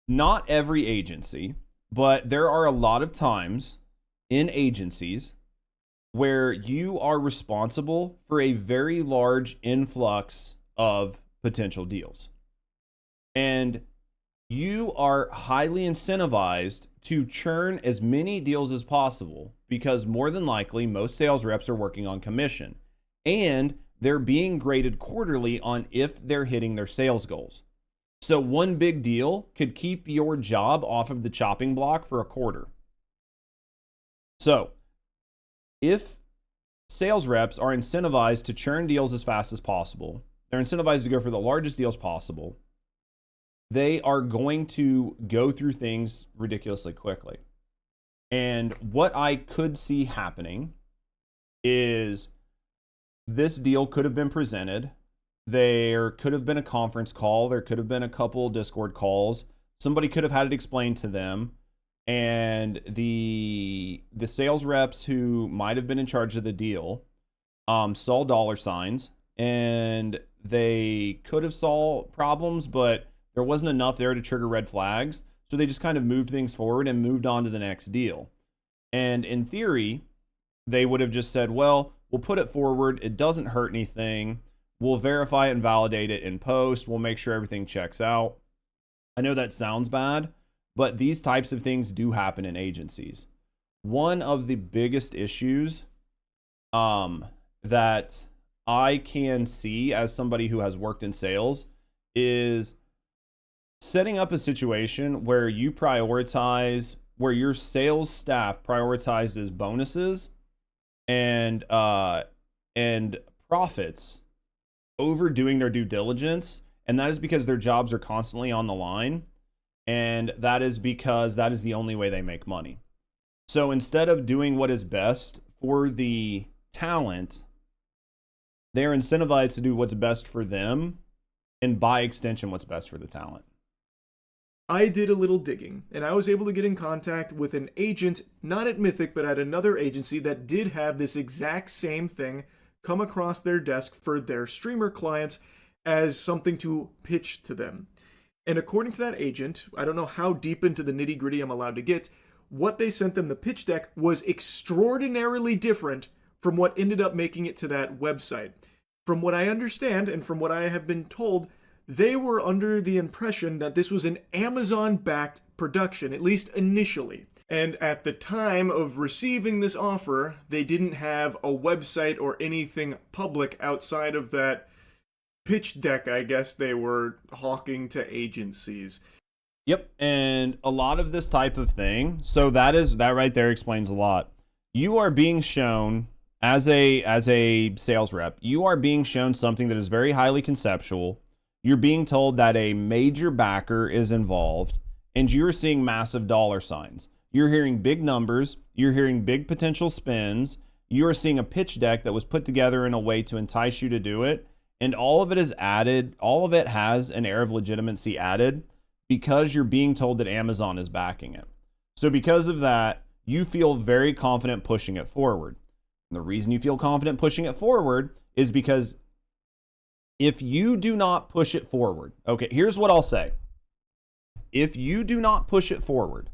not every agency, but there are a lot of times in agencies where you are responsible for a very large influx of potential deals. And you are highly incentivized to churn as many deals as possible because more than likely most sales reps are working on commission and they're being graded quarterly on if they're hitting their sales goals. So one big deal could keep your job off of the chopping block for a quarter. So if sales reps are incentivized to churn deals as fast as possible, they're incentivized to go for the largest deals possible, they are going to go through things ridiculously quickly. And what I could see happening is this deal could have been presented. There could have been a conference call. There could have been a couple Discord calls. Somebody could have had it explained to them. And the sales reps who might have been in charge of the deal saw dollar signs and they could have saw problems, but there wasn't enough there to trigger red flags. So they just kind of moved things forward and moved on to the next deal. And in theory, they would have just said, well, we'll put it forward. It doesn't hurt anything. We'll verify it and validate it in post. We'll make sure everything checks out. I know that sounds bad, but these types of things do happen in agencies. One of the biggest issues that I can see as somebody who has worked in sales is setting up a situation where you prioritize, where your sales staff prioritizes bonuses and profits over doing their due diligence. And that is because their jobs are constantly on the line. And that is because that is the only way they make money. So instead of doing what is best for the talent, they're incentivized to do what's best for them and by extension, what's best for the talent. I did a little digging, and I was able to get in contact with an agent, not at Mythic, but at another agency that did have this exact same thing come across their desk for their streamer clients as something to pitch to them. And according to that agent, I don't know how deep into the nitty-gritty I'm allowed to get, what they sent them, the pitch deck, was extraordinarily different from what ended up making it to that website. From what I understand, and from what I have been told, they were under the impression that this was an Amazon-backed production, at least initially. And at the time of receiving this offer, they didn't have a website or anything public outside of that pitch deck, I guess they were hawking to agencies. Yep, and a lot of this type of thing, so that right there explains a lot. You are being shown, as a sales rep, you are being shown something that is very highly conceptual. You're being told that a major backer is involved, and you're seeing massive dollar signs. You're hearing big numbers, you're hearing big potential spins, you're seeing a pitch deck that was put together in a way to entice you to do it, and all of it is added, all of it has an air of legitimacy added because you're being told that Amazon is backing it. So because of that, you feel very confident pushing it forward. And the reason you feel confident pushing it forward is because if you do not push it forward, okay, here's what I'll say. If you do not push it forward,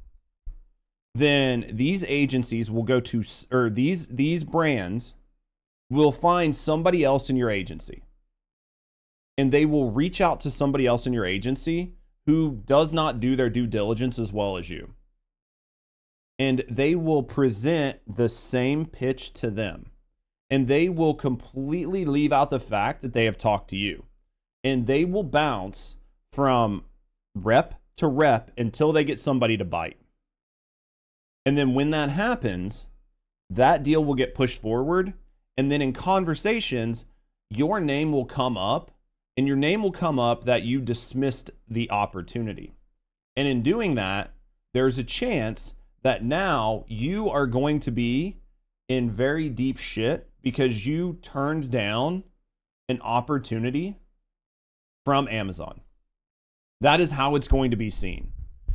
then these agencies will go to, or these brands will find somebody else in your agency. And they will reach out to somebody else in your agency who does not do their due diligence as well as you. And they will present the same pitch to them. And they will completely leave out the fact that they have talked to you. And they will bounce from rep to rep until they get somebody to bite. And then when that happens, that deal will get pushed forward. And then in conversations, your name will come up. And your name will come up that you dismissed the opportunity. And in doing that, there's a chance that now you are going to be in very deep shit because you turned down an opportunity from Amazon. That is how it's going to be seen.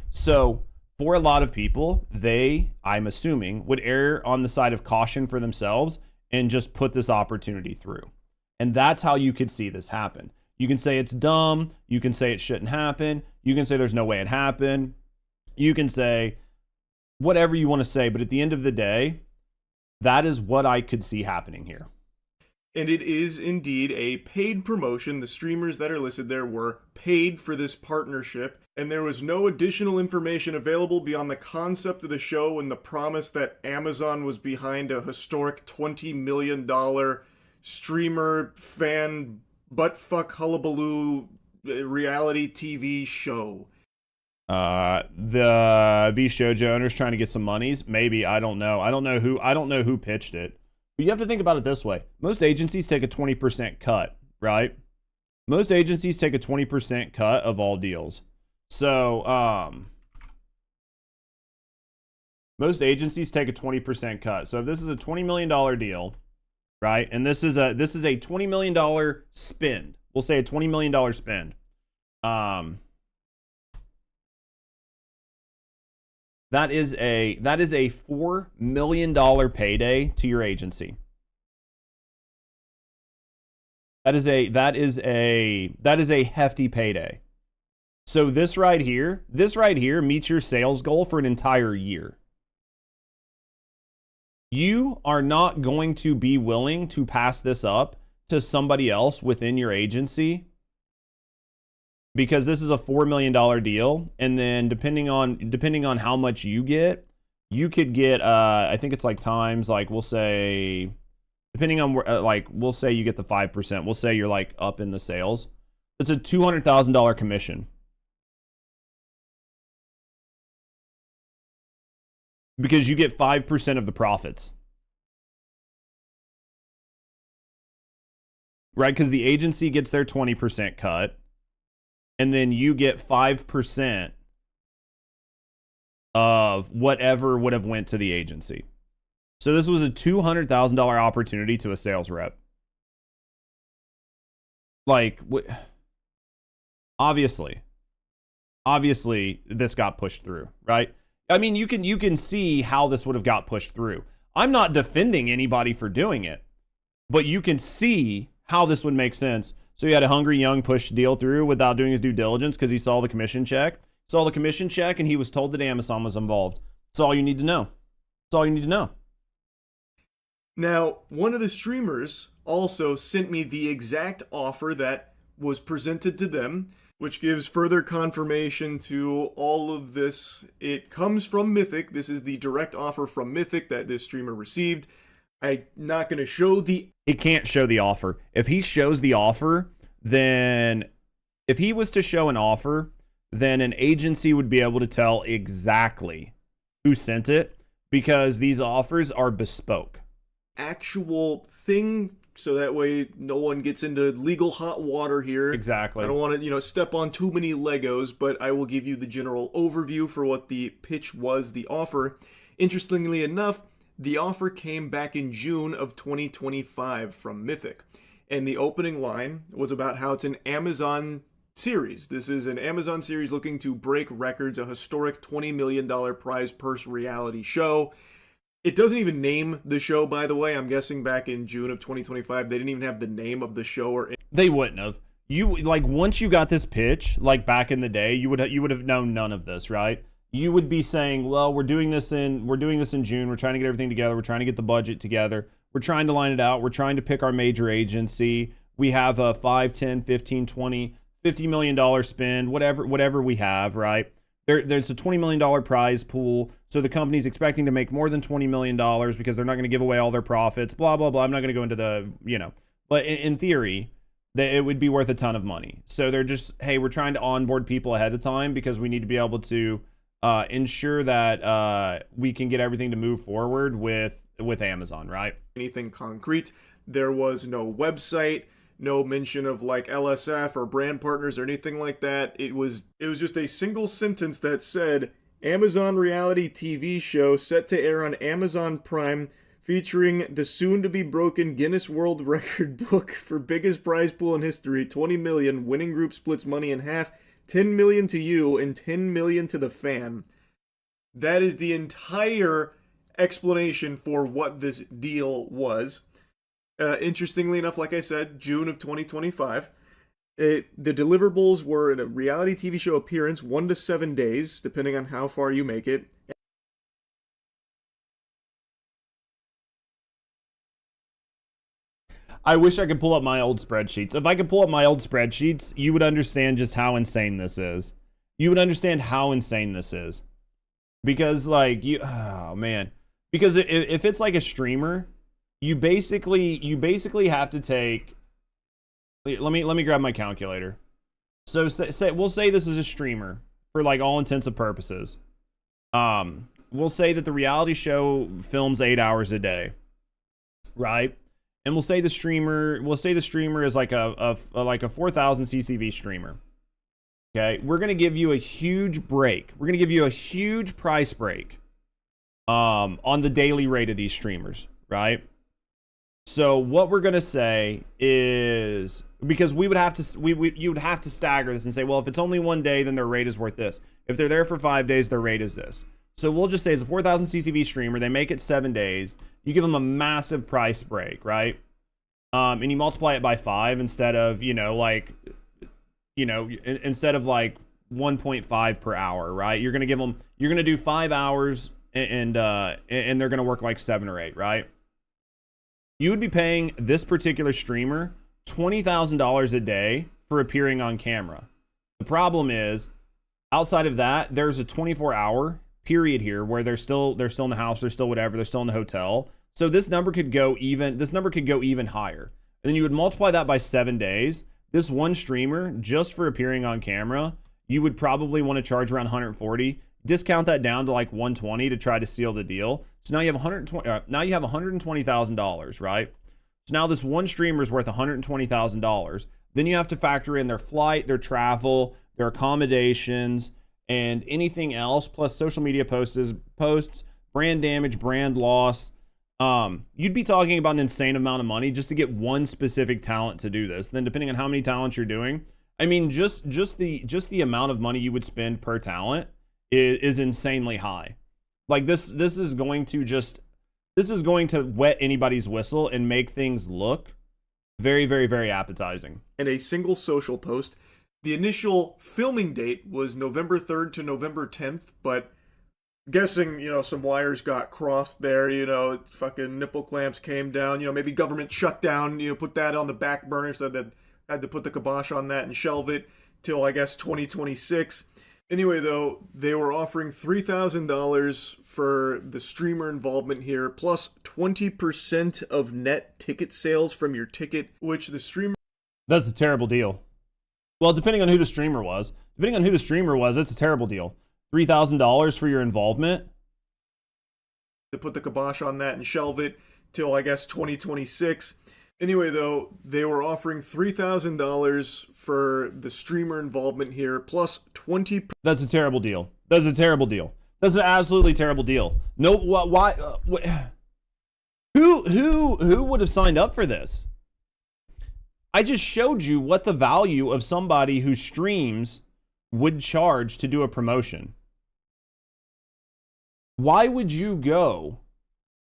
So for a lot of people, they, I'm assuming, would err on the side of caution for themselves and just put this opportunity through. And that's how you could see this happen. You can say it's dumb. You can say it shouldn't happen. You can say there's no way it happened. You can say whatever you want to say, but at the end of the day, that is what I could see happening here. And it is indeed a paid promotion. The streamers that are listed there were paid for this partnership, and there was no additional information available beyond the concept of the show and the promise that Amazon was behind a historic $20 million streamer fan buttfuck hullabaloo reality TV show. The V Shoujo owner's trying to get some monies. Maybe, I don't know. I don't know who pitched it. But you have to think about it this way. Most agencies take a 20% cut, right? Most agencies take a 20% cut of all deals. So, most agencies take a 20% cut. So if this is a $20 million deal, right? And this is a $20 million spend. We'll say a $20 million spend. That is a $4 million payday to your agency. That is a hefty payday. So this right here meets your sales goal for an entire year. You are not going to be willing to pass this up to somebody else within your agency, because this is a $4 million deal, and then depending on how much you get, you could get I think it's like times, like we'll say, depending on where, like we'll say you get the 5%. We'll say you're like up in the sales. It's a $200,000 commission, because you get 5% of the profits, right? Because the agency gets their 20% cut. And then you get 5% of whatever would have went to the agency. So this was a $200,000 opportunity to a sales rep. Like, obviously this got pushed through, right? I mean, you can see how this would have got pushed through. I'm not defending anybody for doing it, but you can see how this would make sense. So you had a hungry young push the deal through without doing his due diligence because he saw the commission check. Saw the commission check and he was told that Amazon was involved. That's all you need to know. That's all you need to know. Now, one of the streamers also sent me the exact offer that was presented to them, which gives further confirmation to all of this. It comes from Mythic. This is the direct offer from Mythic that this streamer received. I'm not going to show the... It can't show the offer. If he shows the offer, then... If he was to show an offer, then an agency would be able to tell exactly who sent it, because these offers are bespoke. Actual thing, so that way no one gets into legal hot water here. Exactly. I don't want to, step on too many Legos, but I will give you the general overview for what the pitch was, the offer. Interestingly enough, the offer came back in June of 2025 from Mythic, and the opening line was about how it's an Amazon series. This is an Amazon series looking to break records, a historic $20 million prize purse reality show. It doesn't even name the show, by the way. I'm guessing back in June of 2025, they didn't even have the name of the show. Or they wouldn't have. You, like, once you got this pitch, like back in the day, you would have known none of this, right? You would be saying, well, we're doing this in June. We're trying to get everything together. We're trying to get the budget together. We're trying to line it out. We're trying to pick our major agency. We have a 5, 10, 15, 20, $50 million spend, whatever we have, right? There's a $20 million prize pool. So the company's expecting to make more than $20 million because they're not going to give away all their profits, blah, blah, blah. I'm not going to go into the, but in theory, it would be worth a ton of money. So they're just, hey, we're trying to onboard people ahead of time because we need to be able to ensure that we can get everything to move forward with Amazon, right? Anything concrete. There was no website, no mention of like LSF or brand partners or anything like that. It was just a single sentence that said, Amazon reality TV show set to air on Amazon Prime featuring the soon-to-be broken Guinness World Record book for biggest prize pool in history, 20 million, winning group splits money in half, 10 million to you and 10 million to the fan. That is the entire explanation for what this deal was. Interestingly enough, like I said, June of 2025. The deliverables were in a reality TV show appearance, 1 to 7 days, depending on how far you make it. I wish I could pull up my old spreadsheets. If I could pull up my old spreadsheets, you would understand just how insane this is. You would understand how insane this is. Because, like, oh man. Because if it's like a streamer, you basically have to take, let me grab my calculator. So we'll say this is a streamer for like all intents and purposes. We'll say that the reality show films 8 hours a day, right? And we'll say the streamer is like a 4,000 CCV streamer. Okay, we're gonna give you a huge break. We're gonna give you a huge price break on the daily rate of these streamers, right? So what we're gonna say is, because we would have to you would have to stagger this and say, well, if it's only 1 day, then their rate is worth this. If they're there for 5 days, their rate is this. So we'll just say it's a 4,000 CCV streamer. They make it 7 days. You give them a massive price break, right? And you multiply it by 5 instead of, instead of like 1.5 per hour, right? You're gonna do 5 hours and they're gonna work like 7 or 8, right? You would be paying this particular streamer $20,000 a day for appearing on camera. The problem is, outside of that, there's a 24-hour period here where they're still in the house, they're still whatever, they're still in the hotel. So this number could go even higher. And then you would multiply that by 7 days. This one streamer, just for appearing on camera, you would probably want to charge around 140. Discount that down to like 120 to try to seal the deal. So now you have $120,000, right? So now this one streamer is worth $120,000. Then you have to factor in their flight, their travel, their accommodations, and anything else, plus social media posts, brand damage, brand loss. You'd be talking about an insane amount of money just to get one specific talent to do this. Then depending on how many talents you're doing, I mean, just the amount of money you would spend per talent is insanely high. Like this is going to wet anybody's whistle and make things look very, very, very appetizing. And a single social post. The initial filming date was November 3rd to November 10th, but guessing, some wires got crossed there, fucking nipple clamps came down, maybe government shutdown, put that on the back burner, so that had to put the kibosh on that and shelve it till, I guess, 2026. Anyway, though, they were offering $3,000 for the streamer involvement here, plus 20% of net ticket sales from your ticket, which the streamer... That's a terrible deal. Well, depending on who the streamer was. It's a terrible deal. $3,000 for your involvement. To put the kibosh on that and shelve it till, I guess, 2026. Anyway, though, they were offering $3,000 for the streamer involvement here, plus 20%. That's a terrible deal. That's an absolutely terrible deal. No, why? Who would have signed up for this? I just showed you what the value of somebody who streams would charge to do a promotion. Why would you go?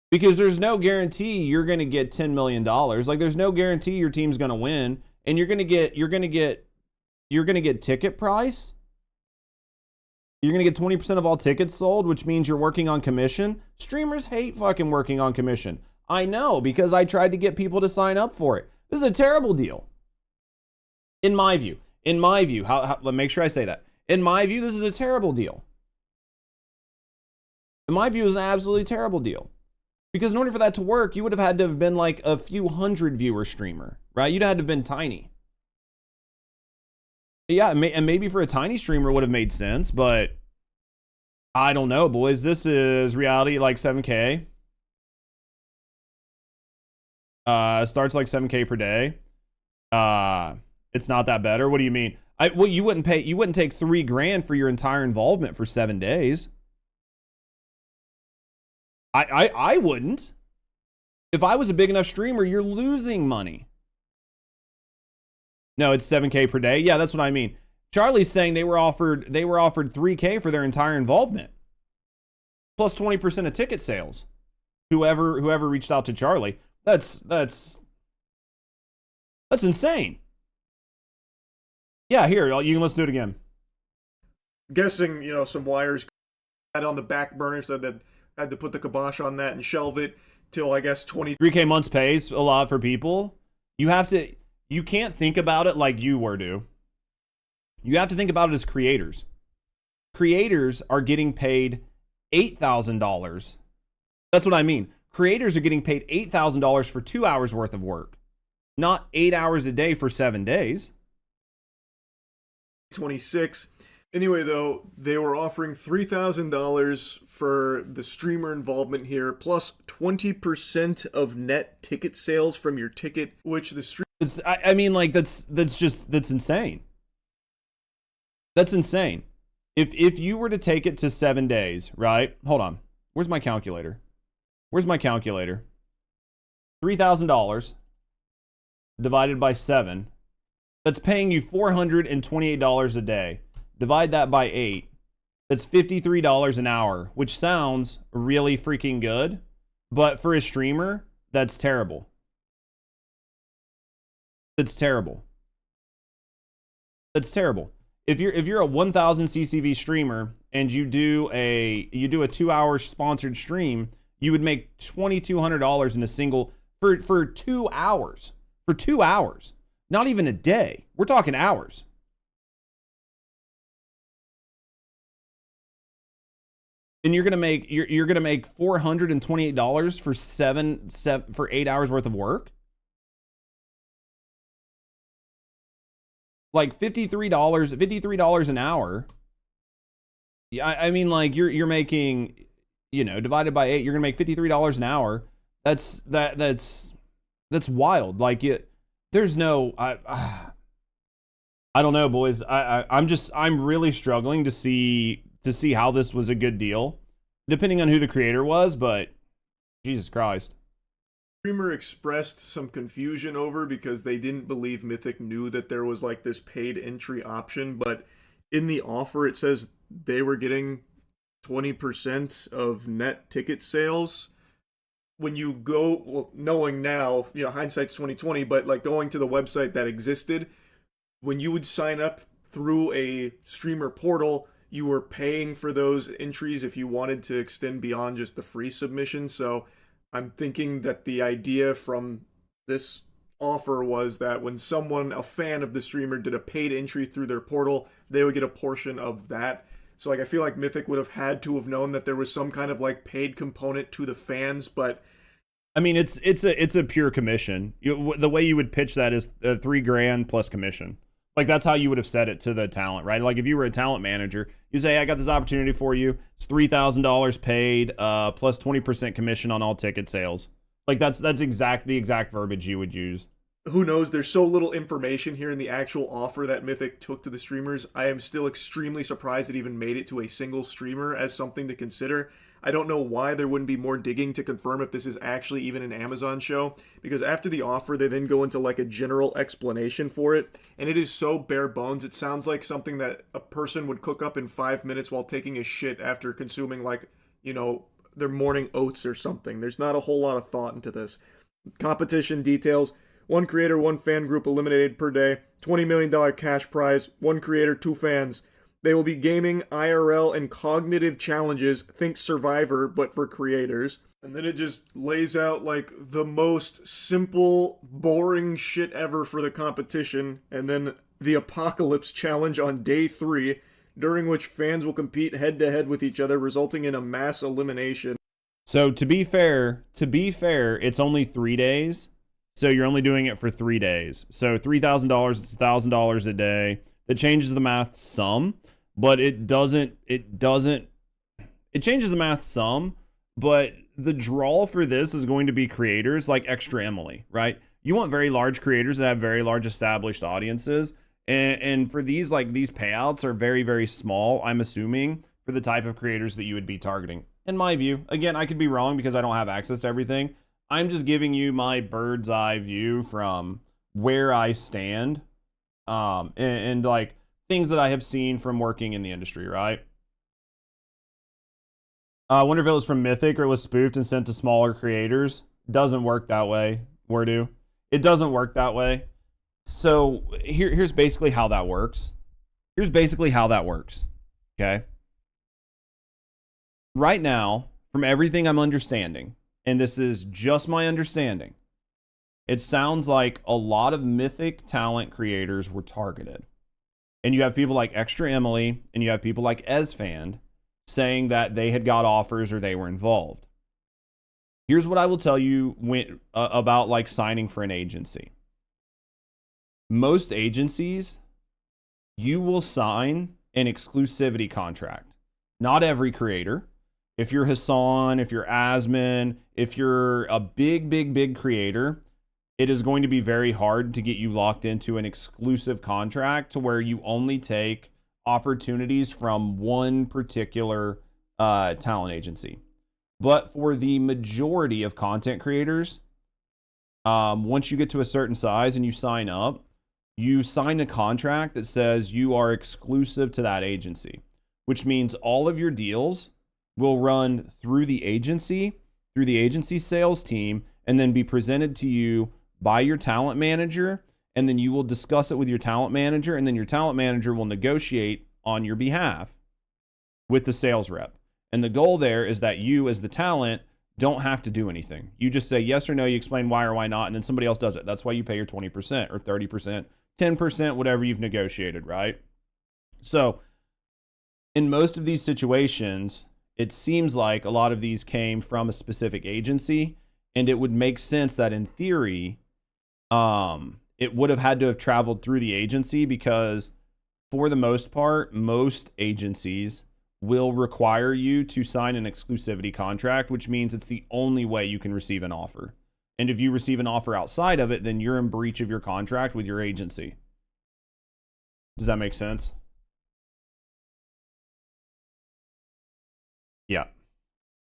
Because there's no guarantee you're going to get $10 million. Like, there's no guarantee your team's going to win, and you're going to get ticket price. You're going to get 20% of all tickets sold, which means you're working on commission. Streamers hate fucking working on commission. I know, because I tried to get people to sign up for it. This is a terrible deal. In my view, let me make sure I say that. In my view, this is a terrible deal. In my view, it's an absolutely terrible deal. Because in order for that to work, you would have had to have been like a few hundred viewer streamer, right? You'd had to have been tiny. Yeah, and maybe for a tiny streamer it would have made sense, but I don't know, boys. This is reality like 7K. Starts like 7K per day. It's not that better. What do you mean? You wouldn't take $3,000 for your entire involvement for 7 days. I wouldn't. If I was a big enough streamer, you're losing money. No, it's 7K per day. Yeah, that's what I mean. Charlie's saying they were offered $3K for their entire involvement, plus 20% of ticket sales. Whoever reached out to Charlie, that's insane. Yeah, here, you can let's do it again. Guessing, you know, some wires had on the back burner, so that had to put the kibosh on that and shelve it till, I guess, 3K months pays a lot for people. You can't think about it like you were, do. You have to think about it as creators. Creators are getting paid $8,000. That's what I mean. Creators are getting paid $8,000 for 2 hours worth of work, not 8 hours a day for 7 days. 26. Anyway, though, they were offering $3,000 for the streamer involvement here, plus 20% of net ticket sales from your ticket, which the stream. I mean, like that's insane. That's insane. If you were to take it to 7 days, right? Hold on. Where's my calculator? Where's my calculator? $3,000 divided by 7. That's paying you $428 a day. Divide that by 8. That's $53 an hour, which sounds really freaking good. But for a streamer, that's terrible. That's terrible. That's terrible. If you're a 1,000 CCV streamer and you do a 2-hour sponsored stream, you would make $2,200 in a single for 2 hours. For 2 hours. Not even a day. We're talking hours. And you're gonna make $428 for 8 hours worth of work. Like $53 an hour. Yeah, I mean, like you're making, you know, divided by 8, you're gonna make $53 an hour. That's wild. Like there's no I don't know, boys. I'm really struggling to see how this was a good deal, depending on who the creator was, but Jesus Christ. Streamer expressed some confusion over because they didn't believe Mythic knew that there was like this paid entry option, but in the offer it says they were getting 20% of net ticket sales. When you go, well, knowing now, you know, hindsight's 2020, but like going to the website that existed, when you would sign up through a streamer portal, you were paying for those entries if you wanted to extend beyond just the free submission. So I'm thinking that the idea from this offer was that when someone, a fan of the streamer, did a paid entry through their portal, they would get a portion of that. So like I feel like Mythic would have had to have known that there was some kind of like paid component to the fans, but I mean it's a pure commission. The way you would pitch that is $3,000 plus commission. Like that's how you would have said it to the talent, right? Like if you were a talent manager, you say, hey, I got this opportunity for you. It's $3,000 paid, plus 20% commission on all ticket sales. Like that's the exact verbiage you would use. Who knows? There's so little information here in the actual offer that Mythic took to the streamers. I am still extremely surprised it even made it to a single streamer as something to consider. I don't know why there wouldn't be more digging to confirm if this is actually even an Amazon show, because after the offer, they then go into like a general explanation for it, and it is so bare bones. It sounds like something that a person would cook up in 5 minutes while taking a shit after consuming, like, you know, their morning oats or something. There's not a whole lot of thought into this. Competition details: 1 creator, 1 fan group eliminated per day, $20 million cash prize, 1 creator, 2 fans. They will be gaming IRL and cognitive challenges, think Survivor, but for creators. And then it just lays out like the most simple, boring shit ever for the competition. And then the Apocalypse Challenge on day 3, during which fans will compete head-to-head with each other, resulting in a mass elimination. So to be fair, it's only 3 days. So you're only doing it for 3 days. So $3,000, it's $1,000 a day. That changes the math some. But it changes the math some, but the draw for this is going to be creators like Extra Emily, right? You want very large creators that have very large established audiences. And for these payouts are very, very small, I'm assuming, for the type of creators that you would be targeting. In my view, again, I could be wrong because I don't have access to everything. I'm just giving you my bird's eye view from where I stand. And like, things that I have seen from working in the industry, right? I wonder if it was from Mythic or it was spoofed and sent to smaller creators. Doesn't work that way, Wordu. It doesn't work that way. So here's basically how that works. Okay. Right now, from everything I'm understanding, and this is just my understanding, it sounds like a lot of Mythic talent creators were targeted. And you have people like Extra Emily and you have people like Esfand saying that they had got offers or they were involved. Here's what I will tell you about like signing for an agency. Most agencies, you will sign an exclusivity contract. Not every creator. If you're Hassan, if you're Asmon, if you're a big creator, it is going to be very hard to get you locked into an exclusive contract to where you only take opportunities from one particular talent agency. But for the majority of content creators, once you get to a certain size and you sign up, you sign a contract that says you are exclusive to that agency, which means all of your deals will run through the agency sales team, and then be presented to you by your talent manager, and then you will discuss it with your talent manager, and then your talent manager will negotiate on your behalf with the sales rep. And the goal there is that you, as the talent, don't have to do anything. You just say yes or no, you explain why or why not, and then somebody else does it. That's why you pay your 20% or 30%, 10%, whatever you've negotiated, right? So in most of these situations, it seems like a lot of these came from a specific agency, and it would make sense that in theory, it would have had to have traveled through the agency, because for the most part, most agencies will require you to sign an exclusivity contract, which means it's the only way you can receive an offer. And if you receive an offer outside of it, then you're in breach of your contract with your agency. Does that make sense? Yeah.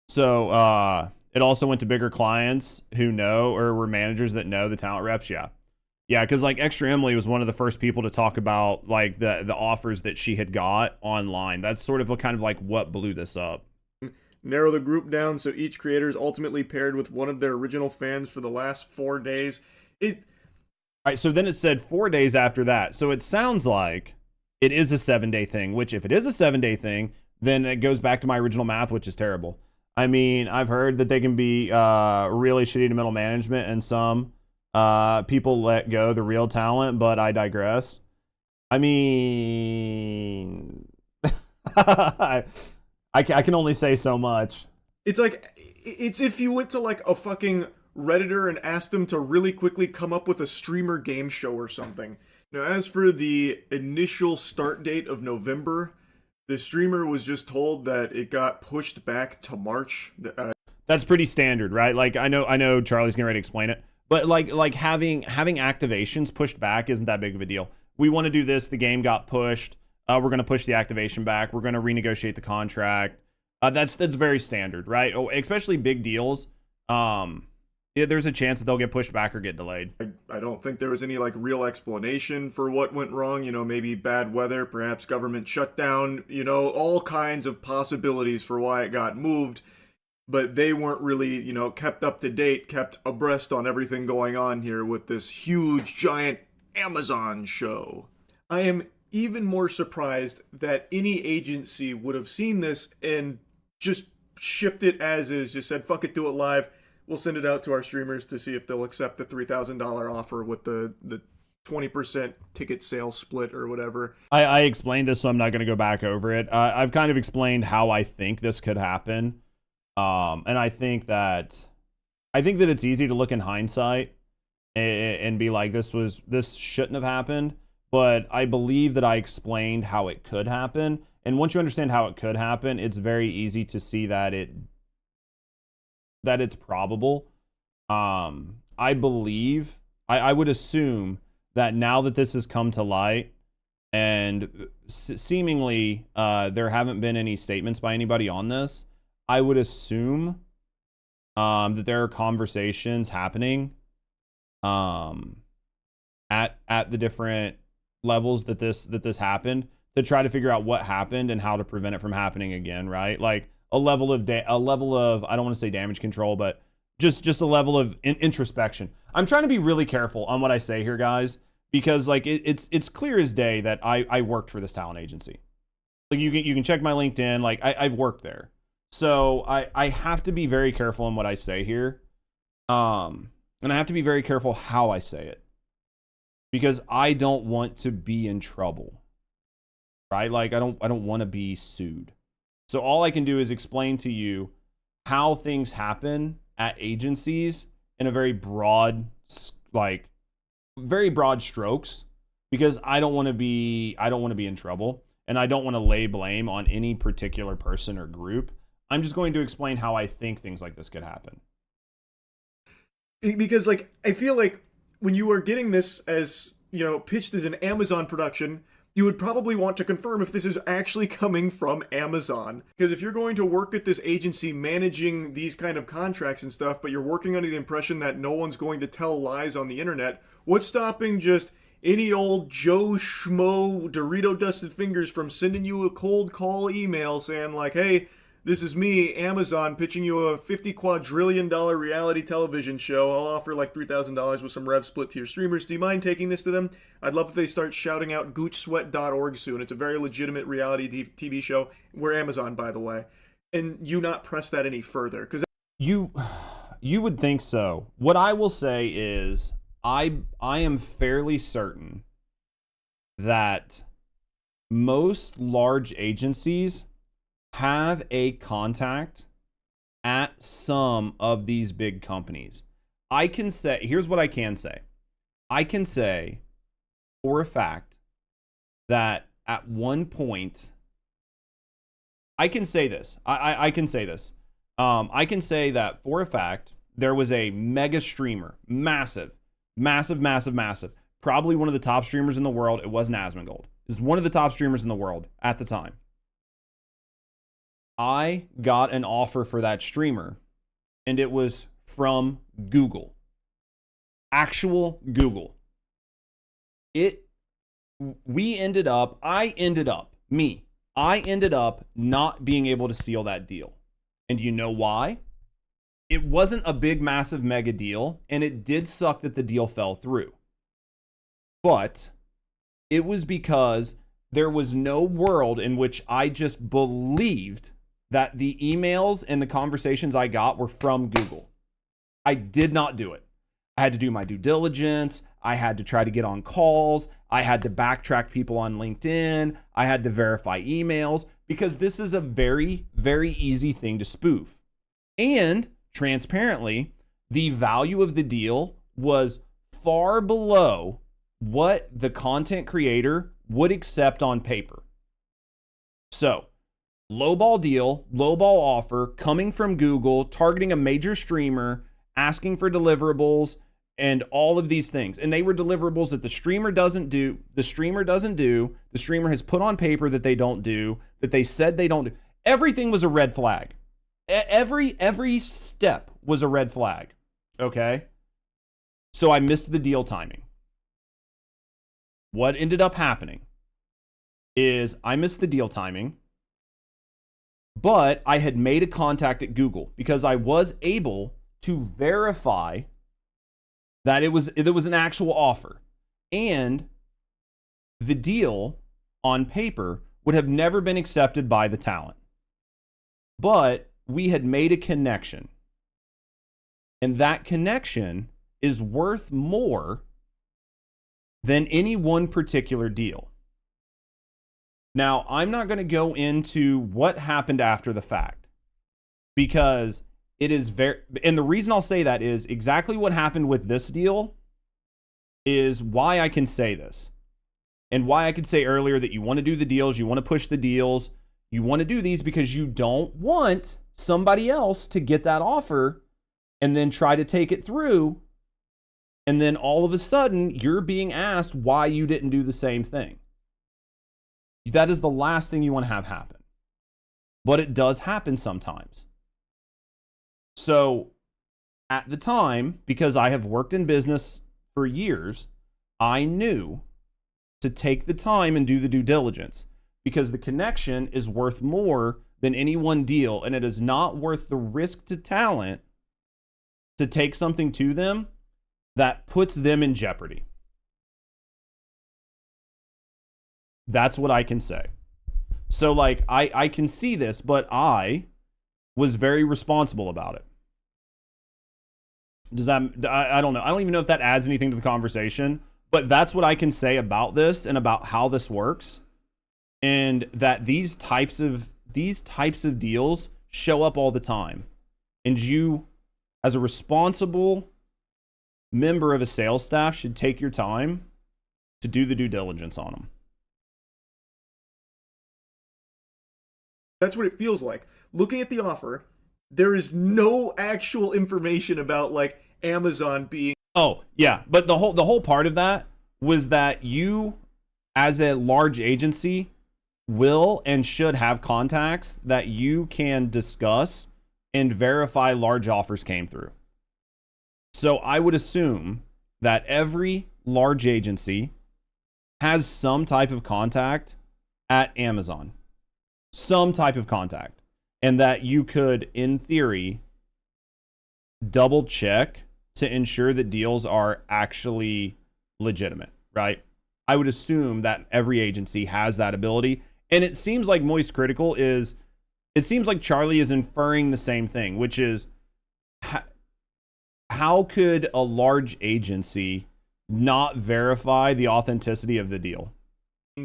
So it also went to bigger clients who know, or were managers that know the talent reps. Yeah. Yeah, because like Extra Emily was one of the first people to talk about like the offers that she had got online. That's sort of kind of like what blew this up. Narrow the group down so each creator is ultimately paired with one of their original fans for the last 4 days. All right, so then it said 4 days after that. So it sounds like it is a 7-day thing, which if it is a 7-day thing, then it goes back to my original math, which is terrible. I mean, I've heard that they can be really shitty to middle management, and some people let go the real talent, but I digress. I mean, I can only say so much. It's like, it's if you went to like a fucking Redditor and asked them to really quickly come up with a streamer game show or something. Now, as for the initial start date of November, the streamer was just told that it got pushed back to March. That's pretty standard, right? Like I know Charlie's getting ready to explain it, but like having activations pushed back isn't that big of a deal. We want to do this. The game got pushed. We're going to push the activation back. We're going to renegotiate the contract. That's very standard, right? Oh, especially big deals. Yeah, there's a chance that they'll get pushed back or get delayed. I don't think there was any like real explanation for what went wrong. You know, maybe bad weather, perhaps government shutdown, you know, all kinds of possibilities for why it got moved. But they weren't really, you know, kept up to date, kept abreast on everything going on here with this huge, giant Amazon show. I am even more surprised that any agency would have seen this and just shipped it as is, just said, fuck it, do it live. We'll send it out to our streamers to see if they'll accept the $3,000 offer with the 20% ticket sales split or whatever. I explained this, so I'm not going to go back over it. I've kind of explained how I think this could happen. And I think that it's easy to look in hindsight and be like, this shouldn't have happened. But I believe that I explained how it could happen. And once you understand how it could happen, it's very easy to see that it's probable. I believe, I would assume that now that this has come to light, and seemingly there haven't been any statements by anybody on this, I would assume that there are conversations happening at the different levels that this happened, to try to figure out what happened and how to prevent it from happening again, right? Like a level of I don't want to say damage control, but just a level of introspection. I'm trying to be really careful on what I say here, guys, because like it's clear as day that I worked for this talent agency. Like you can check my LinkedIn. Like I've worked there, so I have to be very careful in what I say here, and I have to be very careful how I say it, because I don't want to be in trouble, right? Like I don't want to be sued. So all I can do is explain to you how things happen at agencies in a very broad, like very broad strokes, because I don't want to be in trouble, and I don't want to lay blame on any particular person or group. I'm just going to explain how I think things like this could happen. Because like I feel like when you are getting this as, you know, pitched as an Amazon production, you would probably want to confirm if this is actually coming from Amazon. Because if you're going to work at this agency managing these kind of contracts and stuff, but you're working under the impression that no one's going to tell lies on the internet, what's stopping just any old Joe Schmo Dorito dusted fingers from sending you a cold call email saying like, hey, this is me, Amazon, pitching you a $50 quadrillion reality television show. I'll offer like $3,000 with some rev split to your streamers. Do you mind taking this to them? I'd love if they start shouting out goochsweat.org soon. It's a very legitimate reality TV show. We're Amazon, by the way. And you not press that any further. Because you would think so. What I will say is I am fairly certain that most large agencies have a contact at some of these big companies. I can say, here's what I can say. I can say for a fact that at one point, I can say this. I can say this. I can say that for a fact, there was a mega streamer, massive, probably one of the top streamers in the world. It wasn't Asmongold. It was one of the top streamers in the world at the time. I got an offer for that streamer, and it was from Google. Actual Google. I ended up not being able to seal that deal. And you know why? It wasn't a big, massive, mega deal, and it did suck that the deal fell through. But it was because there was no world in which I just believed that the emails and the conversations I got were from Google. I did not do it. I had to do my due diligence. I had to try to get on calls. I had to backtrack people on LinkedIn. I had to verify emails, because this is a very, very easy thing to spoof. And transparently, the value of the deal was far below what the content creator would accept on paper. So, lowball deal, lowball offer, coming from Google, targeting a major streamer, asking for deliverables, and all of these things. And they were deliverables that the streamer doesn't do, the streamer has put on paper that they don't do, that they said they don't do. Everything was a red flag. Every step was a red flag. Okay? So I missed the deal timing. What ended up happening is I missed the deal timing, but I had made a contact at Google because I was able to verify that it was an actual offer. And the deal on paper would have never been accepted by the talent. But we had made a connection. And that connection is worth more than any one particular deal. Now, I'm not going to go into what happened after the fact, because it is and the reason I'll say that is exactly what happened with this deal is why I can say this, and why I could say earlier that you want to do the deals, you want to push the deals, you want to do these because you don't want somebody else to get that offer and then try to take it through, and then all of a sudden you're being asked why you didn't do the same thing. That is the last thing you want to have happen. But it does happen sometimes. So at the time, because I have worked in business for years, I knew to take the time and do the due diligence, because the connection is worth more than any one deal, and it is not worth the risk to talent to take something to them that puts them in jeopardy. That's what I can say. So like, I can see this, but I was very responsible about it. Does that, I don't know. I don't even know if that adds anything to the conversation, but that's what I can say about this and about how this works. And that these types of deals show up all the time. And you, as a responsible member of a sales staff, should take your time to do the due diligence on them. That's what it feels like. Looking at the offer, there is no actual information about like Amazon being. Oh, yeah, but the whole part of that was that you, as a large agency, will and should have contacts that you can discuss and verify large offers came through. So I would assume that every large agency has some type of contact at Amazon. Some type of contact. And that you could, in theory, double check to ensure that deals are actually legitimate, right? I would assume that every agency has that ability. And it seems like Moist Critical is, it seems like Charlie is inferring the same thing, which is, how could a large agency not verify the authenticity of the deal?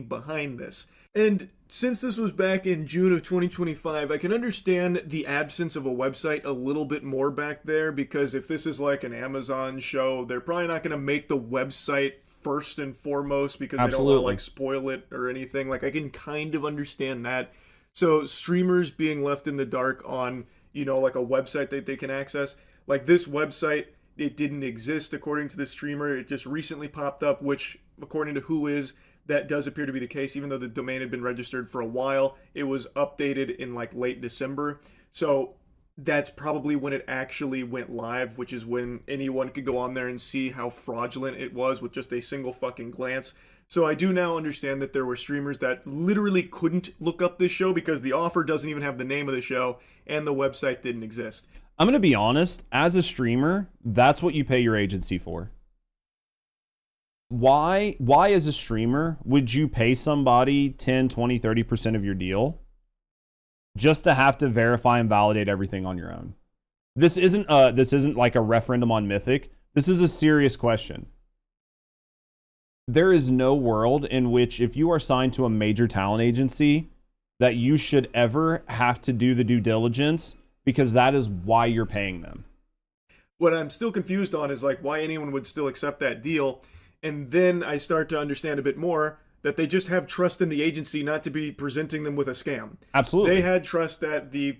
Behind this. And since this was back in June of 2025, I can understand the absence of a website a little bit more back there, because if this is like an Amazon show, they're probably not going to make the website first and foremost because they don't want to like spoil it or anything. Like, I can kind of understand that. So streamers being left in the dark on, you know, like a website that they can access. Like this website, it didn't exist according to the streamer. It just recently popped up, which according to Whois, that does appear to be the case. Even though the domain had been registered for a while, it was updated in like late December. So that's probably when it actually went live, which is when anyone could go on there and see how fraudulent it was with just a single fucking glance. So I do now understand that there were streamers that literally couldn't look up this show because the offer doesn't even have the name of the show and the website didn't exist. I'm going to be honest, as a streamer, that's what you pay your agency for. Why as a streamer would you pay somebody 10, 20, 30% of your deal just to have to verify and validate everything on your own? This isn't like a referendum on Mythic. This is a serious question. There is no world in which, if you are signed to a major talent agency, that you should ever have to do the due diligence, because that is why you're paying them. What I'm still confused on is like why anyone would still accept that deal. And then I start to understand a bit more that they just have trust in the agency not to be presenting them with a scam. Absolutely. They had trust that the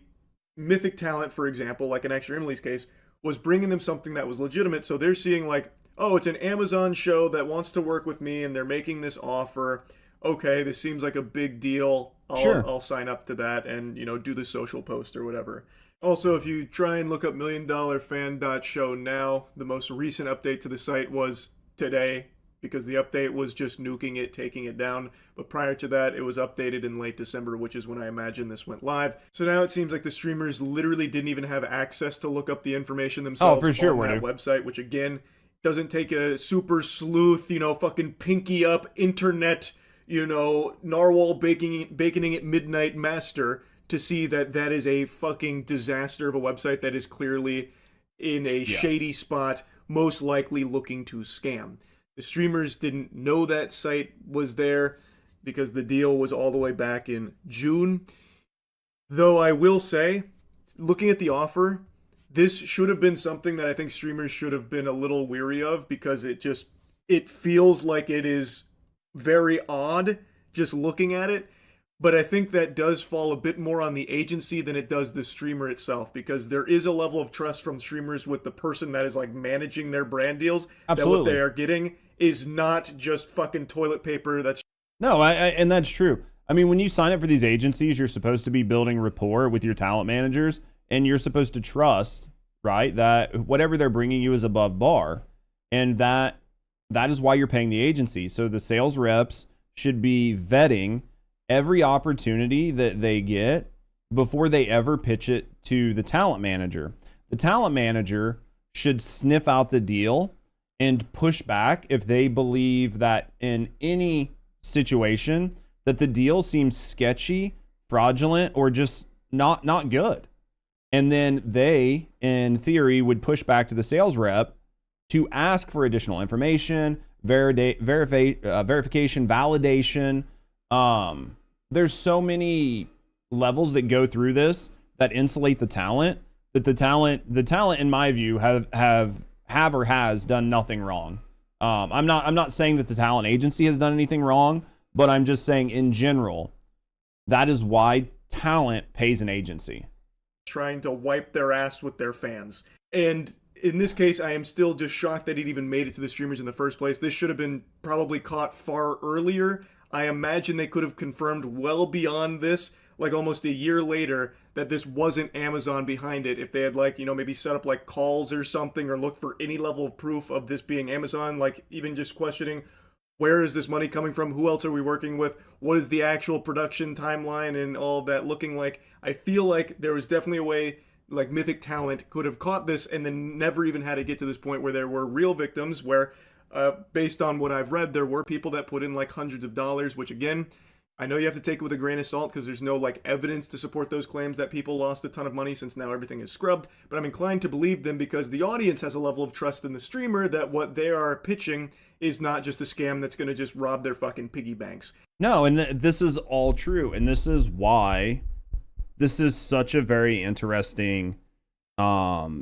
Mythic talent, for example, like in Extra Emily's case, was bringing them something that was legitimate. So they're seeing like, oh, it's an Amazon show that wants to work with me and they're making this offer. Okay, this seems like a big deal. I'll sign up to that and, you know, do the social post or whatever. Also, if you try and look up milliondollarfan.show now, the most recent update to the site was today, because the update was just nuking it, taking it down. But prior to that, it was updated in late December, which is when I imagine this went live. So now it seems like the streamers literally didn't even have access to look up the information themselves on that website, which again, doesn't take a super sleuth, you know, fucking pinky up internet, you know, narwhal baconing at midnight master to see that that is a fucking disaster of a website that is clearly in a shady spot, most likely looking to scam. The streamers didn't know that site was there because the deal was all the way back in June. Though I will say, looking at the offer, this should have been something that I think streamers should have been a little weary of, because it feels like it is very odd just looking at it. But I think that does fall a bit more on the agency than it does the streamer itself, because there is a level of trust from streamers with the person that is like managing their brand deals. Absolutely. That what they are getting is not just fucking toilet paper. And that's true. I mean, when you sign up for these agencies, you're supposed to be building rapport with your talent managers, and you're supposed to trust, right, that whatever they're bringing you is above bar, and that is why you're paying the agency. So the sales reps should be vetting every opportunity that they get before they ever pitch it to the talent manager. The talent manager should sniff out the deal and push back if they believe that in any situation that the deal seems sketchy, fraudulent, or just not good. And then they, in theory, would push back to the sales rep to ask for additional information, verification, validation. There's so many levels that go through this that insulate the talent, that the talent in my view have or has done nothing wrong. I'm not saying that the talent agency has done anything wrong, but I'm just saying in general, that is why talent pays an agency. Trying to wipe their ass with their fans. And in this case, I am still just shocked that it even made it to the streamers in the first place. This should have been probably caught far earlier. I imagine they could have confirmed well beyond this, like almost a year later, that this wasn't Amazon behind it. If they had, like, you know, maybe set up like calls or something, or looked for any level of proof of this being Amazon, like even just questioning, where is this money coming from? Who else are we working with? What is the actual production timeline and all of that looking like? I feel like there was definitely a way, like Mythic Talent could have caught this and then never even had to get to this point where there were real victims, where based on what I've read, there were people that put in like hundreds of dollars, which again, I know you have to take it with a grain of salt because there's no like evidence to support those claims that people lost a ton of money, since now everything is scrubbed, but I'm inclined to believe them because the audience has a level of trust in the streamer that what they are pitching is not just a scam that's going to just rob their fucking piggy banks. No, and this is all true, and this is why this is such a very interesting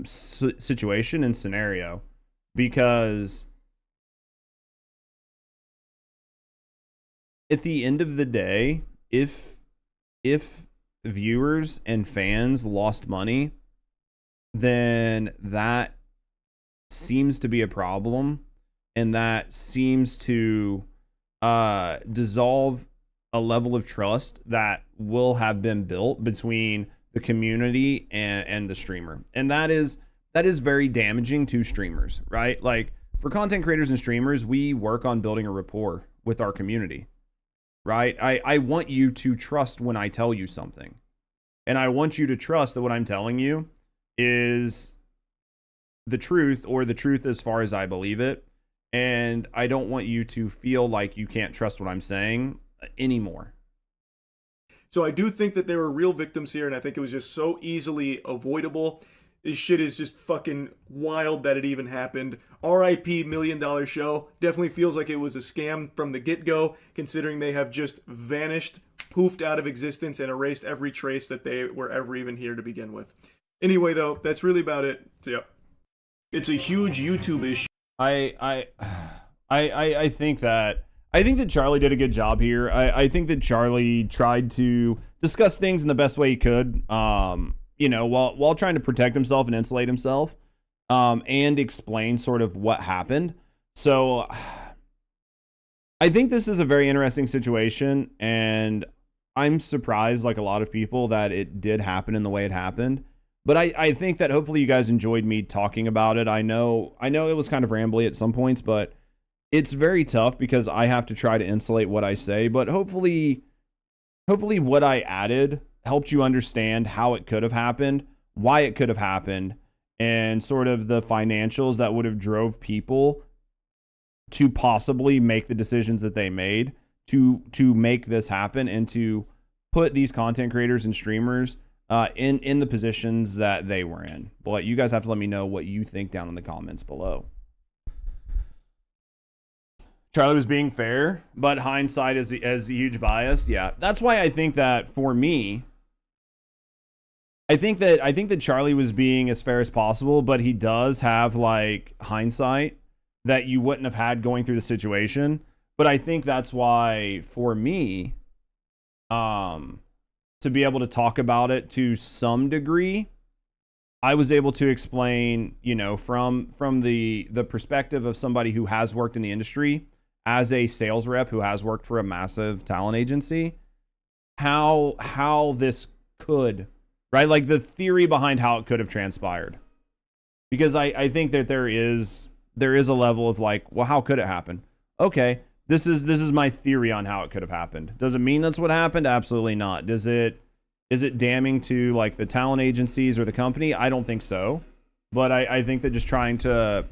situation and scenario, because at the end of the day, if viewers and fans lost money, then that seems to be a problem, and that seems to dissolve a level of trust that will have been built between the community and the streamer. And that is very damaging to streamers, right? Like, for content creators and streamers, we work on building a rapport with our community, right? I want you to trust when I tell you something. And I want you to trust that what I'm telling you is the truth, or the truth as far as I believe it. And I don't want you to feel like you can't trust what I'm saying anymore. So I do think that there were real victims here, and I think it was just so easily avoidable. This shit is just fucking wild that it even happened. RIP $1 Million Show. Definitely feels like it was a scam from the get-go, considering they have just vanished, poofed out of existence, and erased every trace that they were ever even here to begin with. Anyway, though, that's really about it. So, yeah. It's a huge YouTube issue. I think that Charlie did a good job here. I think that Charlie tried to discuss things in the best way he could, you know, while trying to protect himself and insulate himself, and explain sort of what happened. So I think this is a very interesting situation, and I'm surprised, like a lot of people, that it did happen in the way it happened. But I think that hopefully you guys enjoyed me talking about it. I know it was kind of rambly at some points, but it's very tough because I have to try to insulate what I say. But hopefully what I added helped you understand how it could have happened, why it could have happened, and sort of the financials that would have drove people to possibly make the decisions that they made to make this happen, and to put these content creators and streamers in the positions that they were in. But you guys have to let me know what you think down in the comments below. Charlie was being fair, but hindsight is a huge bias. Yeah, that's why I think that for me, I think that Charlie was being as fair as possible, but he does have like hindsight that you wouldn't have had going through the situation. But I think that's why for me, to be able to talk about it to some degree, I was able to explain, you know, from the perspective of somebody who has worked in the industry as a sales rep, who has worked for a massive talent agency, how this could, right? Like the theory behind how it could have transpired. Because I think that there is a level of like, well, how could it happen? Okay, this is my theory on how it could have happened. Does it mean that's what happened? Absolutely not. Is it damning to like the talent agencies or the company? I don't think so. But I think that just trying to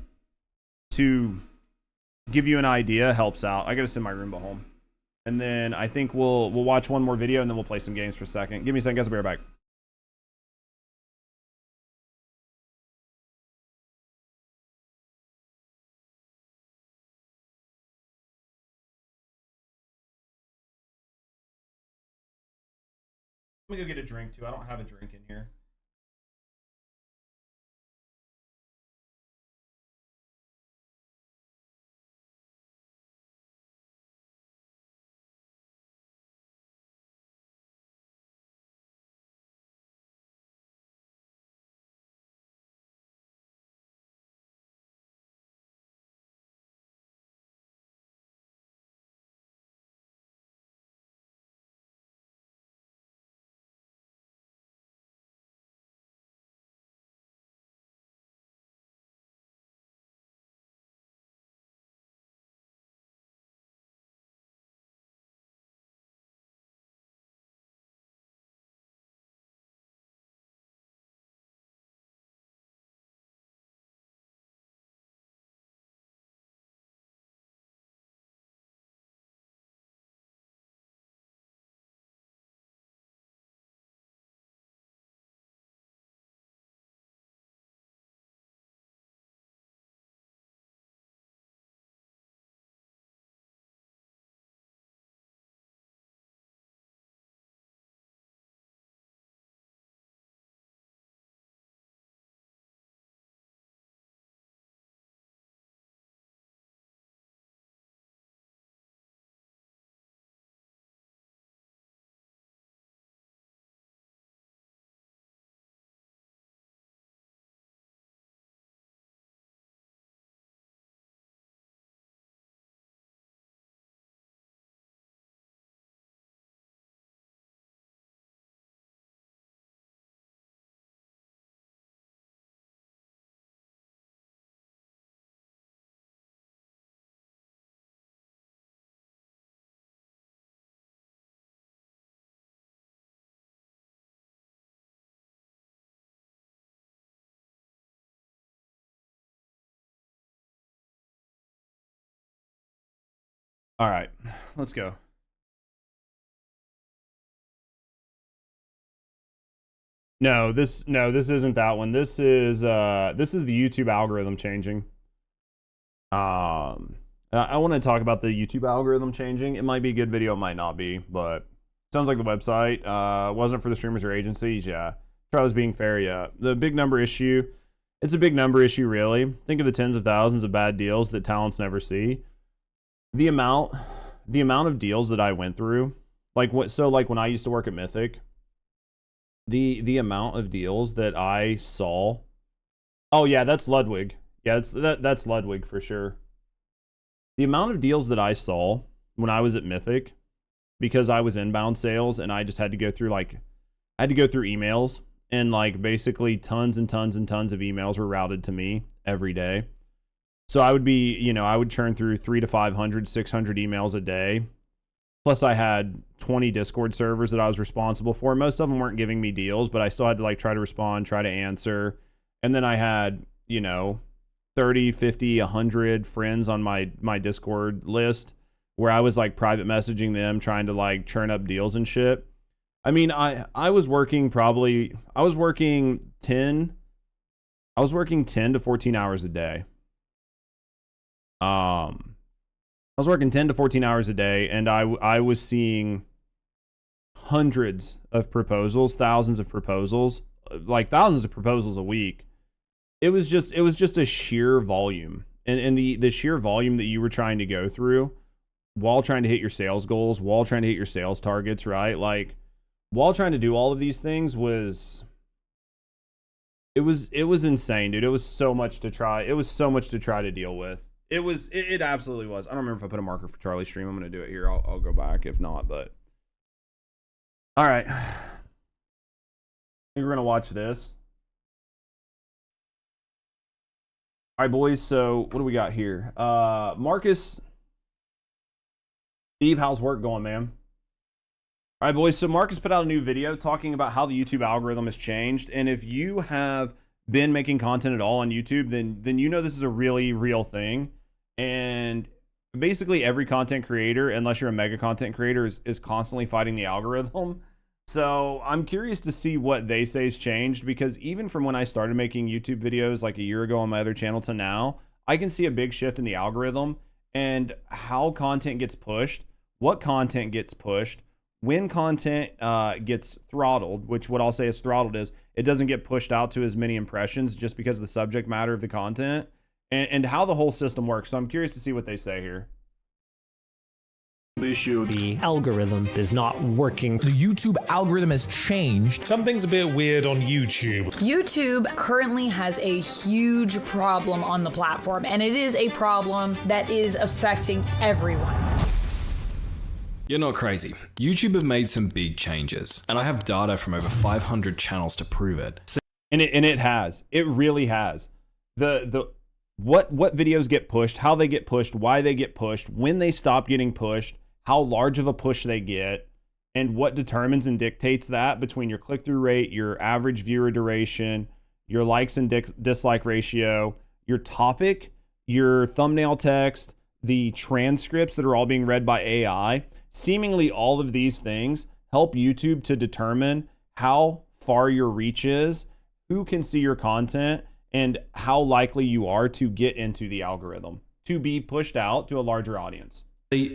give you an idea helps out. I gotta sit in my room, but home. And then I think we'll watch one more video and then we'll play some games for a second. Give me a second, guys. I'll be right back. Let me go get a drink too. I don't have a drink in here. All right, let's go. No, this isn't that one. This is the YouTube algorithm changing. I want to talk about the YouTube algorithm changing. It might be a good video, it might not be, but sounds like the website wasn't for the streamers or agencies. Yeah, Charlie's being fair. Yeah, the big number issue. It's a big number issue, really. Think of the tens of thousands of bad deals that talents never see. The amount of deals that I went through, like when I used to work at Mythic, the amount of deals that I saw. Oh yeah, that's Ludwig. Yeah, that's Ludwig for sure. The amount of deals that I saw when I was at Mythic, because I was inbound sales and I just had to go through emails, and like basically tons and tons and tons of emails were routed to me every day. So I would churn through 300 to 500, 600 emails a day. Plus I had 20 Discord servers that I was responsible for. Most of them weren't giving me deals, but I still had to like try to respond, try to answer. And then I had, 30, 50, 100 friends on my Discord list where I was like private messaging them, trying to like churn up deals and shit. I mean, I was working 10 to 14 hours a day. I was working 10 to 14 hours a day, and I was seeing hundreds of proposals, thousands of proposals, like thousands of proposals a week. It was just a sheer volume, and the sheer volume that you were trying to go through while trying to hit your sales goals, while trying to hit your sales targets, right? Like while trying to do all of these things was insane, dude. It was so much to try. It was so much to try to deal with. It absolutely was. I don't remember if I put a marker for Charlie's stream. I'm going to do it here. I'll go back if not, but. All right. I think we're going to watch this. All right, boys. So what do we got here? Marcus. Steve, how's work going, man? All right, boys. So Marcus put out a new video talking about how the YouTube algorithm has changed. And if you have been making content at all on YouTube, then you know this is a really real thing. And basically every content creator, unless you're a mega content creator, is constantly fighting the algorithm. So I'm curious to see what they say has changed, because even from when I started making YouTube videos like a year ago on my other channel to now, I can see a big shift in the algorithm and how content gets pushed, what content gets pushed, when content gets throttled, which what I'll say is throttled is it doesn't get pushed out to as many impressions just because of the subject matter of the content, and how the whole system works. So I'm curious to see what they say here. Issue. The algorithm is not working. The YouTube algorithm has changed. Something's a bit weird on YouTube. YouTube currently has a huge problem on the platform, and it is a problem that is affecting everyone. You're not crazy. YouTube have made some big changes, and I have data from over 500 channels to prove it. And it has. It really has. What videos get pushed, how they get pushed, why they get pushed, when they stop getting pushed, how large of a push they get, and what determines and dictates that between your click-through rate, your average viewer duration, your likes and dislike ratio, your topic, your thumbnail text, the transcripts that are all being read by AI. Seemingly all of these things help YouTube to determine how far your reach is, who can see your content, and how likely you are to get into the algorithm, to be pushed out to a larger audience.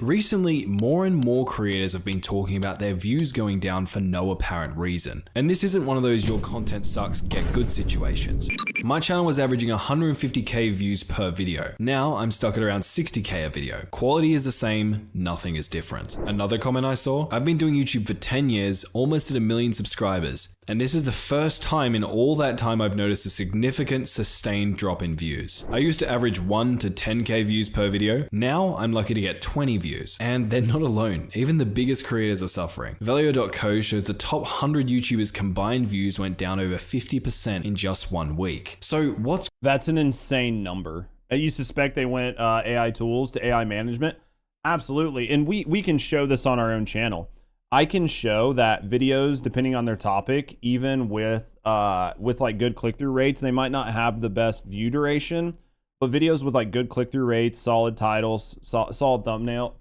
Recently, more and more creators have been talking about their views going down for no apparent reason. And this isn't one of those your content sucks, get good situations. My channel was averaging 150k views per video. Now I'm stuck at around 60k a video. Quality is the same, nothing is different. Another comment I saw, I've been doing YouTube for 10 years, almost at 1 million subscribers. And this is the first time in all that time I've noticed a significant sustained drop in views. I used to average 1 to 10k views per video. Now I'm lucky to get 20 views. And they're not alone. Even the biggest creators are suffering. Valio.co shows the top 100 YouTubers combined views went down over 50% in just 1 week. So what's... That's an insane number. You suspect they went AI tools to AI management? Absolutely. And we can show this on our own channel. I can show that videos, depending on their topic, even with like good click-through rates, they might not have the best view duration, but videos with like good click-through rates, solid titles, solid thumbnails,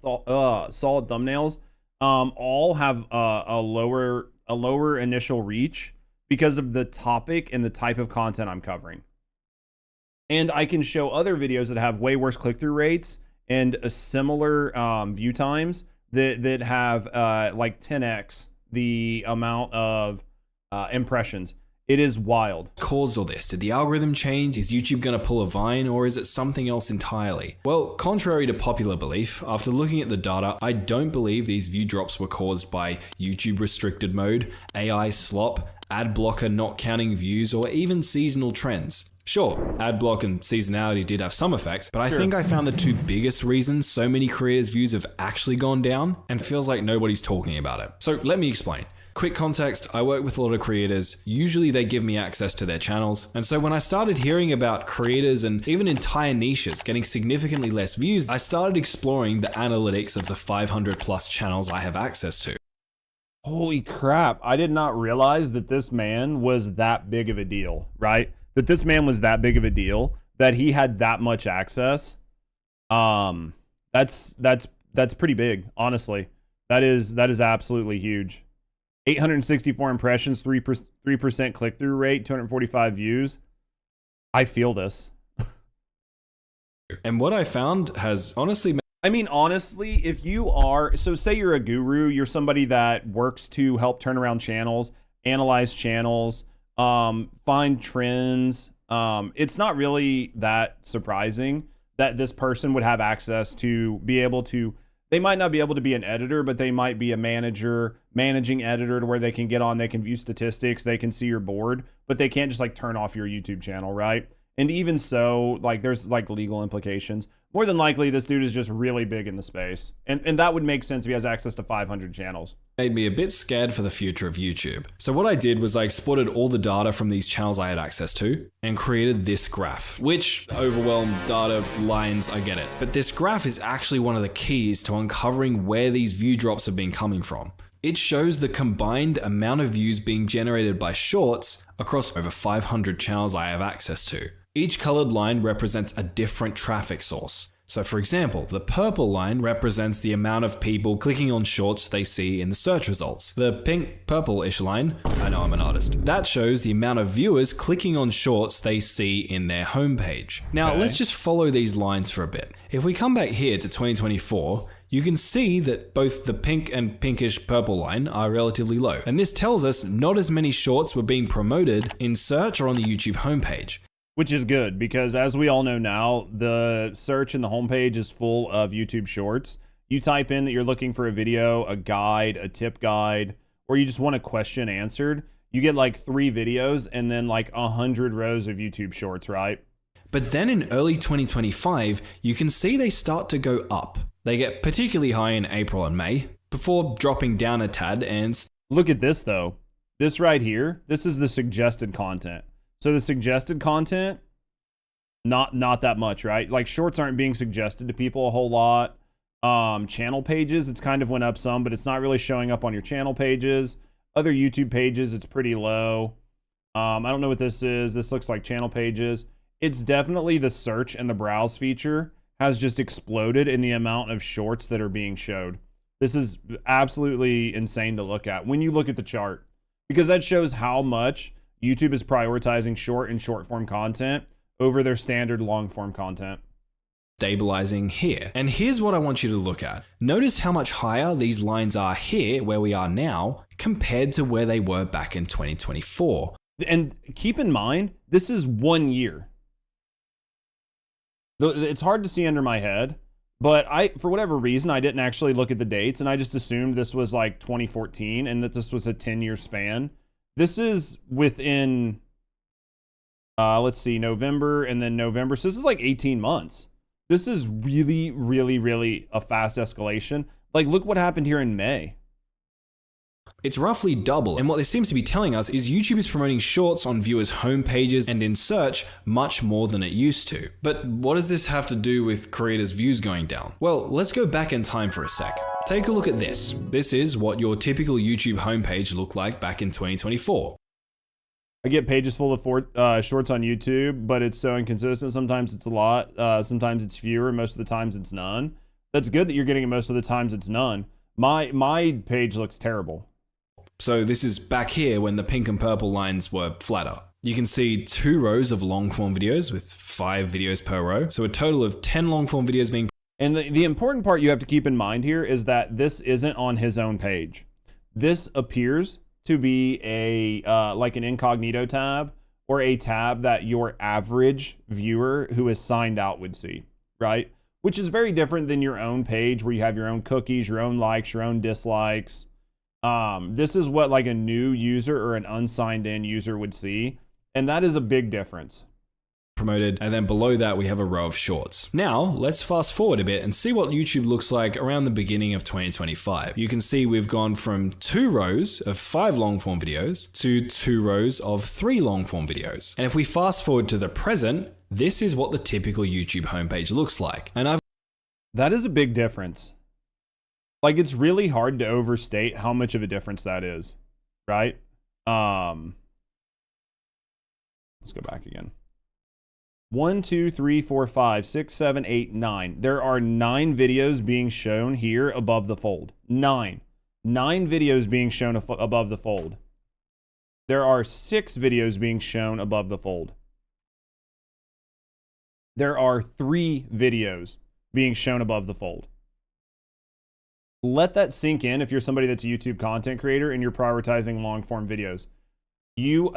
all have a lower initial reach because of the topic and the type of content I'm covering. And I can show other videos that have way worse click-through rates and a similar view times that have like 10x the amount of impressions. It is wild. Caused all this? Did the algorithm change? Is YouTube gonna pull a Vine, or is it something else entirely? Well, contrary to popular belief, after looking at the data, I don't believe these view drops were caused by YouTube restricted mode, AI slop, ad blocker not counting views, or even seasonal trends. Sure, ad block and seasonality did have some effects, but I think I found the two biggest reasons so many creators' views have actually gone down, and feels like nobody's talking about it. So let me explain. Quick context, I work with a lot of creators. Usually they give me access to their channels. And so when I started hearing about creators and even entire niches getting significantly less views, I started exploring the analytics of the 500 plus channels I have access to. Holy crap. I did not realize that this man was that big of a deal, right? That this man was that big of a deal, that he had that much access. That's pretty big, honestly. That is absolutely huge. 864 impressions, 3% click-through rate, 245 views. I feel this. And what I found has honestly... I mean, honestly, if you are... So say you're a guru, you're somebody that works to help turn around channels, analyze channels, find trends. It's not really that surprising that this person would have access to be able to... They might not be able to be an editor, but they might be a managing editor to where they can get on, they can view statistics, they can see your board, but they can't just like turn off your YouTube channel, right? And even so, like there's like legal implications. More than likely, this dude is just really big in the space. And that would make sense if he has access to 500 channels. Made me a bit scared for the future of YouTube. So what I did was I exported all the data from these channels I had access to and created this graph, which overwhelmed data lines, I get it. But this graph is actually one of the keys to uncovering where these view drops have been coming from. It shows the combined amount of views being generated by shorts across over 500 channels I have access to. Each colored line represents a different traffic source. So for example, the purple line represents the amount of people clicking on shorts they see in the search results. The pink purple-ish line, I know I'm an artist, that shows the amount of viewers clicking on shorts they see in their homepage. Now let's just follow these lines for a bit. If we come back here to 2024, you can see that both the pink and pinkish purple line are relatively low. And this tells us not as many shorts were being promoted in search or on the YouTube homepage. Which is good, because as we all know now, the search in the homepage is full of YouTube shorts. You type in that you're looking for a video, a guide, a tip guide, or you just want a question answered. You get like 3 videos and then like 100 rows of YouTube shorts, right? But then in early 2025, you can see they start to go up. They get particularly high in April and May, before dropping down a tad and... Look at this though. This right here, this is the suggested content. So the suggested content, not that much, right? Like shorts aren't being suggested to people a whole lot. Channel pages, it's kind of went up some, but it's not really showing up on your channel pages. Other YouTube pages, it's pretty low. I don't know what this is. This looks like channel pages. It's definitely the search and the browse feature has just exploded in the amount of shorts that are being showed. This is absolutely insane to look at when you look at the chart, because that shows how much YouTube is prioritizing short and short form content over their standard long form content. Stabilizing here. And here's what I want you to look at. Notice how much higher these lines are here, where we are now, compared to where they were back in 2024. And keep in mind, this is 1 year. It's hard to see under my head, but for whatever reason, I didn't actually look at the dates, and I just assumed this was like 2014 and that this was a 10-year span. This is within, let's see, November and then November. So this is like 18 months. This is really, really, really a fast escalation. Like, look what happened here in May. It's roughly double, and what this seems to be telling us is YouTube is promoting shorts on viewers' homepages and in search much more than it used to. But what does this have to do with creators' views going down? Well, let's go back in time for a sec. Take a look at this. This is what your typical YouTube homepage looked like back in 2024. I get pages full of shorts on YouTube, but it's so inconsistent. Sometimes it's a lot, sometimes it's fewer, most of the times it's none. That's good that you're getting it most of the times it's none. My page looks terrible. So this is back here when the pink and purple lines were flatter. You can see 2 rows of long form videos with 5 videos per row. So a total of 10 long form videos being... And the important part you have to keep in mind here is that this isn't on his own page. This appears to be a like an incognito tab or a tab that your average viewer who is signed out would see, right? Which is very different than your own page where you have your own cookies, your own likes, your own dislikes. This is what like a new user or an unsigned in user would see. And that is a big difference. Promoted, and then below that we have a row of shorts. Now let's fast forward a bit and see what YouTube looks like around the beginning of 2025. You can see we've gone from 2 rows of 5 long form videos to 2 rows of 3 long form videos. And if we fast forward to the present, this is what the typical YouTube homepage looks like. And that is a big difference. Like, it's really hard to overstate how much of a difference that is, right? Let's go back again. 1, 2, 3, 4, 5, 6, 7, 8, 9. There are 9 videos being shown here above the fold. 9 videos being shown above the fold. There are 6 videos being shown above the fold. There are 3 videos being shown above the fold. Let that sink in if you're somebody that's a YouTube content creator and you're prioritizing long form videos. You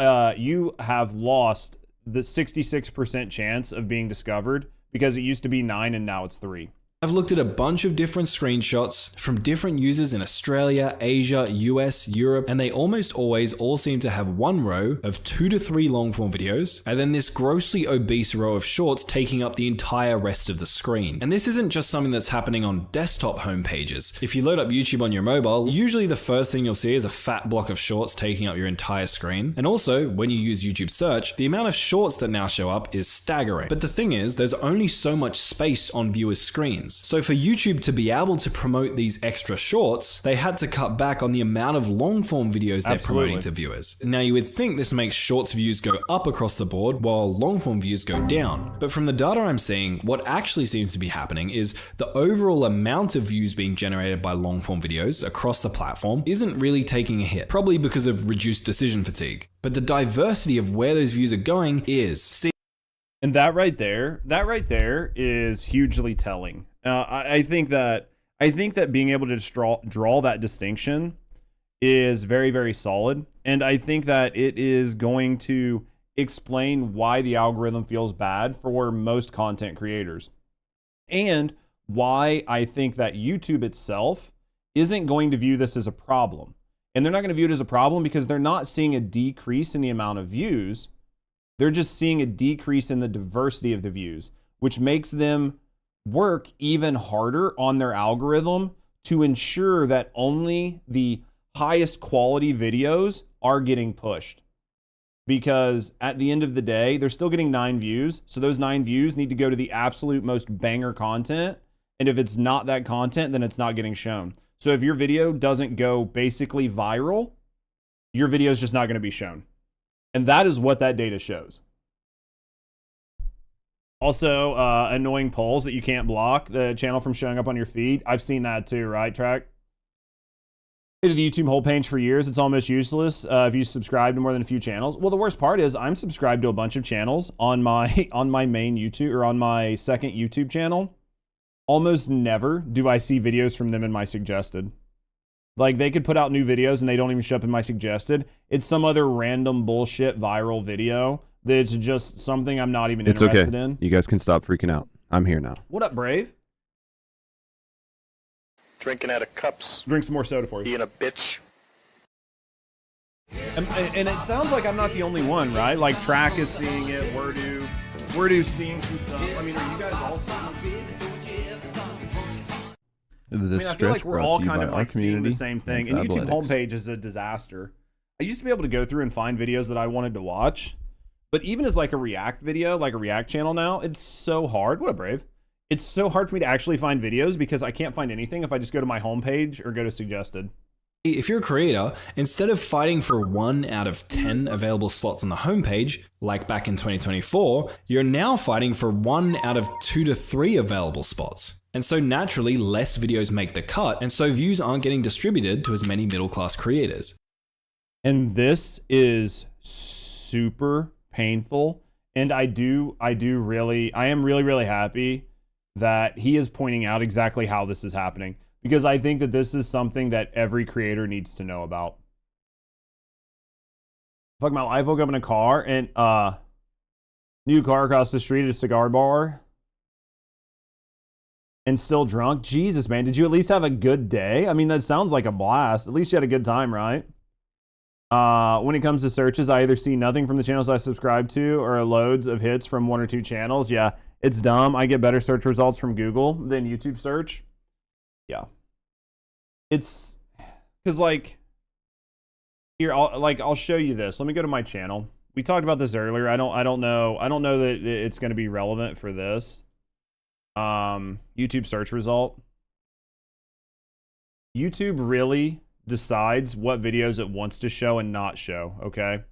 have lost the 66% chance of being discovered because it used to be 9 and now it's 3. I've looked at a bunch of different screenshots from different users in Australia, Asia, US, Europe, and they almost always all seem to have 1 row of 2 to 3 long form videos, and then this grossly obese row of shorts taking up the entire rest of the screen. And this isn't just something that's happening on desktop homepages. If you load up YouTube on your mobile, usually the first thing you'll see is a fat block of shorts taking up your entire screen. And also, when you use YouTube search, the amount of shorts that now show up is staggering. But the thing is, there's only so much space on viewers' screens. happens. So for YouTube to be able to promote these extra shorts, they had to cut back on the amount of long form videos they're promoting to viewers. Now you would think this makes shorts views go up across the board while long form views go down. But from the data I'm seeing, what actually seems to be happening is the overall amount of views being generated by long form videos across the platform isn't really taking a hit, probably because of reduced decision fatigue. But the diversity of where those views are going is. See, and that right there is hugely telling. I think that being able to just draw that distinction is very, very solid. And I think that it is going to explain why the algorithm feels bad for most content creators. And why I think that YouTube itself isn't going to view this as a problem. And they're not going to view it as a problem because they're not seeing a decrease in the amount of views. They're just seeing a decrease in the diversity of the views, which makes them work even harder on their algorithm to ensure that only the highest quality videos are getting pushed. Because at the end of the day, they're still getting 9 views. So those 9 views need to go to the absolute most banger content. And if it's not that content, then it's not getting shown. So if your video doesn't go basically viral, your video is just not going to be shown. And that is what that data shows. Also, annoying polls that you can't block the channel from showing up on your feed. I've seen that too, right, Track? To the YouTube homepage for years, it's almost useless if you subscribe to more than a few channels. Well, the worst part is I'm subscribed to a bunch of channels on my main YouTube or on my second YouTube channel. Almost never do I see videos from them in my suggested. Like, they could put out new videos and they don't even show up in my suggested. It's some other random bullshit viral video that's just something I'm not even interested in. You guys can stop freaking out. I'm here now. What up, Brave? Drinking out of cups. Drink some more soda for you. Being a bitch. And it sounds like I'm not the only one, right? Like, Track is seeing it. Wordu's seeing some stuff. I mean, are you guys all seeing it? I feel like we're all kind of like seeing the same thing. And YouTube homepage is a disaster. I used to be able to go through and find videos that I wanted to watch, but even as like a React video, like a React channel now, it's so hard. What up, Brave? It's so hard for me to actually find videos because I can't find anything if I just go to my homepage or go to suggested. If you're a creator, instead of fighting for 1 out of 10 available slots on the homepage, like back in 2024, you're now fighting for 1 out of 2 to 3 available spots. And so naturally, less videos make the cut, and so views aren't getting distributed to as many middle-class creators. And this is super painful, and I am really happy that he is pointing out exactly how this is happening. Because I think that this is something that every creator needs to know about. Fuck, my life, woke up in a car and new car across the street at a cigar bar and still drunk. Jesus, man, did you at least have a good day? I mean, that sounds like a blast. At least you had a good time, right? When it comes to searches, I either see nothing from the channels I subscribe to or loads of hits from 1 or 2 channels. Yeah, it's dumb. I get better search results from Google than YouTube search. Yeah, it's because like here I'll show you this. Let me go to my channel. We talked about this earlier. I don't know that it's going to be relevant for this. YouTube search result. YouTube really decides what videos it wants to show and not show. Okay,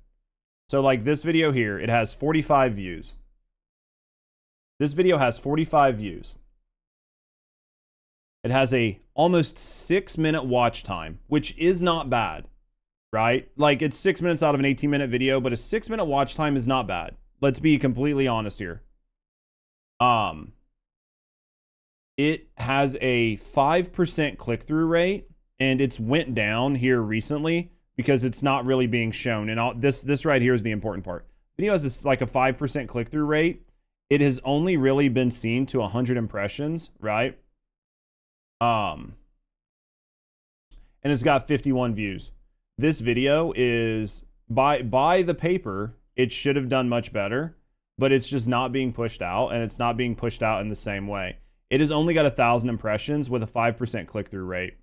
so like this video here, it has 45 views. This video has 45 views. It has a almost 6-minute watch time, which is not bad, right? Like, it's 6 minutes out of an 18-minute video, but a 6-minute watch time is not bad. Let's be completely honest here. It has a 5% click-through rate, and it's went down here recently because it's not really being shown. And this right here is the important part. Video has this, like a 5% click-through rate. It has only really been seen to 100 impressions, right? And it's got 51 views. This video is by the paper, it should have done much better, but it's just not being pushed out, and it's not being pushed out in the same way. It has only got 1,000 impressions with a 5% click-through rate.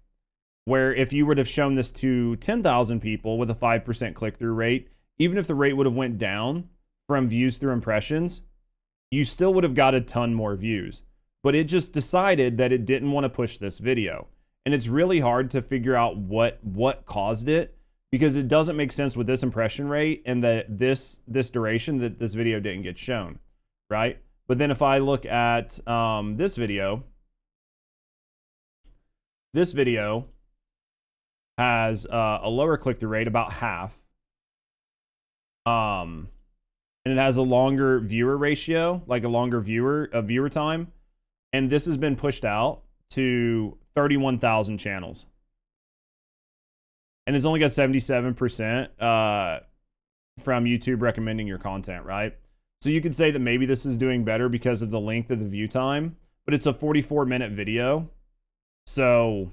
Where if you would have shown this to 10,000 people with a 5% click-through rate, even if the rate would have went down from views through impressions, you still would have got a ton more views. but it just decided that it didn't want to push this video. And it's really hard to figure out what caused it, because it doesn't make sense with this impression rate and this duration that this video didn't get shown, right? But then if I look at this video has a lower click-through rate, about half. And it has a longer viewer ratio, like a longer viewer time. And this has been pushed out to 31,000 channels. And it's only got 77% from YouTube recommending your content, right? So you could say that maybe this is doing better because of the length of the view time, but it's a 44-minute video. So,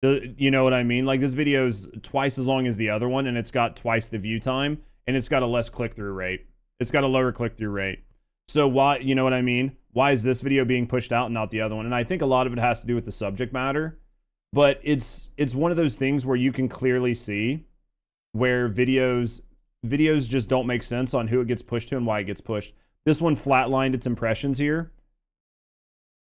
you know what I mean? Like, this video is twice as long as the other one, and it's got twice the view time, and it's got a less click-through rate. It's got a lower click-through rate. So why, you know what I mean? Why is this video being pushed out and not the other one? And I think a lot of it has to do with the subject matter. But it's one of those things where you can clearly see where videos just don't make sense on who it gets pushed to and why it gets pushed. This one flatlined its impressions here.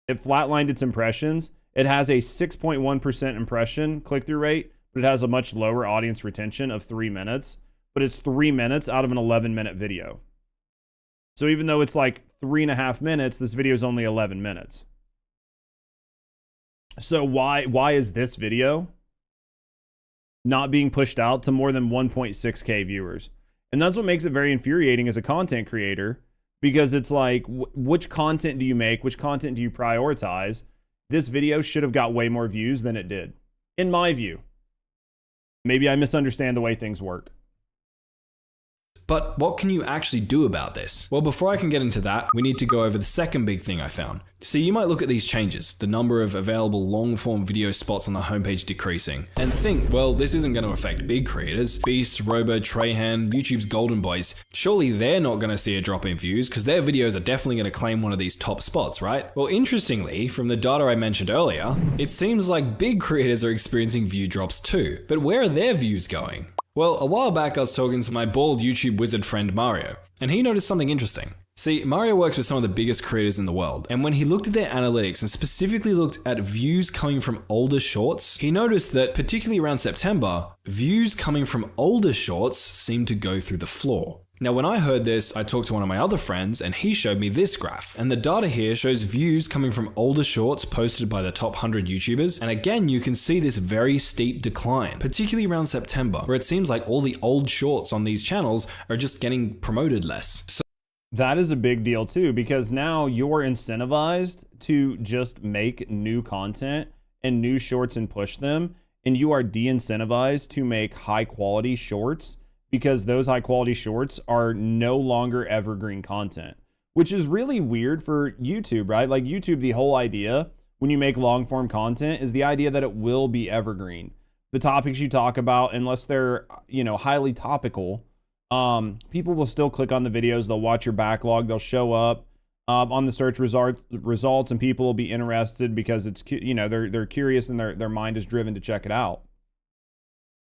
It flatlined its impressions. It has a 6.1% impression click-through rate, but it has a much lower audience retention of 3 minutes. But it's 3 minutes out of an 11-minute video. So even though it's like 3.5 minutes, this video is only 11 minutes. So why is this video not being pushed out to more than 1.6K viewers? And that's what makes it very infuriating as a content creator, because it's like, which content do you make? Which content do you prioritize? This video should have got way more views than it did, in my view. Maybe I misunderstand the way things work. But what can you actually do about this? Well, before I can get into that, we need to go over the second big thing I found. See, you might look at these changes, the number of available long-form video spots on the homepage decreasing, and think, well, this isn't going to affect big creators. Beast, Robo, Trahan, YouTube's golden boys. Surely they're not going to see a drop in views because their videos are definitely going to claim one of these top spots, right? Well, interestingly, from the data I mentioned earlier, it seems like big creators are experiencing view drops too. But where are their views going? Well, a while back I was talking to my bald YouTube wizard friend Mario, and he noticed something interesting. See, Mario works with some of the biggest creators in the world, and when he looked at their analytics and specifically looked at views coming from older shorts, he noticed that particularly around September, views coming from older shorts seemed to go through the floor. Now, when I heard this, I talked to one of my other friends and he showed me this graph. And the data here shows views coming from older shorts posted by the top 100 YouTubers. And again, you can see this very steep decline, particularly around September, where it seems like all the old shorts on these channels are just getting promoted less. So that is a big deal too, because now you're incentivized to just make new content and new shorts and push them. And you are de-incentivized to make high quality shorts, because those high quality shorts are no longer evergreen content, which is really weird for YouTube, right? Like YouTube, the whole idea when you make long form content is the idea that it will be evergreen. The topics you talk about, unless they're, you know, highly topical, people will still click on the videos. They'll watch your backlog. They'll show up on the search results, and people will be interested because it's, you know, they're curious and their mind is driven to check it out.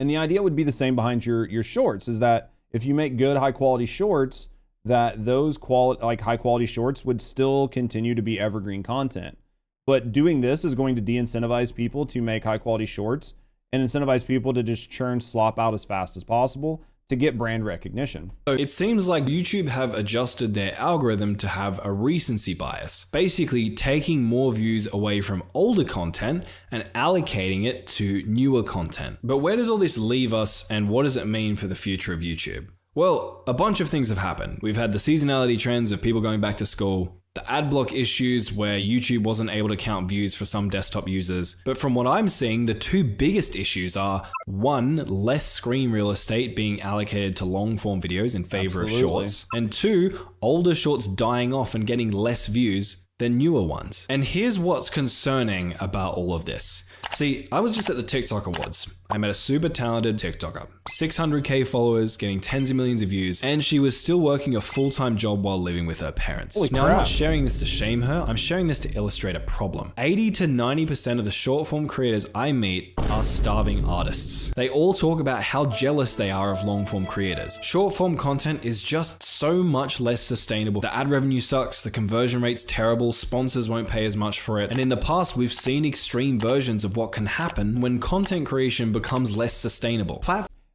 And the idea would be the same behind your shorts, is that if you make good high quality shorts, that those high quality shorts would still continue to be evergreen content. But doing this is going to de-incentivize people to make high quality shorts and incentivize people to just churn slop out as fast as possible to get brand recognition. So it seems like YouTube have adjusted their algorithm to have a recency bias, basically taking more views away from older content and allocating it to newer content. But where does all this leave us, and what does it mean for the future of YouTube? Well, a bunch of things have happened. We've had the seasonality trends of people going back to school, the ad block issues where YouTube wasn't able to count views for some desktop users. But from what I'm seeing, the two biggest issues are, one, less screen real estate being allocated to long form videos in favor of shorts, and two, older shorts dying off and getting less views than newer ones. And here's what's concerning about all of this. See, I was just at the TikTok Awards. I met a super talented TikToker, 600k followers, getting tens of millions of views, and she was still working a full-time job while living with her parents. Holy now, crap. I'm not sharing this to shame her, I'm sharing this to illustrate a problem. 80 to 90% of the short-form creators I meet are starving artists. They all talk about how jealous they are of long-form creators. Short-form content is just so much less sustainable. The ad revenue sucks, the conversion rate's terrible, sponsors won't pay as much for it, and in the past we've seen extreme versions of what can happen when content creation becomes less sustainable.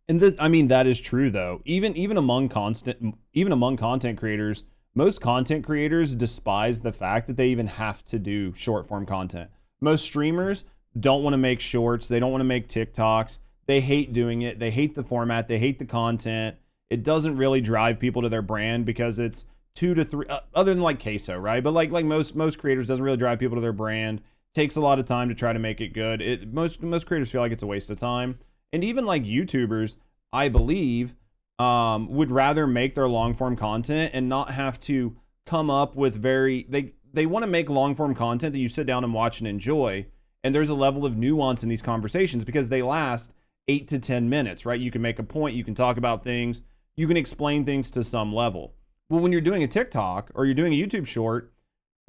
And I mean, that is true though. Even among content creators, most content creators despise the fact that they even have to do short form content. Most streamers don't want to make shorts. They don't want to make TikToks. They hate doing it. They hate the format. They hate the content. It doesn't really drive people to their brand because it's 2 to 3, other than like Queso, right? But like most creators, doesn't really drive people to their brand. Takes a lot of time to try to make it good. Most creators feel like it's a waste of time. And even like YouTubers, I believe, would rather make their long form content and not have to come up with they want to make long form content that you sit down and watch and enjoy. And there's a level of nuance in these conversations because they last 8 to 10 minutes, right? You can make a point, you can talk about things, you can explain things to some level. Well, when you're doing a TikTok or you're doing a YouTube short,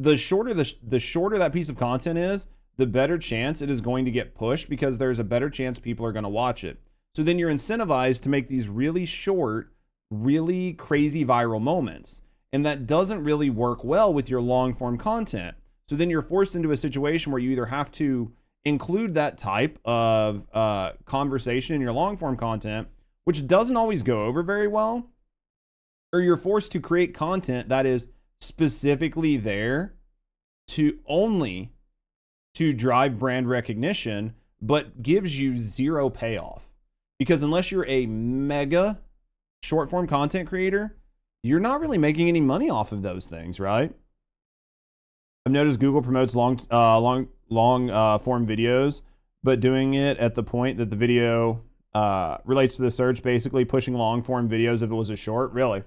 the shorter that piece of content is, the better chance it is going to get pushed because there's a better chance people are going to watch it. So then you're incentivized to make these really short, really crazy viral moments. And that doesn't really work well with your long form content. So then you're forced into a situation where you either have to include that type of conversation in your long form content, which doesn't always go over very well, or you're forced to create content that is specifically there to drive brand recognition, but gives you zero payoff. Because unless you're a mega short form content creator, you're not really making any money off of those things, right? I've noticed Google promotes long form videos, but doing it at the point that the video relates to the search, basically pushing long form videos if it was a short, really.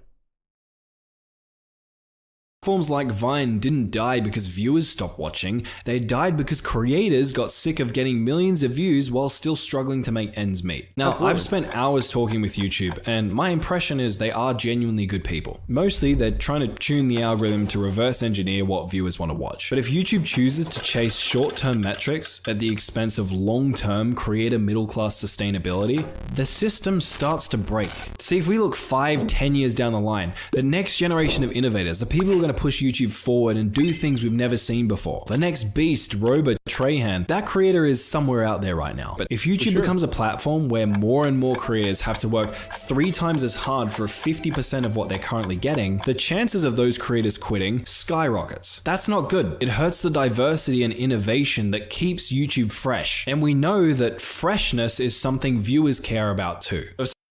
Platforms like Vine didn't die because viewers stopped watching, they died because creators got sick of getting millions of views while still struggling to make ends meet. Now, Absolutely. I've spent hours talking with YouTube, and my impression is they are genuinely good people. Mostly, they're trying to tune the algorithm to reverse engineer what viewers want to watch. But if YouTube chooses to chase short-term metrics at the expense of long-term creator middle-class sustainability, the system starts to break. See, if we look 5-10 years down the line, the next generation of innovators, the people who are going to push YouTube forward and do things we've never seen before. The next beast, Robert Trahan, that creator is somewhere out there right now. But if YouTube becomes a platform where more and more creators have to work 3 times as hard for 50% of what they're currently getting, the chances of those creators quitting skyrockets. That's not good. It hurts the diversity and innovation that keeps YouTube fresh. And we know that freshness is something viewers care about too.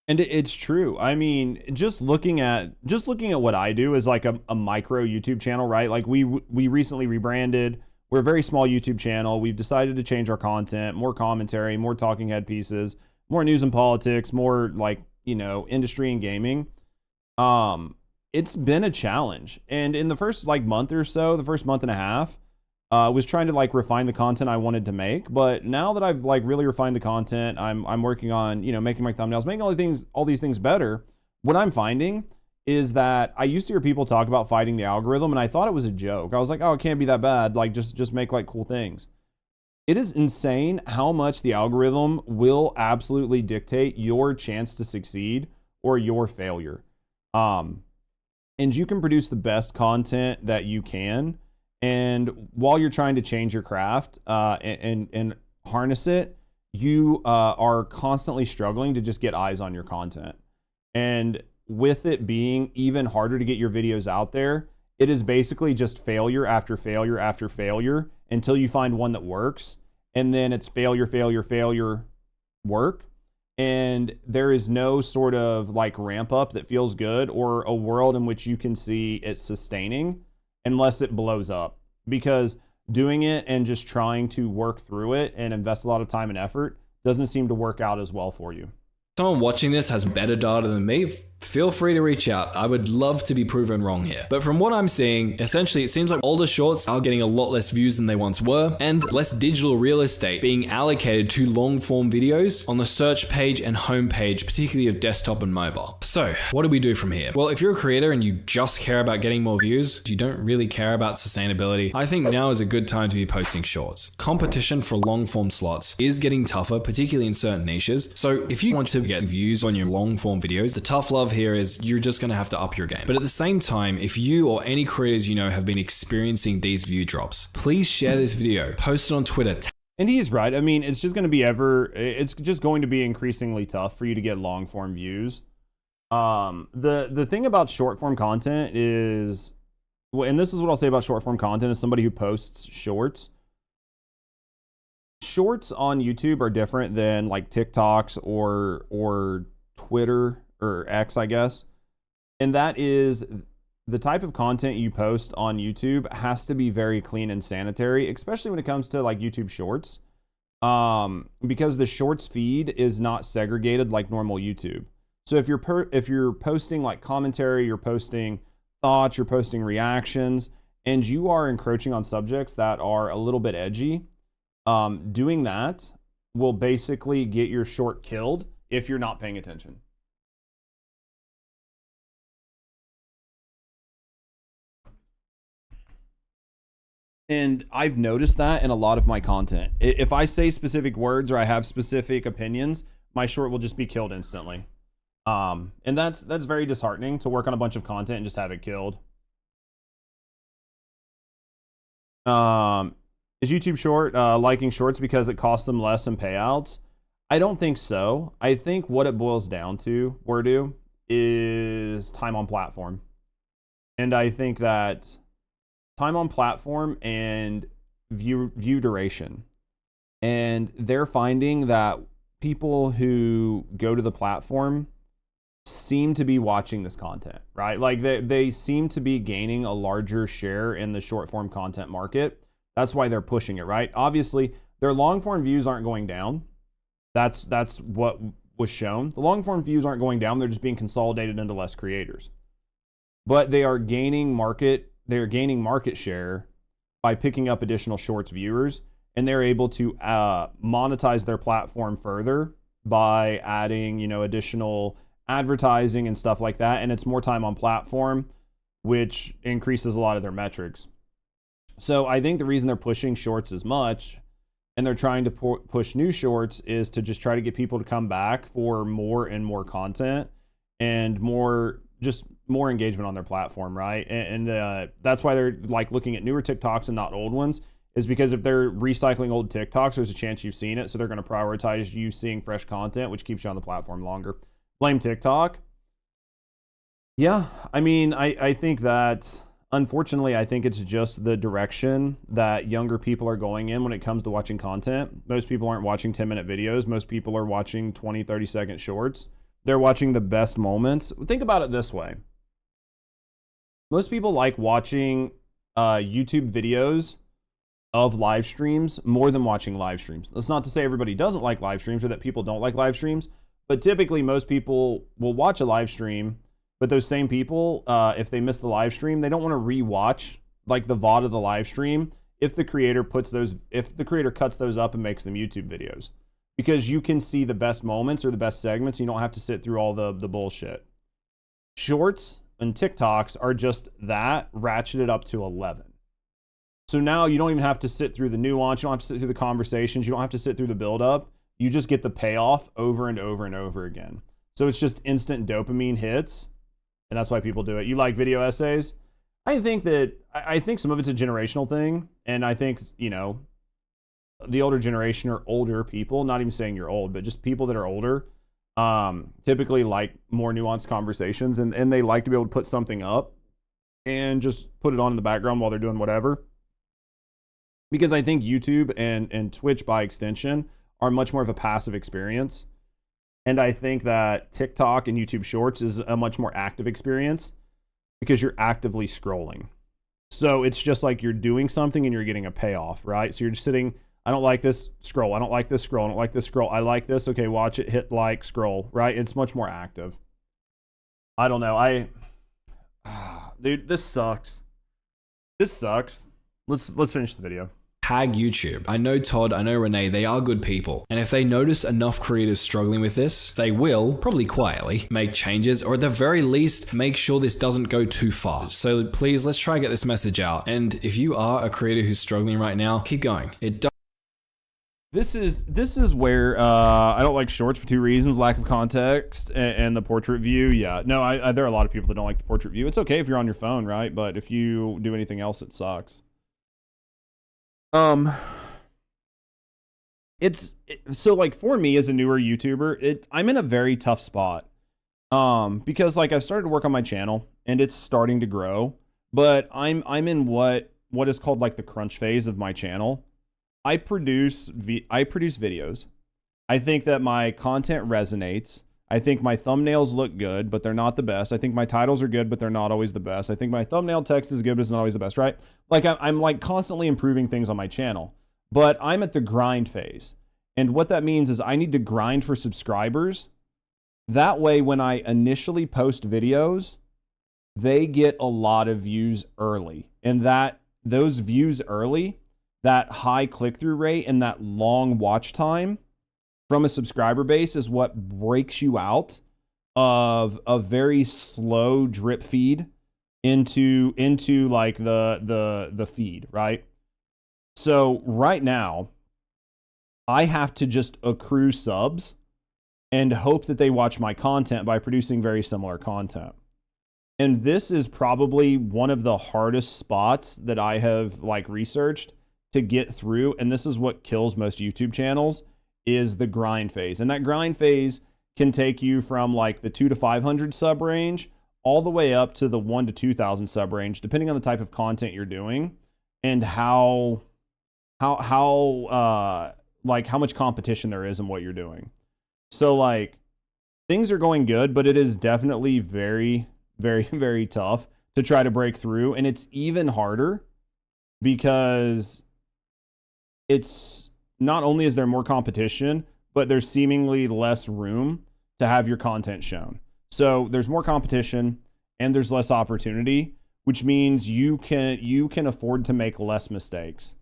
And it's true. I mean, just looking at what I do as like a micro YouTube channel, right? Like we recently rebranded. We're a very small YouTube channel. We've decided to change our content, more commentary, more talking head pieces, more news and politics, more like, industry and gaming. It's been a challenge. And in the first like month or so, the first month and a half, was trying to like refine the content I wanted to make. But now that I've like really refined the content, I'm working on, making my thumbnails, making all these things better. What I'm finding is that I used to hear people talk about fighting the algorithm, and I thought it was a joke. I was like, oh, it can't be that bad. Like just make like cool things. It is insane how much the algorithm will absolutely dictate your chance to succeed or your failure. And you can produce the best content that you can. And while you're trying to change your craft and harness it, you are constantly struggling to just get eyes on your content. And with it being even harder to get your videos out there, it is basically just failure after failure after failure until you find one that works. And then it's failure, failure, failure, work. And there is no sort of like ramp up that feels good or a world in which you can see it sustaining unless it blows up, because doing it and just trying to work through it and invest a lot of time and effort doesn't seem to work out as well for you. Someone watching this has better data than me. Feel free to reach out. I would love to be proven wrong here. But from what I'm seeing, essentially it seems like older shorts are getting a lot less views than they once were, and less digital real estate being allocated to long form videos on the search page and home page, particularly of desktop and mobile. So what do we do from here? Well, if you're a creator and you just care about getting more views, you don't really care about sustainability, I think now is a good time to be posting shorts. Competition for long form slots is getting tougher, particularly in certain niches. So if you want to get views on your long form videos, the tough love here is you're just going to have to up your game. But at the same time, if you or any creators you know have been experiencing these view drops, please share this video, post it on Twitter. And he's right. I mean, it's just going to be increasingly tough for you to get long form views. The thing about short form content is, and this is what I'll say about short form content as somebody who posts shorts. Shorts on YouTube are different than like TikToks or Twitter or X, I guess. And that is the type of content you post on YouTube has to be very clean and sanitary, especially when it comes to like YouTube Shorts. Because the Shorts feed is not segregated like normal YouTube. So if you're posting like commentary, you're posting thoughts, you're posting reactions, and you are encroaching on subjects that are a little bit edgy, doing that will basically get your short killed if you're not paying attention. And I've noticed that in a lot of my content. If I say specific words or I have specific opinions, my short will just be killed instantly. And that's very disheartening to work on a bunch of content and just have it killed. Is YouTube Short liking shorts because it costs them less in payouts? I don't think so. I think what it boils down to, is time on platform. And I think that time on platform and view duration. And they're finding that people who go to the platform seem to be watching this content, right? Like they seem to be gaining a larger share in the short form content market. That's why they're pushing it, right? Obviously, their long form views aren't going down. That's what was shown. The long form views aren't going down. They're just being consolidated into less creators. But they are gaining market share by picking up additional shorts viewers, and they're able to monetize their platform further by adding, additional advertising and stuff like that. And it's more time on platform, which increases a lot of their metrics. So I think the reason they're pushing shorts as much and they're trying to push new shorts is to just try to get people to come back for more and more content and more engagement on their platform, right? And that's why they're like looking at newer TikToks and not old ones, is because if they're recycling old TikToks, there's a chance you've seen it. So they're going to prioritize you seeing fresh content, which keeps you on the platform longer. Blame TikTok. Yeah, I mean, I think that, unfortunately, I think it's just the direction that younger people are going in when it comes to watching content. Most people aren't watching 10-minute videos. Most people are watching 20, 30-second shorts. They're watching the best moments. Think about it this way. Most people like watching YouTube videos of live streams more than watching live streams. That's not to say everybody doesn't like live streams or that people don't like live streams, but typically most people will watch a live stream, but those same people, if they miss the live stream, they don't want to re-watch like the VOD of the live stream if the creator cuts those up and makes them YouTube videos. Because you can see the best moments or the best segments. You don't have to sit through all the bullshit. Shorts and TikToks are just that ratcheted up to 11. So now you don't even have to sit through the nuance. You don't have to sit through the conversations. You don't have to sit through the build-up. You just get the payoff over and over and over again. So it's just instant dopamine hits. And that's why people do it. You like video essays? I think some of it's a generational thing. And I think, the older generation or older people, not even saying you're old, but just people that are older, typically like more nuanced conversations, and they like to be able to put something up and just put it on in the background while they're doing whatever. Because I think YouTube and Twitch by extension are much more of a passive experience. And I think that TikTok and YouTube Shorts is a much more active experience because you're actively scrolling. So it's just like you're doing something and you're getting a payoff, right? So you're just sitting, I don't like this, scroll. I don't like this, scroll. I don't like this, scroll. I like this. Okay, watch it, hit like, scroll, right? It's much more active. I don't know. Dude, this sucks. This sucks. Let's finish the video. Tag YouTube. I know Todd, I know Renee, they are good people. And if they notice enough creators struggling with this, they will, probably quietly, make changes, or at the very least, make sure this doesn't go too far. So please, let's try to get this message out. And if you are a creator who's struggling right now, keep going. This is where I don't like shorts for two reasons: lack of context and the portrait view. Yeah, no, there are a lot of people that don't like the portrait view. It's okay if you're on your phone, right? But if you do anything else, it sucks. So like for me as a newer YouTuber, I'm in a very tough spot. Because like I've started to work on my channel and it's starting to grow, but I'm in what is called like the crunch phase of my channel. I produce videos. I think that my content resonates. I think my thumbnails look good, but they're not the best. I think my titles are good, but they're not always the best. I think my thumbnail text is good, but it's not always the best, right? Like I'm like constantly improving things on my channel, but I'm at the grind phase. And what that means is I need to grind for subscribers. That way, when I initially post videos, they get a lot of views early. And those views early, that high click-through rate and that long watch time from a subscriber base is what breaks you out of a very slow drip feed into like the feed, right? So right now, I have to just accrue subs and hope that they watch my content by producing very similar content. And this is probably one of the hardest spots that I have like researched to get through. And this is what kills most YouTube channels, is the grind phase. And that grind phase can take you from like the 200 to 500 sub range all the way up to the 1,000 to 2,000 sub range, depending on the type of content you're doing and how much competition there is in what you're doing. So like things are going good, but it is definitely very, very, very tough to try to break through. And it's even harder because it's not only is there more competition, but there's seemingly less room to have your content shown. So there's more competition and there's less opportunity, which means you can afford to make less mistakes.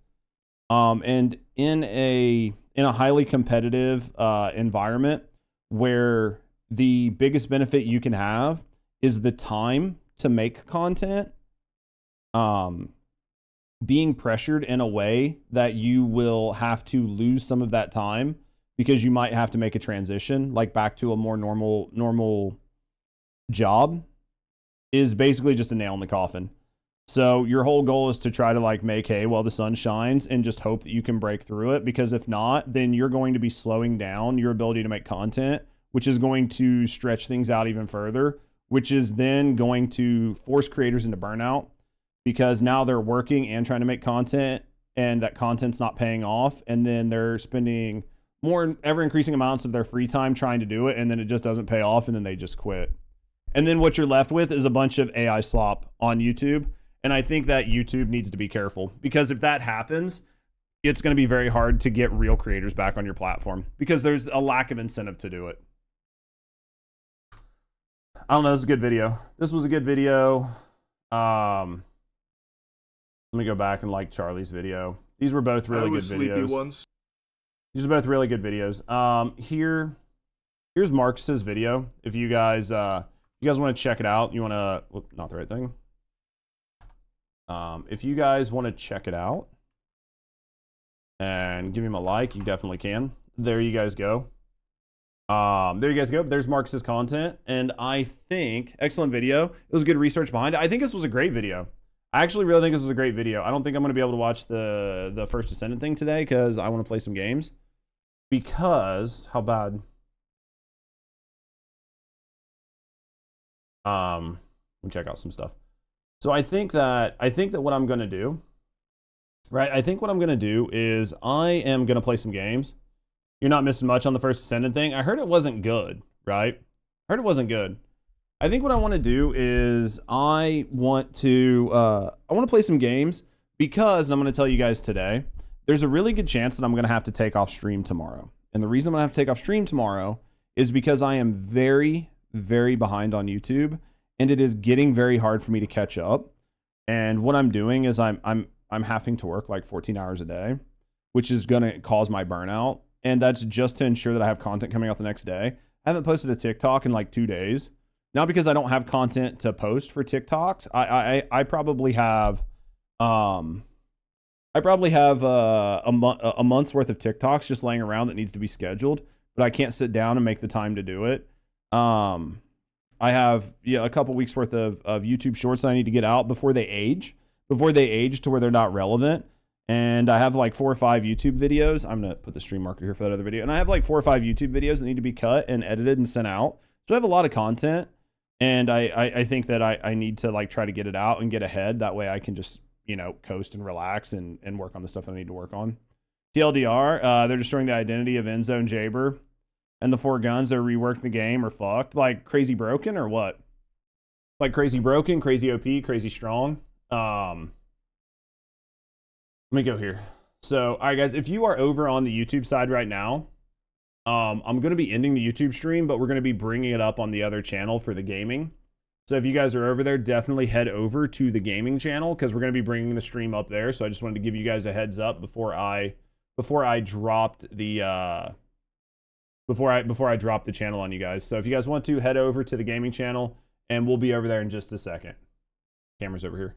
And in a highly competitive environment where the biggest benefit you can have is the time to make content, being pressured in a way that you will have to lose some of that time because you might have to make a transition like back to a more normal job is basically just a nail in the coffin. So your whole goal is to try to like make hay while the sun shines and just hope that you can break through it, because if not, then you're going to be slowing down your ability to make content, which is going to stretch things out even further, which is then going to force creators into burnout, because now they're working and trying to make content and that content's not paying off. And then they're spending more ever increasing amounts of their free time trying to do it. And then it just doesn't pay off. And then they just quit. And then what you're left with is a bunch of AI slop on YouTube. And I think that YouTube needs to be careful, because if that happens, it's going to be very hard to get real creators back on your platform because there's a lack of incentive to do it. I don't know. This is a good video. This was a good video. Let me go back and like Charlie's video. These were both really good videos. Ones. These are both really good videos. Here's Marcus's video. If you guys want to check it out, you want to, not the right thing. If you guys want to check it out and give him a like, you definitely can. There you guys go. There you guys go. There's Marcus's content. And I think, excellent video. It was good research behind it. I think this was a great video. I actually really think this was a great video. I don't think I'm going to be able to watch the First Descendant thing today because I want to play some games. Because, how bad? Let me check out some stuff. So I think that what I'm going to do, right? I think what I'm going to do is I am going to play some games. You're not missing much on the First Descendant thing. I heard it wasn't good, right? I heard it wasn't good. I think what I want to do is I want to play some games because, and I'm going to tell you guys today, there's a really good chance that I'm going to have to take off stream tomorrow. And the reason I'm going to have to take off stream tomorrow is because I am very, very behind on YouTube. and it is getting very hard for me to catch up. And what I'm doing is I'm having to work like 14 hours a day, which is going to cause my burnout. And that's just to ensure that I have content coming out the next day. I haven't posted a TikTok in like 2 days. Not because I don't have content to post for TikToks. I probably have a month's worth of TikToks just laying around that needs to be scheduled, but I can't sit down and make the time to do it. I have a couple weeks worth of YouTube shorts that I need to get out before they age to where they're not relevant. And I have like 4 or 5 YouTube videos. I'm going to put the stream marker here for that other video. And I have like 4 or 5 YouTube videos that need to be cut and edited and sent out. So I have a lot of content. And I think that I need to like try to get it out and get ahead. That way I can just, coast and relax and work on the stuff that I need to work on. TLDR, they're destroying the identity of Enzo and Jaber. And the 4 guns that reworked the game are fucked. Like crazy broken or what? Like crazy broken, crazy OP, crazy strong. Let me go here. So, all right, guys, if you are over on the YouTube side right now, I'm going to be ending the YouTube stream, but we're going to be bringing it up on the other channel for the gaming. So if you guys are over there, definitely head over to the gaming channel because we're going to be bringing the stream up there. So I just wanted to give you guys a heads up before I dropped the before I dropped the channel on you guys. So if you guys want to, head over to the gaming channel, and we'll be over there in just a second. Camera's over here.